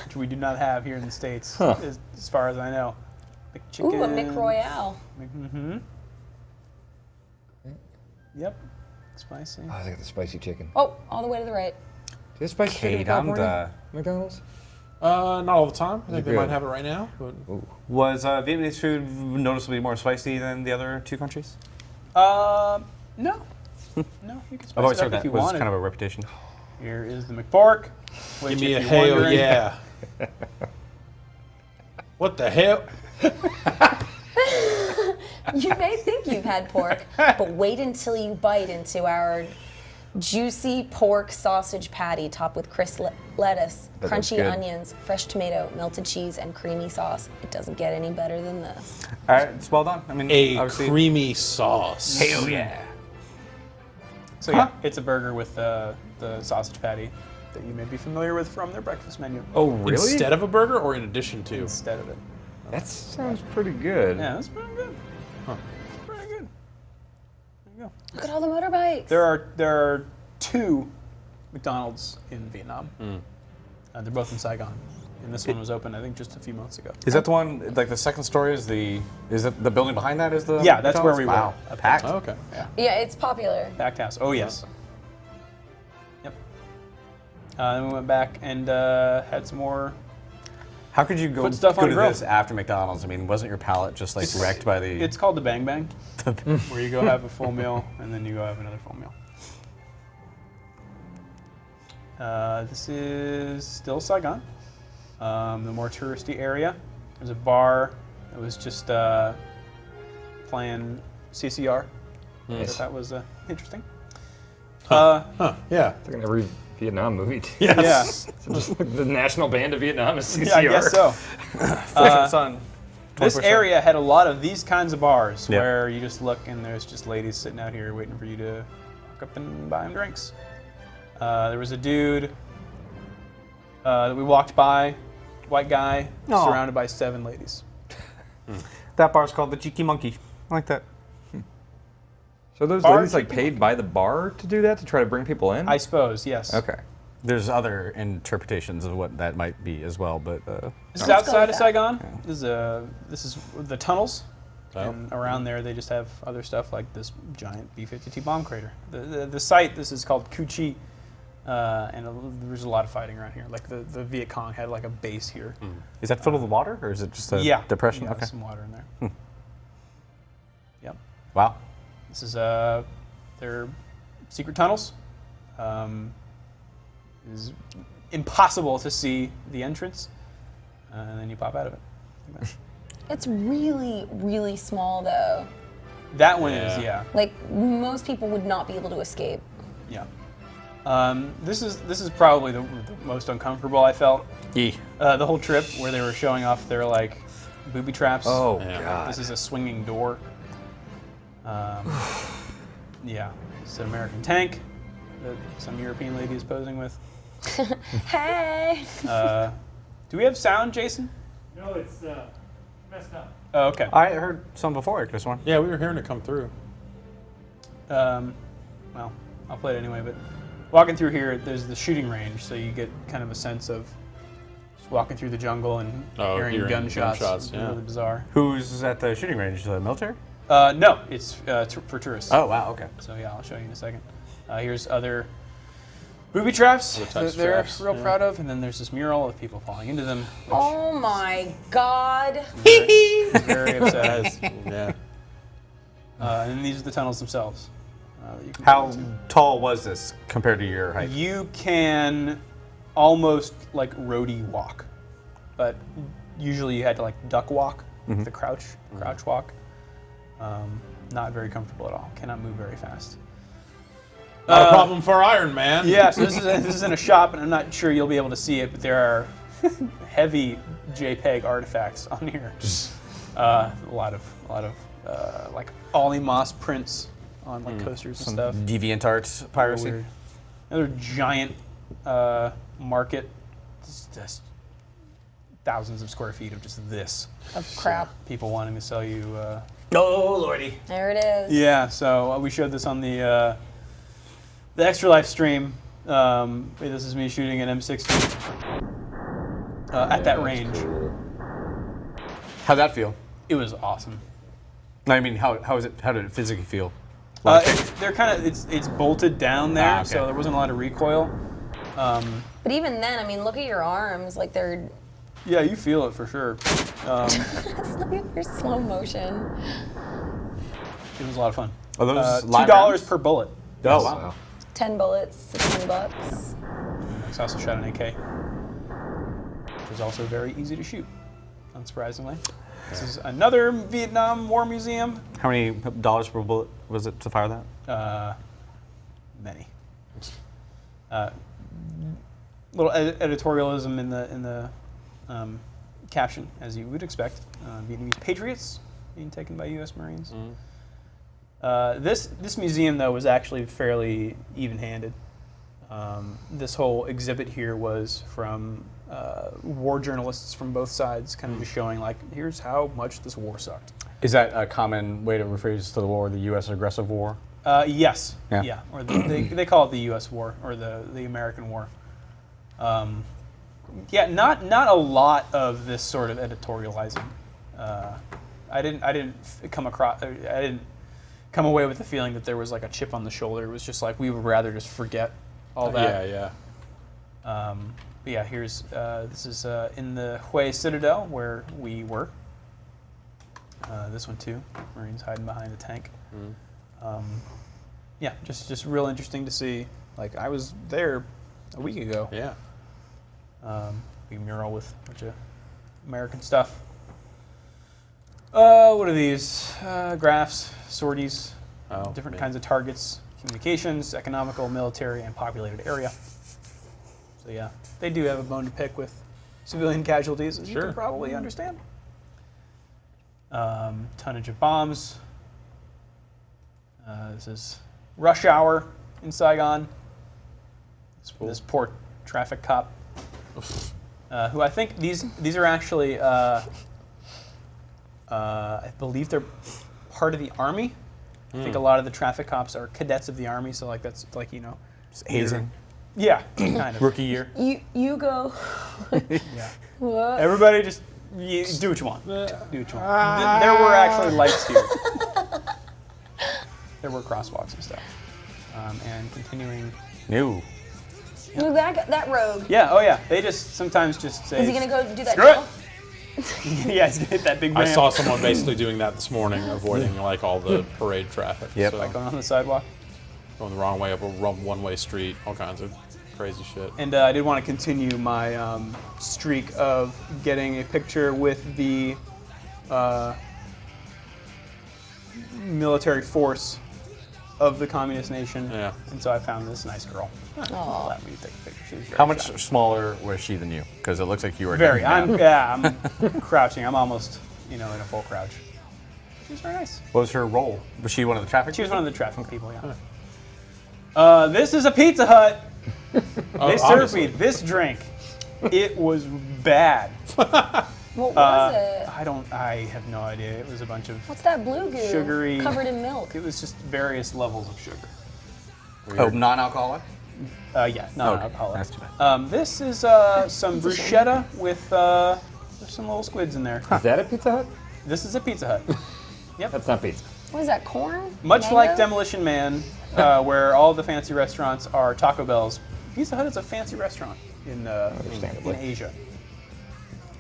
Which we do not have here in the States, as far as I know. McChicken. Ooh, a McRoyale. Mm-hmm. Yep. Spicy. Oh, I got the spicy chicken. Oh, all the way to the right. Is this spicy chicken in Kate, California? McDonald's? Not all the time. I think they good? might have it right now. But Was Vietnamese food noticeably more spicy than the other two countries? No. No, you can I've spice always it heard up that if you was wanted. kind of a reputation. Here is the McPork. Which, give me a if you're hell wondering- yeah. What the hell? You may think you've had pork, but wait until you bite into our juicy pork sausage patty topped with crisp lettuce, That looks crunchy good. onions, fresh tomato, melted cheese, and creamy sauce. It doesn't get any better than this. All right, it's well done. I mean, A obviously. creamy sauce. Hell yeah. So yeah, it's a burger with the sausage patty that you may be familiar with from their breakfast menu Oh, really? Instead of a burger or in addition to? instead of it. That sounds pretty good. Yeah, that's pretty good. That's pretty good. There you go. Look at all the motorbikes. There are two McDonald's in Vietnam. They're both in Saigon, and this one was open I think just a few months ago. Is that the one, like the second story is it the building behind that is the Yeah, that's where we McDonald's? were. Wow. Packed. Oh, okay. Yeah, it's popular. Packed house. Oh yes. Yep. Then we went back and had some more. How could you go Put stuff on to a grill. this after McDonald's? I mean, wasn't your palate just like wrecked by the? It's called the Bang Bang, where you go have a full meal and then you go have another full meal. This is still Saigon, the more touristy area. There's a bar that was just playing CCR. Nice. So that was interesting. Yeah. It's like in every Vietnam movie. Yes. Yeah. Just like the national band of Vietnam is CCR. Yeah, I guess so. Fortunate son. This 24/7. area had a lot of these kinds of bars Yeah. where you just look and there's just ladies sitting out here waiting for you to walk up and buy them drinks. There was a dude that we walked by, white guy, Aw. surrounded by 7 ladies. That bar's called the Cheeky Monkey. I like that. So those Bar ladies like chicken? paid by the bar to do that, to try to bring people in? I suppose, yes. Okay. There's other interpretations of what that might be as well, but This is Let's go outside with of that. Saigon. This is the tunnels. Oh. And around there, they just have other stuff like this giant B-52 bomb crater. The site, this is called Cu Chi, there's a lot of fighting around here. Like the Viet Cong had like a base here. is that filled with water or is it just a Yeah. depression? Yeah, Okay. some water in there. Yep. Wow. This is their secret tunnels. It is impossible to see the entrance, and then you pop out of it. It's really, really small though. That one is, yeah. Like most people would not be able to escape. Yeah. This is probably the most uncomfortable I felt. The whole trip where they were showing off their like booby traps. Oh, Yeah. God. This is a swinging door. Yeah. It's an American tank that some European lady is posing with. Hey. Do we have sound, Jason? No, it's messed up. Oh, okay. I heard some before, Chris one. Yeah, we were hearing it come through. Well, I'll play it anyway, but walking through here, there's the shooting range, so you get kind of a sense of just walking through the jungle and hearing gunshots. It's yeah. really bizarre. Who's at the shooting range? The military? No, it's for tourists. Oh, wow, okay. So yeah, I'll show you in a second. Here's other booby traps Other types that of they're traps, real yeah. proud of, and then there's this mural of people falling into them. Which Oh my God. is very upset. Yeah. And these are the tunnels themselves. That you can How go into. tall was this compared to your height? You can almost like roadie walk, but usually you had to like duck walk, the crouch walk. Not very comfortable at all. Cannot move very fast. Not a problem for Iron Man. Yeah, so this is in a shop, and I'm not sure you'll be able to see it, but there are heavy JPEG artifacts on here. A lot of like Ollie Moss prints on like coasters and Some stuff. DeviantArt piracy? Weird. Another giant market. Just thousands of square feet of just this. Of crap. People wanting to sell you. Oh, lordy. There it is. Yeah, so we showed this on the Extra Life stream. This is me shooting an M60 at that range. How'd that feel? It was awesome. I mean, how did it physically feel? They're kind of it's bolted down there, Ah, okay. so there wasn't a lot of recoil. But even then, I mean, look at your arms. Like they're Yeah, you feel it for sure. look at your slow motion. It was a lot of fun. Are those $2 live rounds? per bullet. Oh, wow. 10 bullets, $16. I also shot an AK, which was also very easy to shoot, unsurprisingly. This is another Vietnam War museum. How many dollars per bullet was it to fire that? Many. Little editorialism in the caption, as you would expect. Vietnamese patriots being taken by U.S. Marines. This museum, though, was actually fairly even-handed. This whole exhibit here was from war journalists from both sides, kind of just showing, like, here's how much this war sucked. Is that a common way to refer to the war, the U.S. aggressive war? Yes. Yeah. Yeah. Or they call it the U.S. war or the American war. Yeah. Not a lot of this sort of editorializing. I didn't come away with the feeling that there was like a chip on the shoulder. It was just like we would rather just forget all that. Yeah. But yeah, here's this is in the Hui Citadel where we were. This one too, Marines hiding behind a tank. Yeah, just real interesting to see. Like I was there a week ago. Yeah. Big mural with a bunch of American stuff. What are these? Graphs, sorties, different kinds of targets, communications, economical, military, and populated area. So yeah, they do have a bone to pick with civilian casualties, as you can probably understand. Tonnage of bombs. This is rush hour in Saigon. This poor traffic cop, who I think these are actually, I believe they're part of the army. I think a lot of the traffic cops are cadets of the army, so like that's like hazing. Yeah, kind of. Rookie year. You go. Yeah. What? Everybody just do what you want. Do what you want. There were actually lights here. There were crosswalks and stuff. And continuing. New. Look, that rogue. Yeah, oh yeah. They just sometimes just say. Is he going to go do that? Screw it! Yeah, he's going to hit that big ramp. I saw someone basically doing that this morning, avoiding like all the parade traffic. Yep. So, Like going on the sidewalk. going the wrong way up a one-way street, all kinds of crazy shit. And I did want to continue my streak of getting a picture with the military force of the communist nation. Yeah. And so I found this nice girl. Aw. Let me take a picture. She was very How much shy. smaller was she than you? Because it looks like you were Very. hanging down. I'm crouching. I'm almost, in a full crouch. She was very nice. What was her role? Was she one of the traffic? She was one of the traffic people, yeah. This is a Pizza Hut. They served obviously. me this drink. It was bad. What was it? I have no idea. It was a bunch of, What's that blue goo? sugary- Covered in milk. it was just various levels of sugar. Oh, non-alcoholic? Yeah, not alcoholic. That's too bad. This is some bruschetta with there's some little squids in there. Is that a Pizza Hut? This is a Pizza Hut. That's not pizza. What is that, corn? Much Mango? like Demolition Man, where all the fancy restaurants are Taco Bells, Pizza Hut is a fancy restaurant in Understandably. Asia.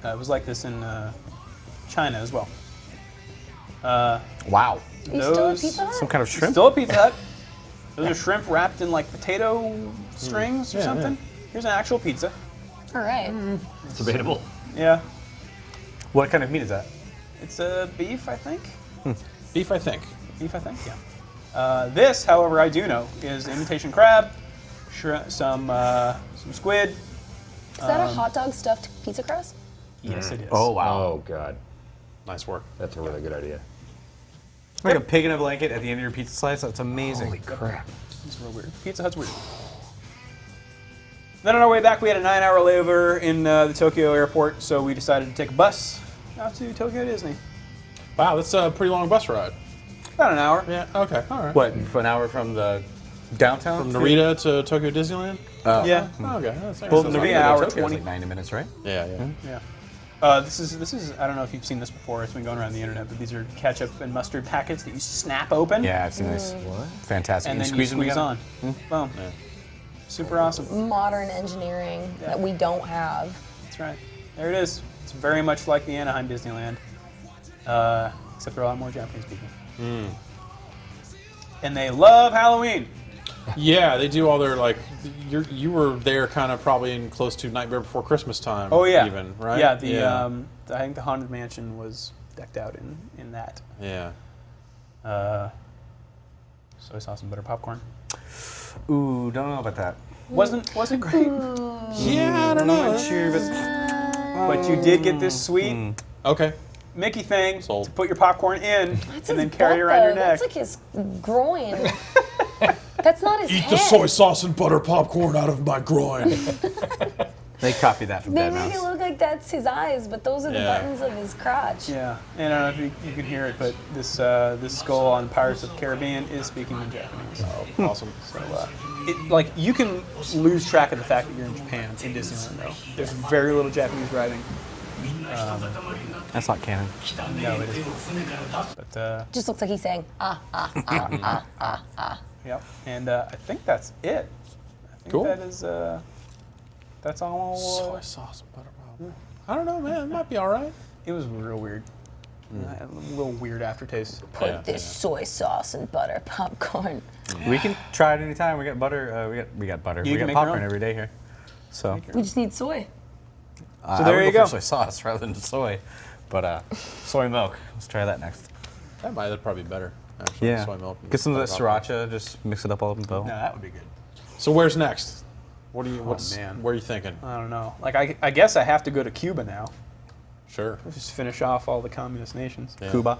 It was like this in China as well. Wow. You still at Pizza Hut? Some kind of shrimp? Still a Pizza Hut. Those are shrimp wrapped in like potato strings or something. Here's an actual pizza. All right. It's debatable. Yeah. What kind of meat is that? It's beef, I think. Beef, I think. Beef, I think, yeah. This, however, I do know, is imitation crab, some squid. Is that a hot dog stuffed pizza crust? Yes, it is. Oh, wow. Oh, God. Nice work. That's a really good idea. Like a pig in a blanket at the end of your pizza slice? That's amazing. Holy crap. It's real weird. Pizza Hut's weird. Then on our way back, we had a 9-hour layover in the Tokyo airport, so we decided to take a bus out to Tokyo Disney. Wow, that's a pretty long bus ride. About an hour. Yeah, okay, all right. What, for an hour from the downtown? From Narita to Tokyo Disneyland? Oh. Yeah. Oh, okay. That's Well, nice. Narita- Narita hour to Tokyo is 20. like 90 minutes, right? Yeah, yeah. Yeah. This is I don't know if you've seen this before. It's been going around the internet, but these are ketchup and mustard packets that you snap open. Yeah, I've seen this. What? Fantastic. And then you squeeze them squeeze together? on. Boom. Yeah. Super awesome. Modern engineering that we don't have. That's right. There it is. It's very much like the Anaheim Disneyland, except there are a lot more Japanese people. And they love Halloween. Yeah, they do all their like. You were there, kind of probably in close to Nightmare Before Christmas time. Oh yeah. even right. Yeah. I think the Haunted Mansion was decked out in that. Yeah. So I saw some butter popcorn. Ooh, don't know about that. Wasn't great. Yeah, I don't know. Not sure, But you did get this sweet Okay. Mickey thing Sold. to put your popcorn in That's and then his carry butt, around your though. neck. That's like his groin. That's not his Eat head. the soy sauce and butter popcorn out of my groin. They copied that from They Dead make it Mouse. look like that's his eyes, but those are the Yeah. buttons of his crotch. Yeah, and I don't know if you can hear it, but this skull on Pirates of the Caribbean is speaking in Japanese. Oh, awesome. So, you can lose track of the fact that you're in Japan in Disneyland, though. There's very little Japanese writing. That's not canon. No, it isn't. But Just looks like he's saying, yep. And I think that's it. I think Cool. that is That's all. Soy sauce and butter popcorn. I don't know, man. It might be all right. It was real weird. A little weird aftertaste. Put this soy sauce and butter popcorn. We can try it anytime. We got butter. We got butter. You We can got make your popcorn own. every day here. So We just need soy. So there I would you go go. for soy sauce rather than soy, but soy milk. Let's try that next. That'd probably be better. Actually, Yeah. soy milk. and Get some of that butter popcorn. sriracha. Just mix it up all in the bowl. No, that would be good. So where's next? What do you? What's? man. Where are you thinking? I don't know. Like I guess I have to go to Cuba now. Sure. Just finish off all the communist nations. Yeah. Cuba.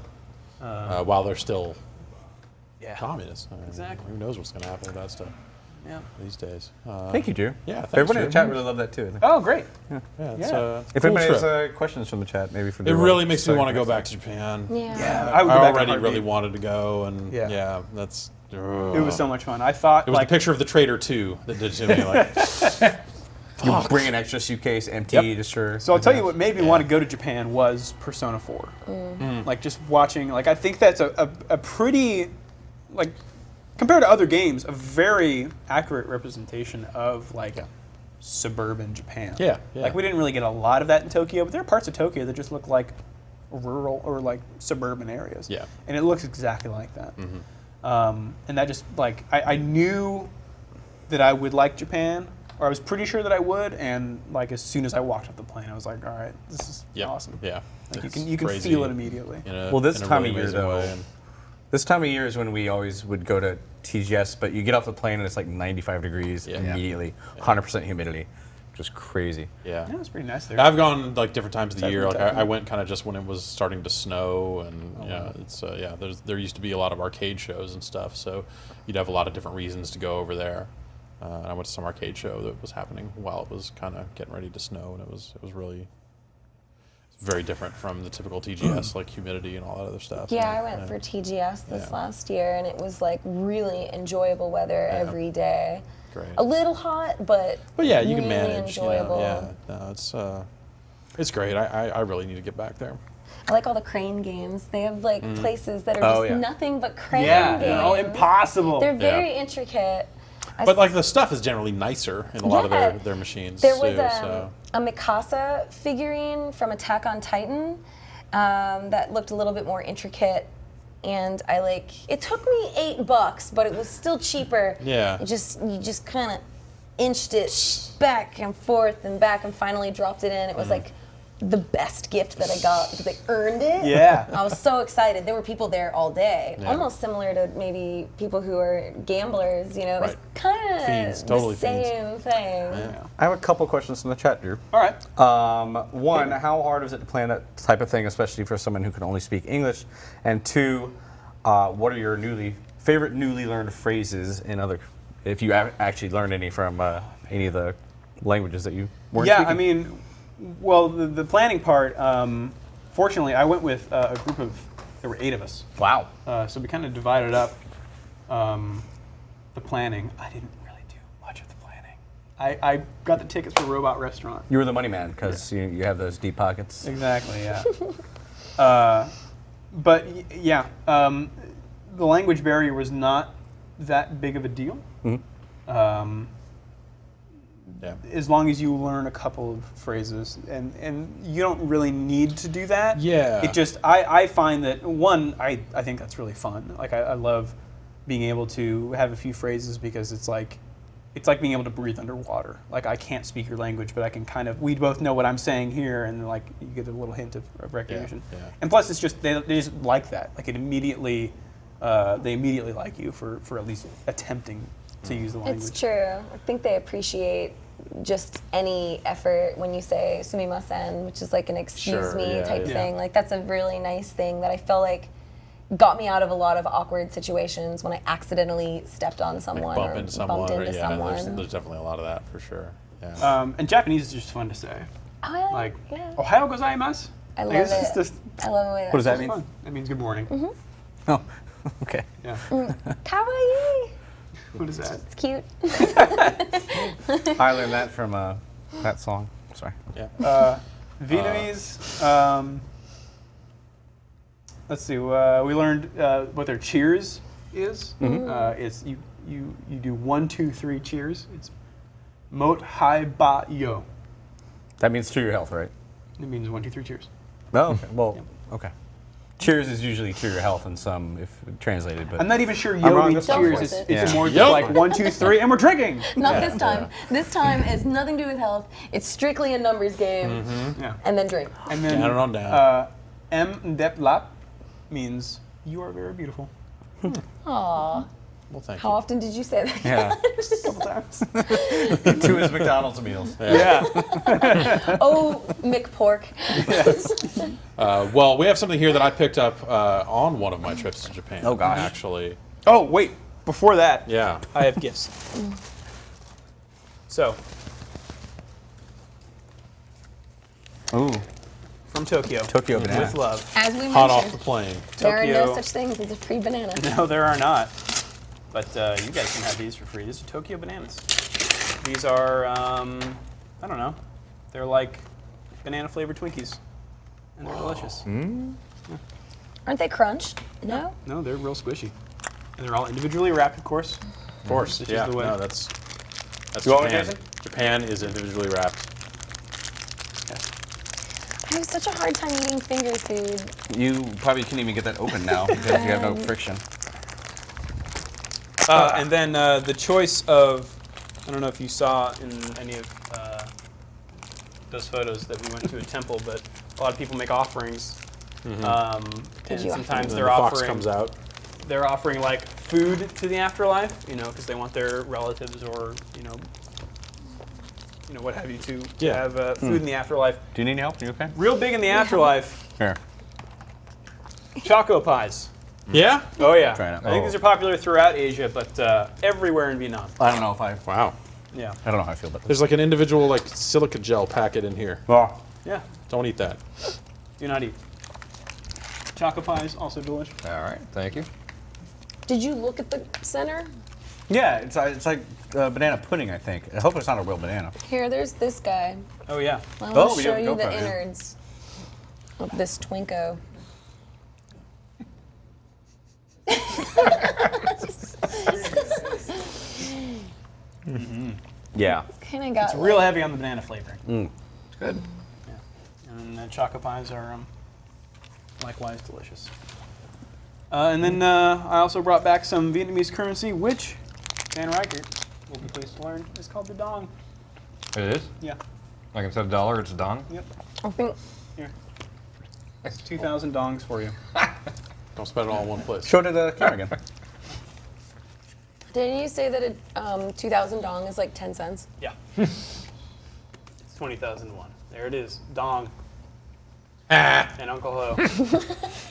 While they're still Yeah. communists. I mean, Exactly. Who knows what's going to happen with that stuff Yeah. these days? Thank you, Drew. Yeah, thanks, Everybody in Drew. the chat really loved that too. Oh, great. Yeah, it's Yeah. If cool anybody trip. has questions from the chat, maybe for It Drew, really I'll makes me start want to go next back time. to Japan. Yeah. I would go back in a already heartbeat. really wanted to go, and Yeah. yeah, that's. It was so much fun. I thought It was like the picture of the Trader 2 that did it to me. Like, You bring an extra suitcase empty just for. So I'll tell you what made me want to go to Japan was Persona 4. Like just watching, like I think that's a pretty, like compared to other games, a very accurate representation of like suburban Japan. Yeah, yeah. Like we didn't really get a lot of that in Tokyo, but there are parts of Tokyo that just look like rural or like suburban areas. Yeah. And it looks exactly like that. And that just like I knew that I would like Japan. Or I was pretty sure that I would, and like as soon as I walked off the plane, I was like, "All right, this is awesome." Yeah. Like It's you can crazy feel it immediately. in a- Well, this in a time really of year, amazing though, way, and- This time of year is when we always would go to TGS, but you get off the plane and it's like 95 degrees Yeah. immediately, 100% humidity, just crazy. yeah. Yeah, it's pretty nice there. I've gone like different times of the year. Like Definitely. I went kind of just when it was starting to snow, and yeah, it's there used to be a lot of arcade shows and stuff, so you'd have a lot of different reasons to go over there. And I went to some arcade show that was happening while it was kind of getting ready to snow, and it was really very different from the typical TGS, like humidity and all that other stuff. Yeah, And, I went for TGS this Yeah. last year, and it was like really enjoyable weather every day. Great. A little hot, but Yeah, you really can manage. You know, enjoyable. yeah, no, it's great. I really need to get back there. I like all the crane games. They have like places that are Oh, just yeah. nothing but crane yeah, games. they're all impossible. They're very intricate. But like the stuff is generally nicer in a lot of Yeah. their machines. There was too, so. a Mikasa figurine from Attack on Titan that looked a little bit more intricate, and it took me $8, but it was still cheaper. Yeah. You just kind of inched it back and forth and back, and finally dropped it in. It was like the best gift that I got because I earned it. Yeah. I was so excited. There were people there all day, Yeah. almost similar to maybe people who are gamblers. You know, it was Right. kind of Fiends, totally the fiends. same thing. I have a couple questions from the chat, Drew. All right. One, how hard is it to plan that type of thing, especially for someone who can only speak English? And two, what are your favorite newly learned phrases in other, if you actually learned any from any of the languages that you weren't Yeah, speaking? I mean, well, the planning part. Fortunately, I went with a group of there were 8 of us. Wow. So we kind of divided up the planning. I didn't really do much of the planning. I got the tickets for Robot Restaurant. You were the money man because you have those deep pockets. Exactly, yeah. The language barrier was not that big of a deal. Yeah. As long as you learn a couple of phrases, and you don't really need to do that. Yeah. It just, I find that, one, I think that's really fun. Like, I love being able to have a few phrases because it's like being able to breathe underwater. Like, I can't speak your language, but I can kind of, we both know what I'm saying here, and like, you get a little hint of recognition. yeah. And plus, it's just, they just like that. Like, it immediately, they immediately like you for at least attempting to use the language. It's true. I think they appreciate just any effort when you say sumimasen, which is like an excuse Sure, me yeah, type yeah. thing. Like that's a really nice thing that I feel like got me out of a lot of awkward situations when I accidentally stepped on someone Bump or into someone. bumped into yeah, someone. there's definitely a lot of that for sure. Yeah. And Japanese is just fun to say. Oh, yeah, Like, yeah. Ohio gozaimasu. I Like, love it's it. just I love the way that What does that it's mean? fun. That means good morning. Oh, okay. Yeah. Kawaii. What is that? It's cute. I learned that from that song. Sorry. Yeah. Vietnamese. Let's see. We learned what their cheers is. It's you do 1, 2, 3 cheers. It's Mot hai ba yo. That means to your health, right? It means 1, 2, 3 cheers. Oh, okay. Well, okay. Cheers is usually to your health in some, if translated, but I'm not even sure I'm yo wrong means this time. cheers. Don't It's, force it's it. more Yo. just like 1, 2, 3, and we're drinking. Not Yeah, this time. This time is nothing to do with health. It's strictly a numbers game. Yeah. And then drink. And then Down and on down. M Ndep Lap means you are very beautiful. Aww. Well, thank How you. often did you say that? yeah. A couple times. To his McDonald's meals. Yeah. Oh, McPork. Well, we have something here that I picked up on one of my trips to Japan. Oh, gosh. Actually, Oh, wait. Before that, yeah. I have gifts. So, Ooh. from Tokyo. Tokyo banana. With love. As we Hot off mentioned, the plane. there are no Tokyo. such things as a free banana. No, there are not. But you guys can have these for free. These are Tokyo bananas. These are, I don't know. They're like banana flavored Twinkies. And they're delicious. Aren't they crunched? No? No, they're real squishy. And they're all individually wrapped, of course. Of course. This Yeah. is the way. No, that's You want one, Japan. Jason? Japan is individually wrapped. I have such a hard time eating finger food. You probably can't even get that open now because you have no friction. And then the choice of, I don't know if you saw in any of those photos that we went to a temple, but a lot of people make offerings. And you sometimes And then they're the fox offering, comes out. they're offering like food to the afterlife, you know, because they want their relatives or you know, what have you to Yeah. have food in the afterlife. Do you need any help? You okay? Real big in the afterlife, Here. choco pies. Yeah? Oh yeah, Try it out. I think these are popular throughout Asia, but everywhere in Vietnam. I don't know if I. Wow. Yeah, I don't know how I feel about this. There's like an individual like silica gel packet in here. Well, yeah. Don't eat that. Do not eat. Choco pies also delicious. All right, thank you. Did you look at the center? yeah, it's like banana pudding, I think. I hope it's not a real banana. Here, there's this guy. Oh yeah. I Oh, want to we show have a you the GoPro, yeah. innards of this Twinko. Yeah. Kind of got It's real heavy on the banana flavoring. It's good. And the choco pies are likewise delicious. And then I also brought back some Vietnamese currency, which Van Reichert will be pleased to learn is called the dong. It is? Yeah. Like instead of dollar, it's a dong? Yep. I think Here. It's 2,000 dongs for you. Don't spend it all in one place. Show it to the camera again. Didn't you say that a 2,000 dong is like 10 cents? Yeah. It's 20,001. There it is. Dong. And Uncle Ho.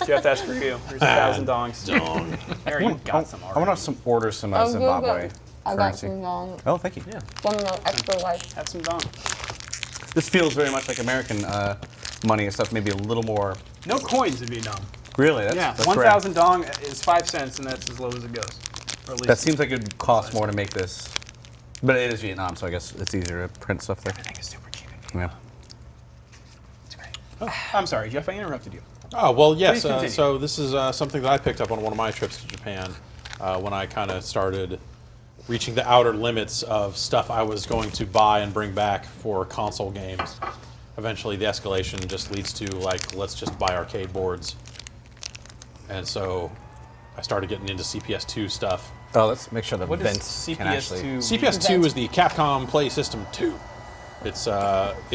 Jeff, that's for you. Here's 1,000 dongs. Dong. There, you got some I already. want to order some Oh, good, Zimbabwe good. I got currency. some dong. Oh, thank you. Yeah. From the extra life. Have some dong. This feels very much like American money and stuff, maybe a little more. No coins in Vietnam. Really? That's, Yeah, that's 1,000 dong is 5 cents, and that's as low as it goes. Or at least That seems like it would cost more to make this. But it is Vietnam, so I guess it's easier to print stuff there. I think it's super cheap. Yeah. It's great. Oh, I'm sorry, Jeff. I interrupted you. Oh, well, yes. Please continue. So this is something that I picked up on one of my trips to Japan when I kind of started reaching the outer limits of stuff I was going to buy and bring back for console games. Eventually, the escalation just leads to, like, let's just buy arcade boards. And so I started getting into CPS2 stuff. Oh, let's make sure the What vents is can actually. CPS2? CPS2 is the Capcom Play System 2. It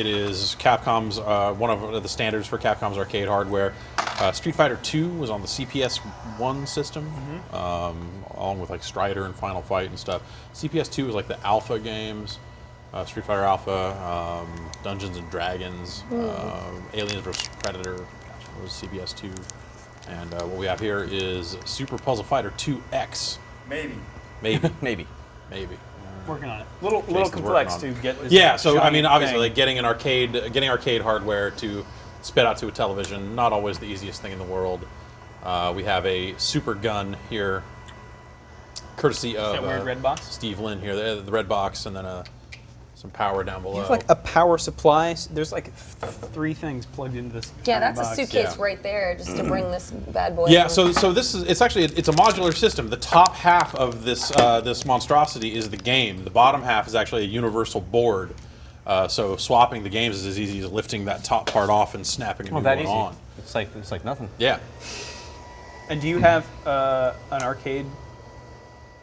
is Capcom's one of the standards for Capcom's arcade hardware. Street Fighter 2 was on the CPS1 system, along with like Strider and Final Fight and stuff. CPS2 was like the Alpha games, Street Fighter Alpha, Dungeons and Dragons, Aliens vs Predator was CPS2, and what we have here is Super Puzzle Fighter 2X. Maybe. Maybe. Maybe. Maybe. Working on it. Little Jason's complex to working on get this. Yeah, so I giant mean, obviously, thing. like getting arcade hardware to spit out to a television, not always the easiest thing in the world. We have a super gun here, courtesy of that weird red box? Steve Lynn here, the red box, and then some power down below. You have like a power supply. There's like 3 things plugged into this. Yeah, tiny that's a box. suitcase Yeah. right there, just to bring this bad boy. Yeah, in. so this is it's a modular system. The top half of this this monstrosity is the game. The bottom half is actually a universal board. So swapping the games is as easy as lifting that top part off and snapping a new one on. It's like nothing. Yeah. And do you have an arcade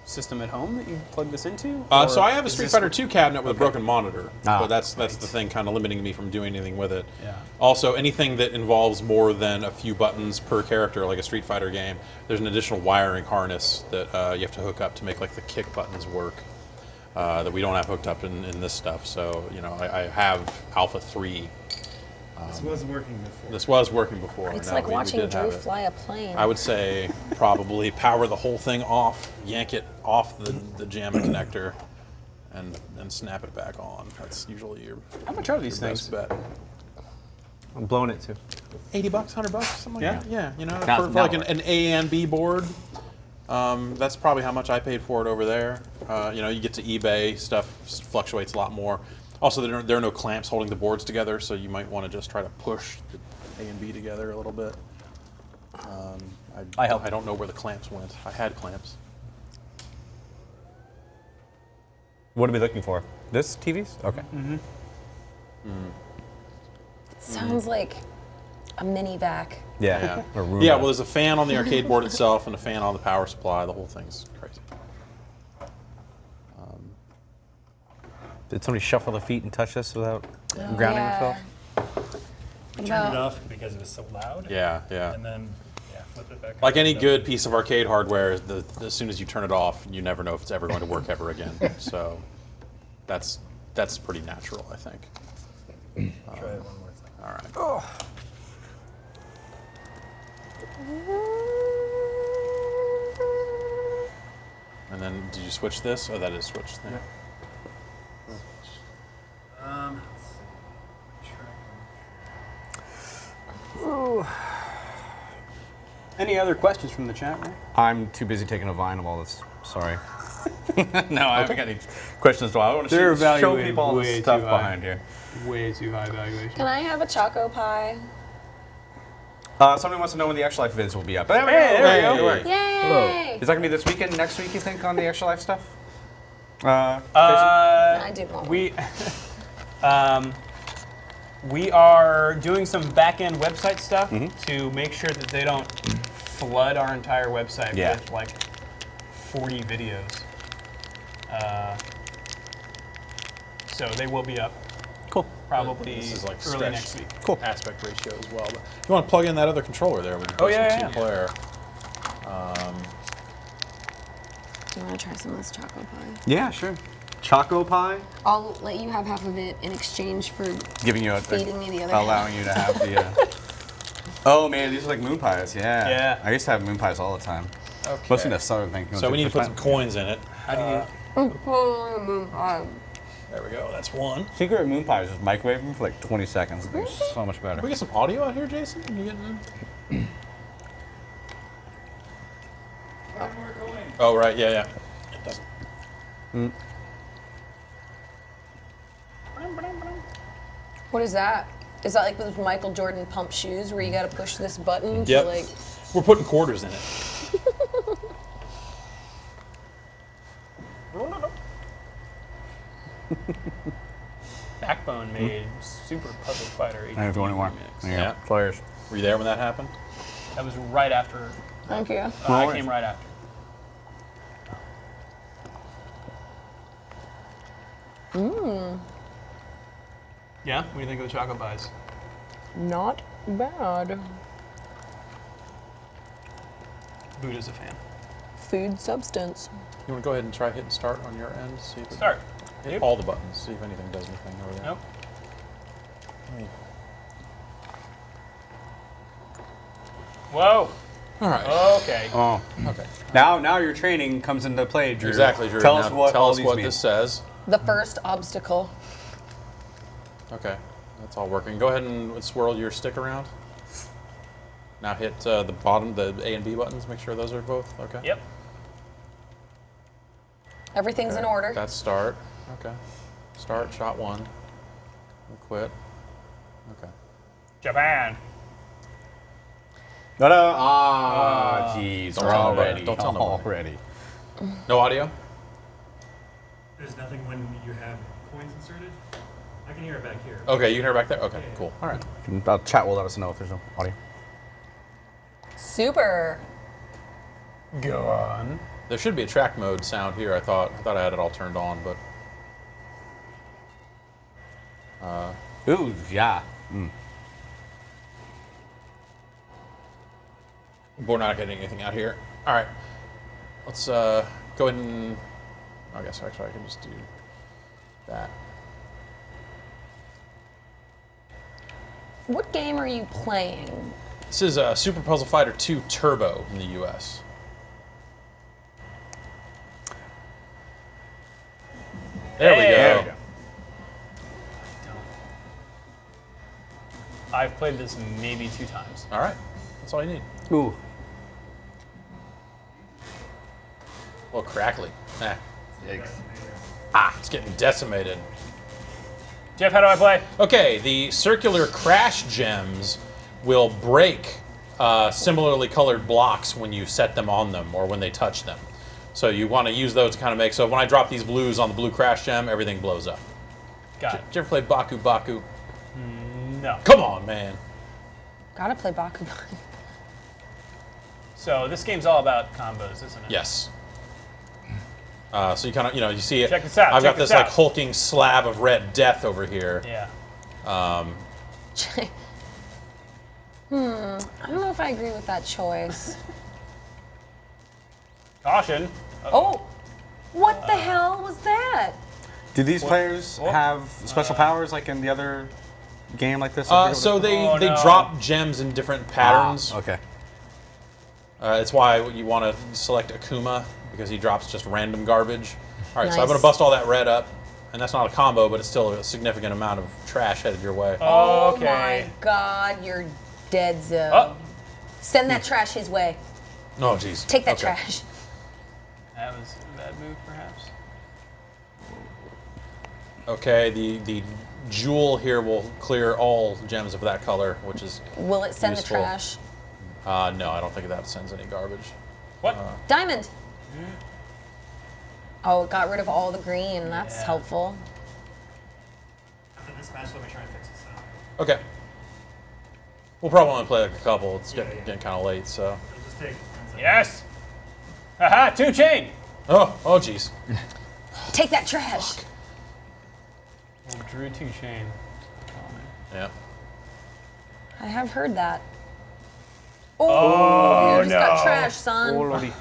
system at home that you plug this into? So I have a Is Street this- Fighter 2 cabinet with a broken monitor, Ah, but that's the thing kind of limiting me from doing anything with it. Yeah. Also, anything that involves more than a few buttons per character, like a Street Fighter game, there's an additional wiring harness that you have to hook up to make like the kick buttons work. That we don't have hooked up in this stuff. So I have Alpha 3. This was working before. This was working before. It's No, like we watching did Drew have it. fly a plane. I would say probably power the whole thing off, yank it off the JAMA connector, and snap it back on. That's usually your How much are these your things? best bet. I'm blowing it too. $80, $100, something Yeah? like that. Yeah, Now- for now like what? an A and B board. That's probably how much I paid for it over there. You get to eBay, stuff fluctuates a lot more. Also, there are no clamps holding the boards together, so you might want to just try to push the A and B together a little bit. I don't know where the clamps went. I had clamps. What are we looking for? This TVs? Okay. It sounds like a mini vac. Yeah. Or Roomba. Yeah, well, there's a fan on the arcade board itself and a fan on the power supply. The whole thing's crazy. Did somebody shuffle the feet and touch this without Oh, grounding yeah. himself? We turned it off because it was so loud. Yeah, yeah. And then, flip it back Like on. any good piece of arcade hardware, as soon as you turn it off, you never know if it's ever going to work ever again. So that's pretty natural, I think. Try it one more time. All right. And then, did you switch this? Oh, that is switched thing. Let's see. Any other questions from the chat room? I'm too busy taking a vine of all this. Sorry. No, I haven't got any questions. I want They're to show evaluated people all way this too stuff high. behind here. Way too high valuation. Can I have a choco pie? Somebody wants to know when the Extra Life vids will be up. There we Hey, go. there we go. Yay! Is that gonna be this weekend, next week? You think on the Extra Life stuff? I do want We we are doing some back-end website stuff to make sure that they don't flood our entire website Yeah. with like 40 videos. So they will be up Cool. probably This is like early stretched next week. Cool. aspect ratio as well. But you want to plug in that other controller there? Oh, yeah. Two-player. Do you want to try some of this choco pie? Yeah, sure. Choco pie. I'll let you have half of it in exchange for Giving you feeding me the other allowing you to have the. Oh man, these are like moon pies. Yeah. Yeah. I used to have moon pies all the time. Okay. Mostly the southern thing. So we need to put some coins in it. How do you? There we go. That's one. Secret moon pies is microwave them for like 20 seconds. They're so much better. Can we get some audio out here, Jason? You getting in? Oh, right. Yeah, yeah. It doesn't. What is that? Is that like with Michael Jordan pump shoes where you got to push this button Yep. to like? We're putting quarters in it. Backbone made Super Puzzle Fighter. I have one more. There you go. Yeah. Players. Were you there when that happened? That was right after. Thank you. I came right after. Yeah. What do you think of the chocolate pies? Not bad. Buddha's a fan. Food substance. You want to go ahead and try hitting start on your end? See if it- Start. Hit Yep. all the buttons. See if anything does anything over there. Nope. Whoa. All right. Okay. Oh. Okay. Now your training comes into play, Drew. Exactly, Drew. Tell Now us what tell all us these what mean. this says. The first obstacle. Okay, that's all working. Go ahead and swirl your stick around. Now hit the bottom, the A and B buttons. Make sure those are both okay. Yep. Everything's in Okay, order. That's start. Okay. Start, shot 1. Quit. Okay. Japan. No. Ah, jeez. Don't We're tell nobody. already. Don't tell nobody. Already. No audio? There's nothing when you have coins inserted. I can hear it back here. Okay, you can hear back there? Okay, cool. All right. Chat will let us know if there's no audio. Super. Go on. There should be a track mode sound here. I thought I had it all turned on, but Ooh, yeah. we're not getting anything out here. All right. Let's go ahead and. I guess actually I can just do that. What game are you playing? This is Super Puzzle Fighter 2 Turbo in the U.S. There we go. I've played this maybe 2 times. All right. That's all you need. Ooh. A little crackly. Eh. Yikes. It's getting decimated. Jeff, how do I play? Okay, the circular crash gems will break similarly colored blocks when you set them on them or when they touch them. So you want to use those to kind of make, so when I drop these blues on the blue crash gem, everything blows up. Got it. Did you ever play Baku Baku? No. Come on, man. Gotta play Baku. So this game's all about combos, isn't it? Yes. So you kind of, you see it. Check this out, I've check got this this like out. hulking slab of red death over here. Yeah. I don't know if I agree with that choice. Caution. Oh, what the hell was that? Do these players have special powers like in the other game like this? So they no. drop gems in different patterns. Okay. That's why you want to select Akuma, because he drops just random garbage. All right, so I'm Nice. going to bust all that red up. And that's not a combo, but it's still a significant amount of trash headed your way. Okay. Oh my God, you're dead, Zoe. Oh. Send that trash his way. Oh, jeez. Take that Okay. trash. That was a bad move, perhaps. Okay, the jewel here will clear all gems of that color, which is Will it send useful. the trash? No, I don't think that sends any garbage. What? Diamond. Oh, it got rid of all the green. That's Yeah. helpful. After this match, let me try and fix this out. Okay. We'll probably only play like a couple. It's getting kind of late, so. It'll just take 10 seconds. Yes. Haha, 2 chain. Oh, jeez. Take that trash. Well, Drew 2 chain. Yeah. I have heard that. Oh, you just got no. trash, son.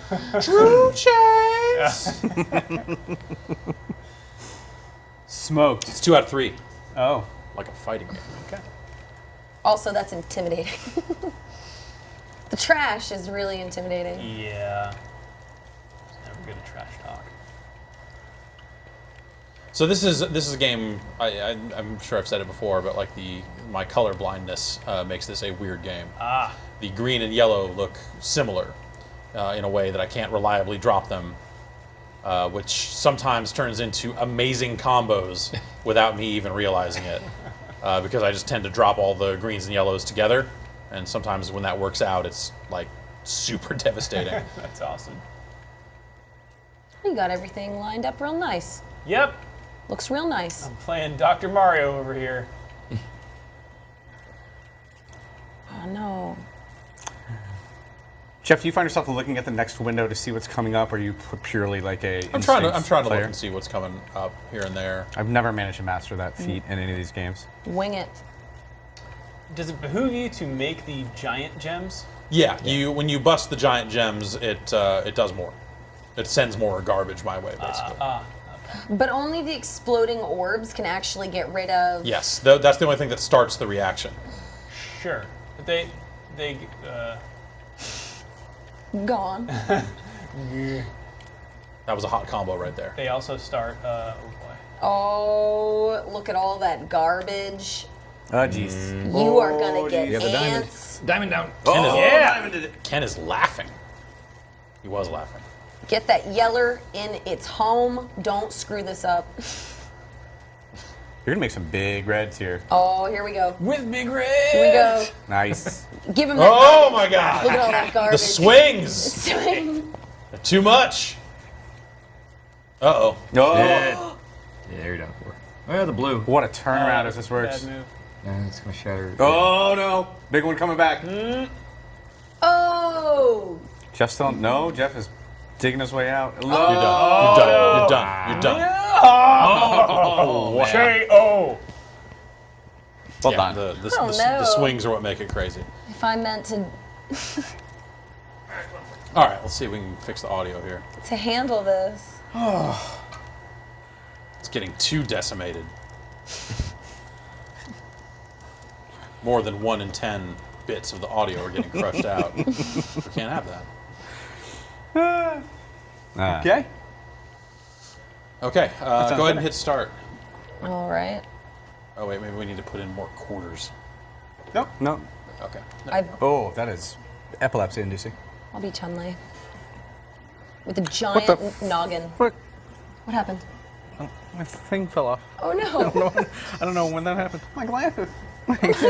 True chase! Smoked. It's 2 out of 3, Oh. like a fighting game. Okay. Also, that's intimidating. The trash is really intimidating. Yeah. It's never good at trash talk. So this is a game. I'm sure I've said it before, but like my color blindness makes this a weird game. Ah. The green and yellow look similar in a way that I can't reliably drop them, which sometimes turns into amazing combos without me even realizing it, because I just tend to drop all the greens and yellows together, and sometimes when that works out, it's like super devastating. That's awesome. You got everything lined up real nice. Yep. Looks real nice. I'm playing Dr. Mario over here. Oh no. Jeff, do you find yourself looking at the next window to see what's coming up, or are you purely like a I'm trying to player? look and see what's coming up here and there. I've never managed to master that feat in any of these games. Wing it. Does it behoove you to make the giant gems? Yeah, when you bust the giant gems, it does more. It sends more garbage my way, basically. But only the exploding orbs can actually get rid of. Yes, that's the only thing that starts the reaction. Sure. But they Gone. That was a hot combo right there. they also start, oh boy. Oh, look at all that garbage. Oh, jeez. You are gonna get You got the diamond. ants. Diamond down. Ken is laughing. He was laughing. Get that yeller in its home. Don't screw this up. You're gonna make some big reds here. Oh, here we go. With big red. Here we go. Nice. Give him that. Oh my God! Look at all that garbage. The swings. Swing. Too much. Uh-oh. Oh, Yeah, you're done for. Oh, the blue. what a turnaround if this works. Bad move. Yeah, it's gonna shatter. Oh no, big one coming back. Oh. Jeff still no. Jeff is digging his way out. You're done. You're done. You're done. Oh, wow. K.O. Well Yeah, done. the Oh, the no. swings are what make it crazy. If I meant to All right, let's see if we can fix the audio here. handle this. It's getting too decimated. More than 1 in 10 bits of the audio are getting crushed out. We can't have that. Okay. Okay, go ahead better. and hit start. All right. Oh wait, maybe we need to put in more quarters. Nope. No. Okay. Oh, that is epilepsy inducing. I'll be Chun-Li. With a giant noggin. What? What happened? My thing fell off. Oh no. I don't know when that happened. My glasses. My glass.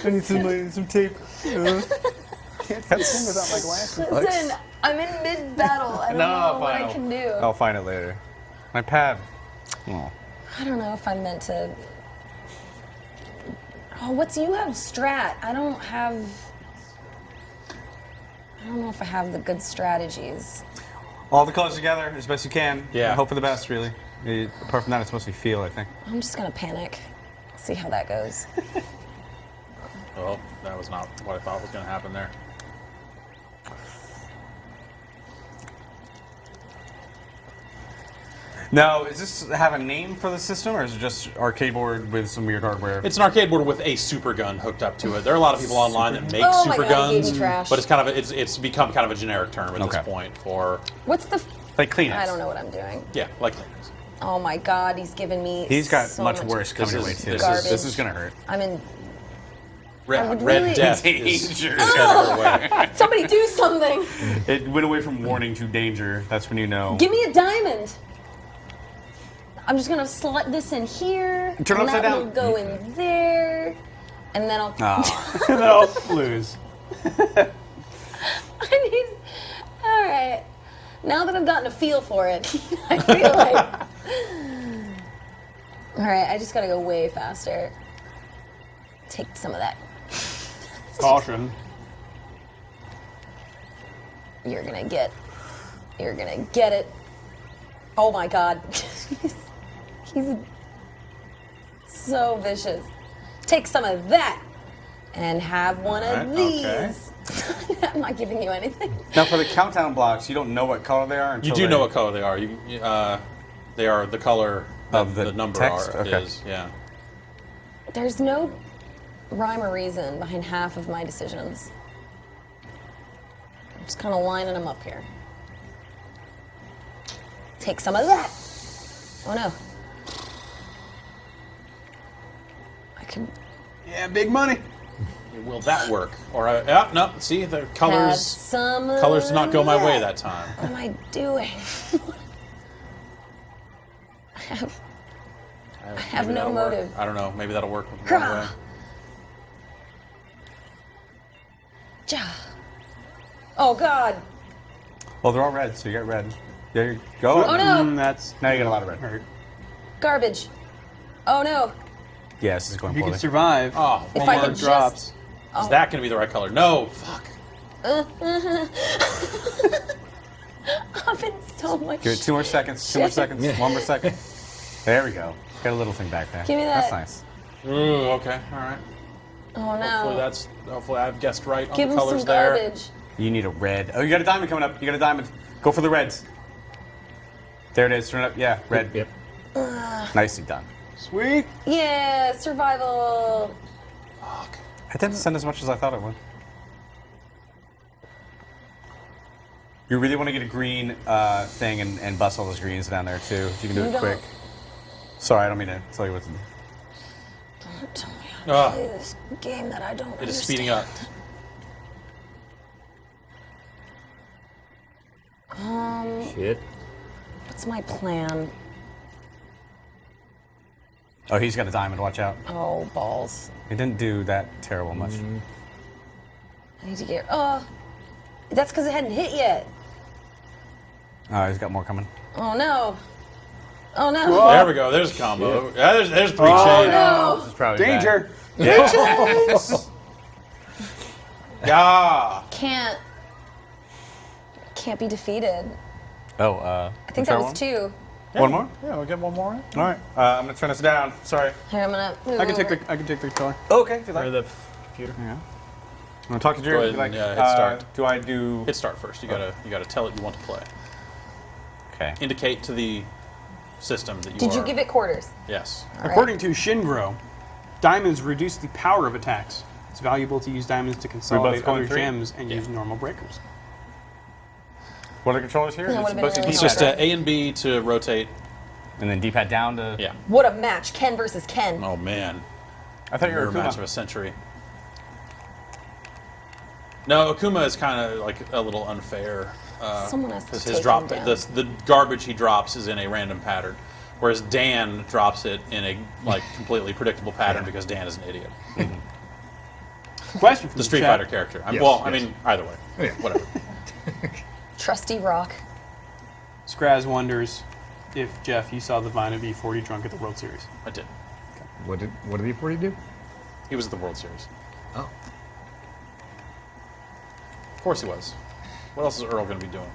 I need some tape. Can't cut in without my glasses. Listen, I'm in mid-battle. I don't know what I can do. I'll find it later. My pad. Oh. I don't know if I'm meant to. Oh, you have strat? I don't know if I have the good strategies. All the colors together as best you can. Yeah. And hope for the best, really. Apart from that, it's mostly feel, I think. I'm just gonna panic. See how that goes. Well, that was not what I thought was going to happen there. Now, does this have a name for the system, or is it just arcade board with some weird hardware? It's an arcade board with a super gun hooked up to it. There are a lot of people online that make Oh my super God, you gave guns, me trash. but it's kind of it's become kind of a generic term at Okay. this point for What's the? Like Kleenex. I don't know what I'm doing. yeah, like Linux. Oh my God, he's giving me. He's got so much worse coming your way, is- too. this is- This is going to hurt. I'm in. Red, would Red really- Death is Danger. headed our way. Somebody do something. It went away from warning to danger. That's when you know. Give me a diamond. I'm just gonna slot this in here. Turn it and upside that down. will go in there, and then I'll. Ah. And then I'll lose. I need. All right. Now that I've gotten a feel for it, I feel like. All right, I just gotta go way faster. Take some of that. Caution. You're gonna get it. Oh my God. He's so vicious. Take some of that and have one of Alright, these. okay. I'm not giving you anything. Now, for the countdown blocks, you don't know what color they are until You do know what color they are. They are the color Of that the number text? are, Okay. is. Yeah. There's no rhyme or reason behind half of my decisions. I'm just kind of lining them up here. Take some of that. Oh no. I can Yeah, big money. Will that work? Or yeah, no. See, the have colors some of colors did not go my way that. that time. What am I doing? I have Maybe no that'll work. motive. I don't know. Maybe that'll work one Hurrah. way. Ja. Oh God. Well, they're all red, so you got red. There you go. Oh no. That's Now you got a lot of red. hurt. Garbage. Oh no. Yeah, this is going You poorly. can survive. Oh, If one I more could drop. just. Is that going to be the right color? No. Fuck. I've been so much. Give it 2 more seconds. 2 more Shit. seconds. 1 more second. There we go. Got a little thing back there. Give me That's that. nice. Ooh, okay. All right. Oh no. Hopefully I've guessed right on Give the him colors some there. garbage. You need a red. Oh, you got a diamond coming up. You got a diamond. Go for the reds. There it is. Turn it up. Yeah, red. Yep. Nicely done. Sweet. Yeah, survival. Fuck. It didn't send as much as I thought it would. You really want to get a green thing and bust all those greens down there too. If you can do You it don't- quick. Sorry, I don't mean to tell you what to do. Don't tell me how to Ah. play this game that I don't It understand. is speeding up. Shit. What's my plan? Oh, he's got a diamond. Watch out. Oh, balls. He didn't do that terrible much. I need to get. Oh, that's because it hadn't hit yet. Oh, he's got more coming. Oh no. Oh no. Whoa. There we go. There's a combo. Yeah, there's three Oh, chain. No. This is probably Danger. Yes. Yeah. Can't be defeated. Bad. Oh, I think that was 2. One more? Yeah, we'll get one more in. All right. I'm gonna turn this down. Sorry. Here, I'm gonna move I can take over. the controller. Okay. If you Or like. the computer. Yeah. I'm gonna talk to Drew. Go If ahead you and, like. hit start. Do I do? Hit start first. You gotta tell it you want to play. Okay. Indicate to the system that you Did are. you give it quarters? Yes. All right. According to Shingro, diamonds reduce the power of attacks. It's valuable to use diamonds to consolidate going other 3? gems and use normal breakers. What are the controllers here? That It's would've been supposed to be really It's hard. just A and B to rotate. and then D-pad down to. Yeah. What a match, Ken versus Ken. Oh man. I thought you were Mirror match of Akuma. a century. No, Akuma is kind of like a little unfair. Someone has to Because take his drop, him down. the garbage he drops is in a random pattern, whereas Dan drops it in a like completely predictable pattern because Dan is an idiot. Question from The Street chat. Fighter character. Yes, I mean, either way. Whatever. Trusty Rock. Skraz wonders if, Jeff, you saw the Vine of E40 drunk at the World Series. I did. What did E40 do? He was at the World Series. Oh. Of course he was. What else is Earl going to be doing?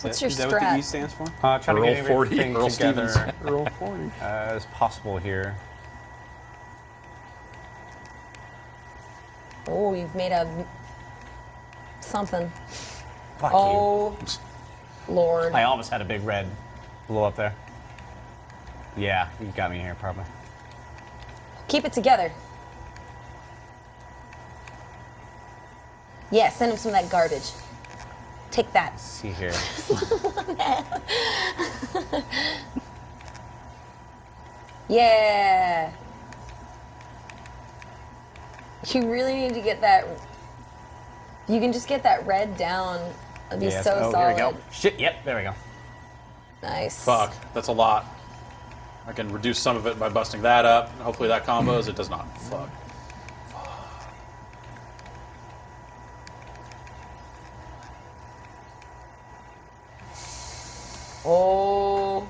What's your Is that what the E strat? stands for? Trying to Earl get 40, everything Earl together Stevens. Earl 40. as possible here. Oh, you've made a something. Fuck you. Oh, Lord. I almost had a big red blow up there. Yeah, you got me here probably. Keep it together. Yeah, send him some of that garbage. Take that. Let's see here. Yeah. You really need to get that. You can just get that red down. It'd be Yes. so Oh, solid. here we go. Shit. Yep. There we go. Nice. Fuck, that's a lot. I can reduce some of it by busting that up. Hopefully that combos. It does not. Fuck. Oh,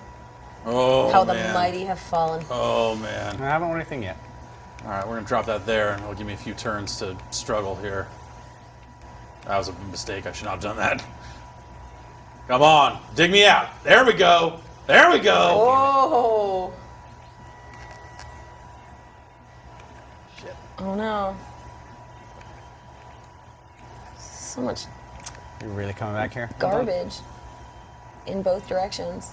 Oh, how the man. mighty have fallen. Oh, man. I haven't won anything yet. All right, we're going to drop that there, and it'll give me a few turns to struggle here. That was a mistake. I should not have done that. Come on. Dig me out. There we go. There we go. Oh. Shit. Oh no. So much You're really coming back here? garbage in both directions.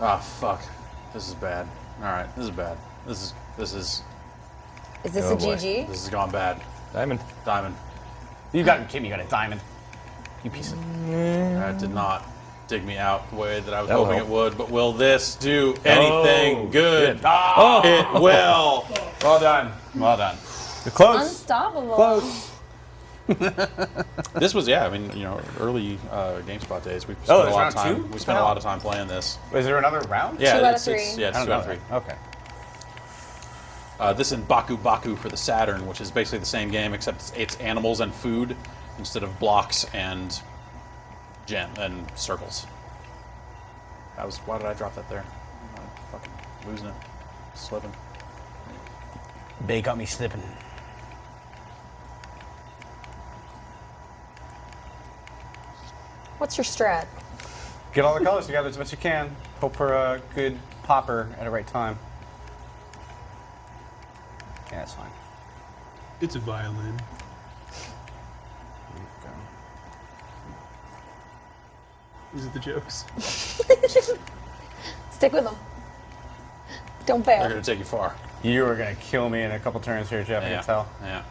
Ah, fuck. This is bad. All right, this is bad. This is Is this Oh, a boy. GG? this has gone bad. Diamond. Diamond. You got Kim. You got a diamond. You piece of. That did not dig me out the way that I was That'll hoping help. it would. But will this do anything Oh, good? Oh. It will. Well done. Well done. You're close. Unstoppable. Close. This was, yeah. I mean, you know, early GameSpot days. We spent Oh, a there's lot of round time. two? We spent a lot of time playing this. Is there another round? Yeah, 2 out of it's 3. yeah, I it's don't 2 out know of 3. that. Okay. This is Baku Baku for the Saturn, which is basically the same game except it's animals and food instead of blocks and circles. That was why did I drop that there? I'm fucking losing it, slipping. They got me slipping. What's your strat? Get all the colors together as much as you can. Hope for a good popper at the right time. Yeah, that's fine. It's a violin. These are the jokes. Stick with them. Don't They're fail. gonna take you far. You are gonna kill me in a couple turns here, Jeff. I Yeah, can tell. yeah.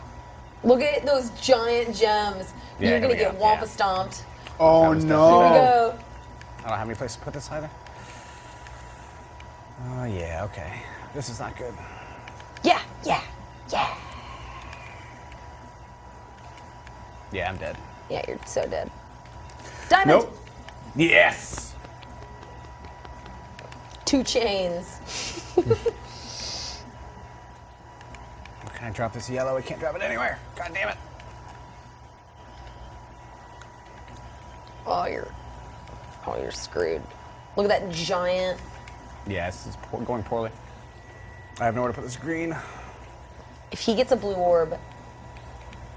Look at those giant gems. Yeah, You're here gonna we get go. wampa Yeah. stomped. Oh That was Here we definitely no! go. I don't have any place to put this either. Oh yeah, okay. This is not good. Yeah, yeah, yeah. Yeah, I'm dead. Yeah, you're so dead. Diamond. Nope. Yes. 2 chains. Can I drop this yellow? I can't drop it anywhere. God damn it. Oh, you're screwed. Look at that giant. Yeah, this is going poorly. I have nowhere to put this green. If he gets a blue orb,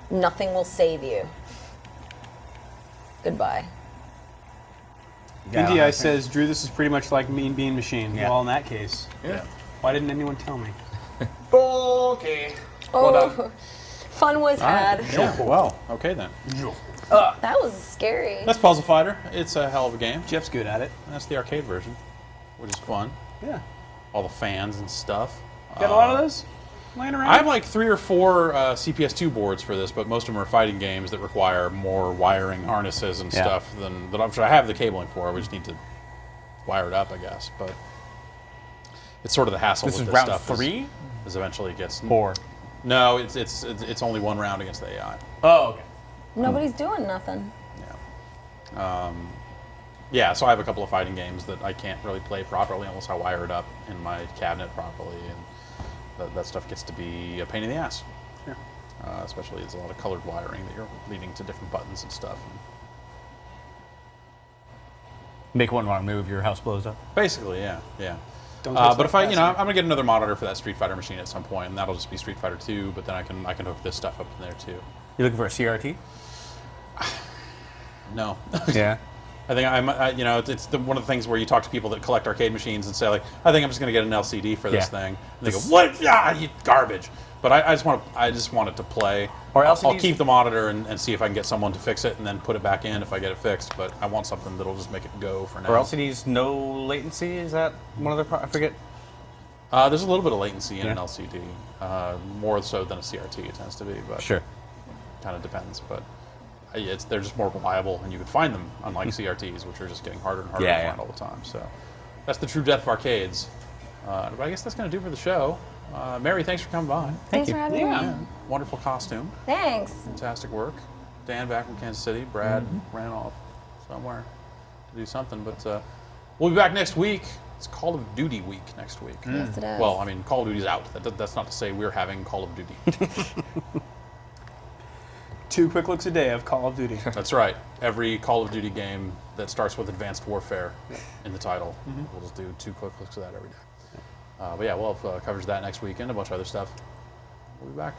nothing will save you. Goodbye. Yeah, NDI says, Drew, this is pretty much like Mean Bean Machine. Yeah. Well, in that case, why didn't anyone tell me? Okay. Oh, Well done. fun was had. Yeah, well, okay then. That was scary. That's Puzzle Fighter. It's a hell of a game. Jeff's good at it. That's the arcade version, which is fun. Yeah. All the fans and stuff. Got a lot of those laying around? I have like 3 or 4 CPS2 boards for this, but most of them are fighting games that require more wiring harnesses and stuff than that. I'm sure I have the cabling for. We just need to wire it up, I guess. But it's sort of the hassle This with is this round stuff. 3? Is eventually it gets 4. No, it's only 1 round against the AI. Oh, okay. Nobody's doing nothing. Yeah, so I have a couple of fighting games that I can't really play properly unless I wire it up in my cabinet properly, and that stuff gets to be a pain in the ass. Yeah. Especially it's a lot of colored wiring that you're leading to different buttons and stuff. Make one wrong move, your house blows up. Basically, yeah. Don't touch But that if I'm fastener. gonna get another monitor for that Street Fighter machine at some point, and that'll just be Street Fighter 2. But then I can hook this stuff up in there too. You looking for a CRT? No. Yeah. I think it's one of the things where you talk to people that collect arcade machines and say like, I think I'm just going to get an LCD for this thing. And they go, what? Yeah, you garbage. But I just want it to play. Or I'll LCDs keep the monitor and see if I can get someone to fix it and then put it back in if I get it fixed. But I want something that'll just make it go for now. Or LCDs, no latency? Is that one of the I forget. There's a little bit of latency in an Yeah. LCD, more so than a CRT it tends to be. But Sure. kind of depends. But they're just more reliable, and you can find them, unlike CRTs, which are just getting harder and harder to find all the time. So that's the true death of arcades. But I guess that's going to do for the show. Mary, thanks for coming by. Thanks for having me on. Wonderful costume. Thanks. Fantastic work. Dan back from Kansas City. Brad ran off somewhere to do something. But we'll be back next week. It's Call of Duty week next week. Yes, it is. Well, I mean, Call of Duty's out. That's not to say we're having Call of Duty. 2 quick looks a day of Call of Duty. That's right. Every Call of Duty game that starts with Advanced Warfare in the title, we'll just do 2 quick looks of that every day. But yeah, we'll have coverage of that next weekend, a bunch of other stuff. We'll be back.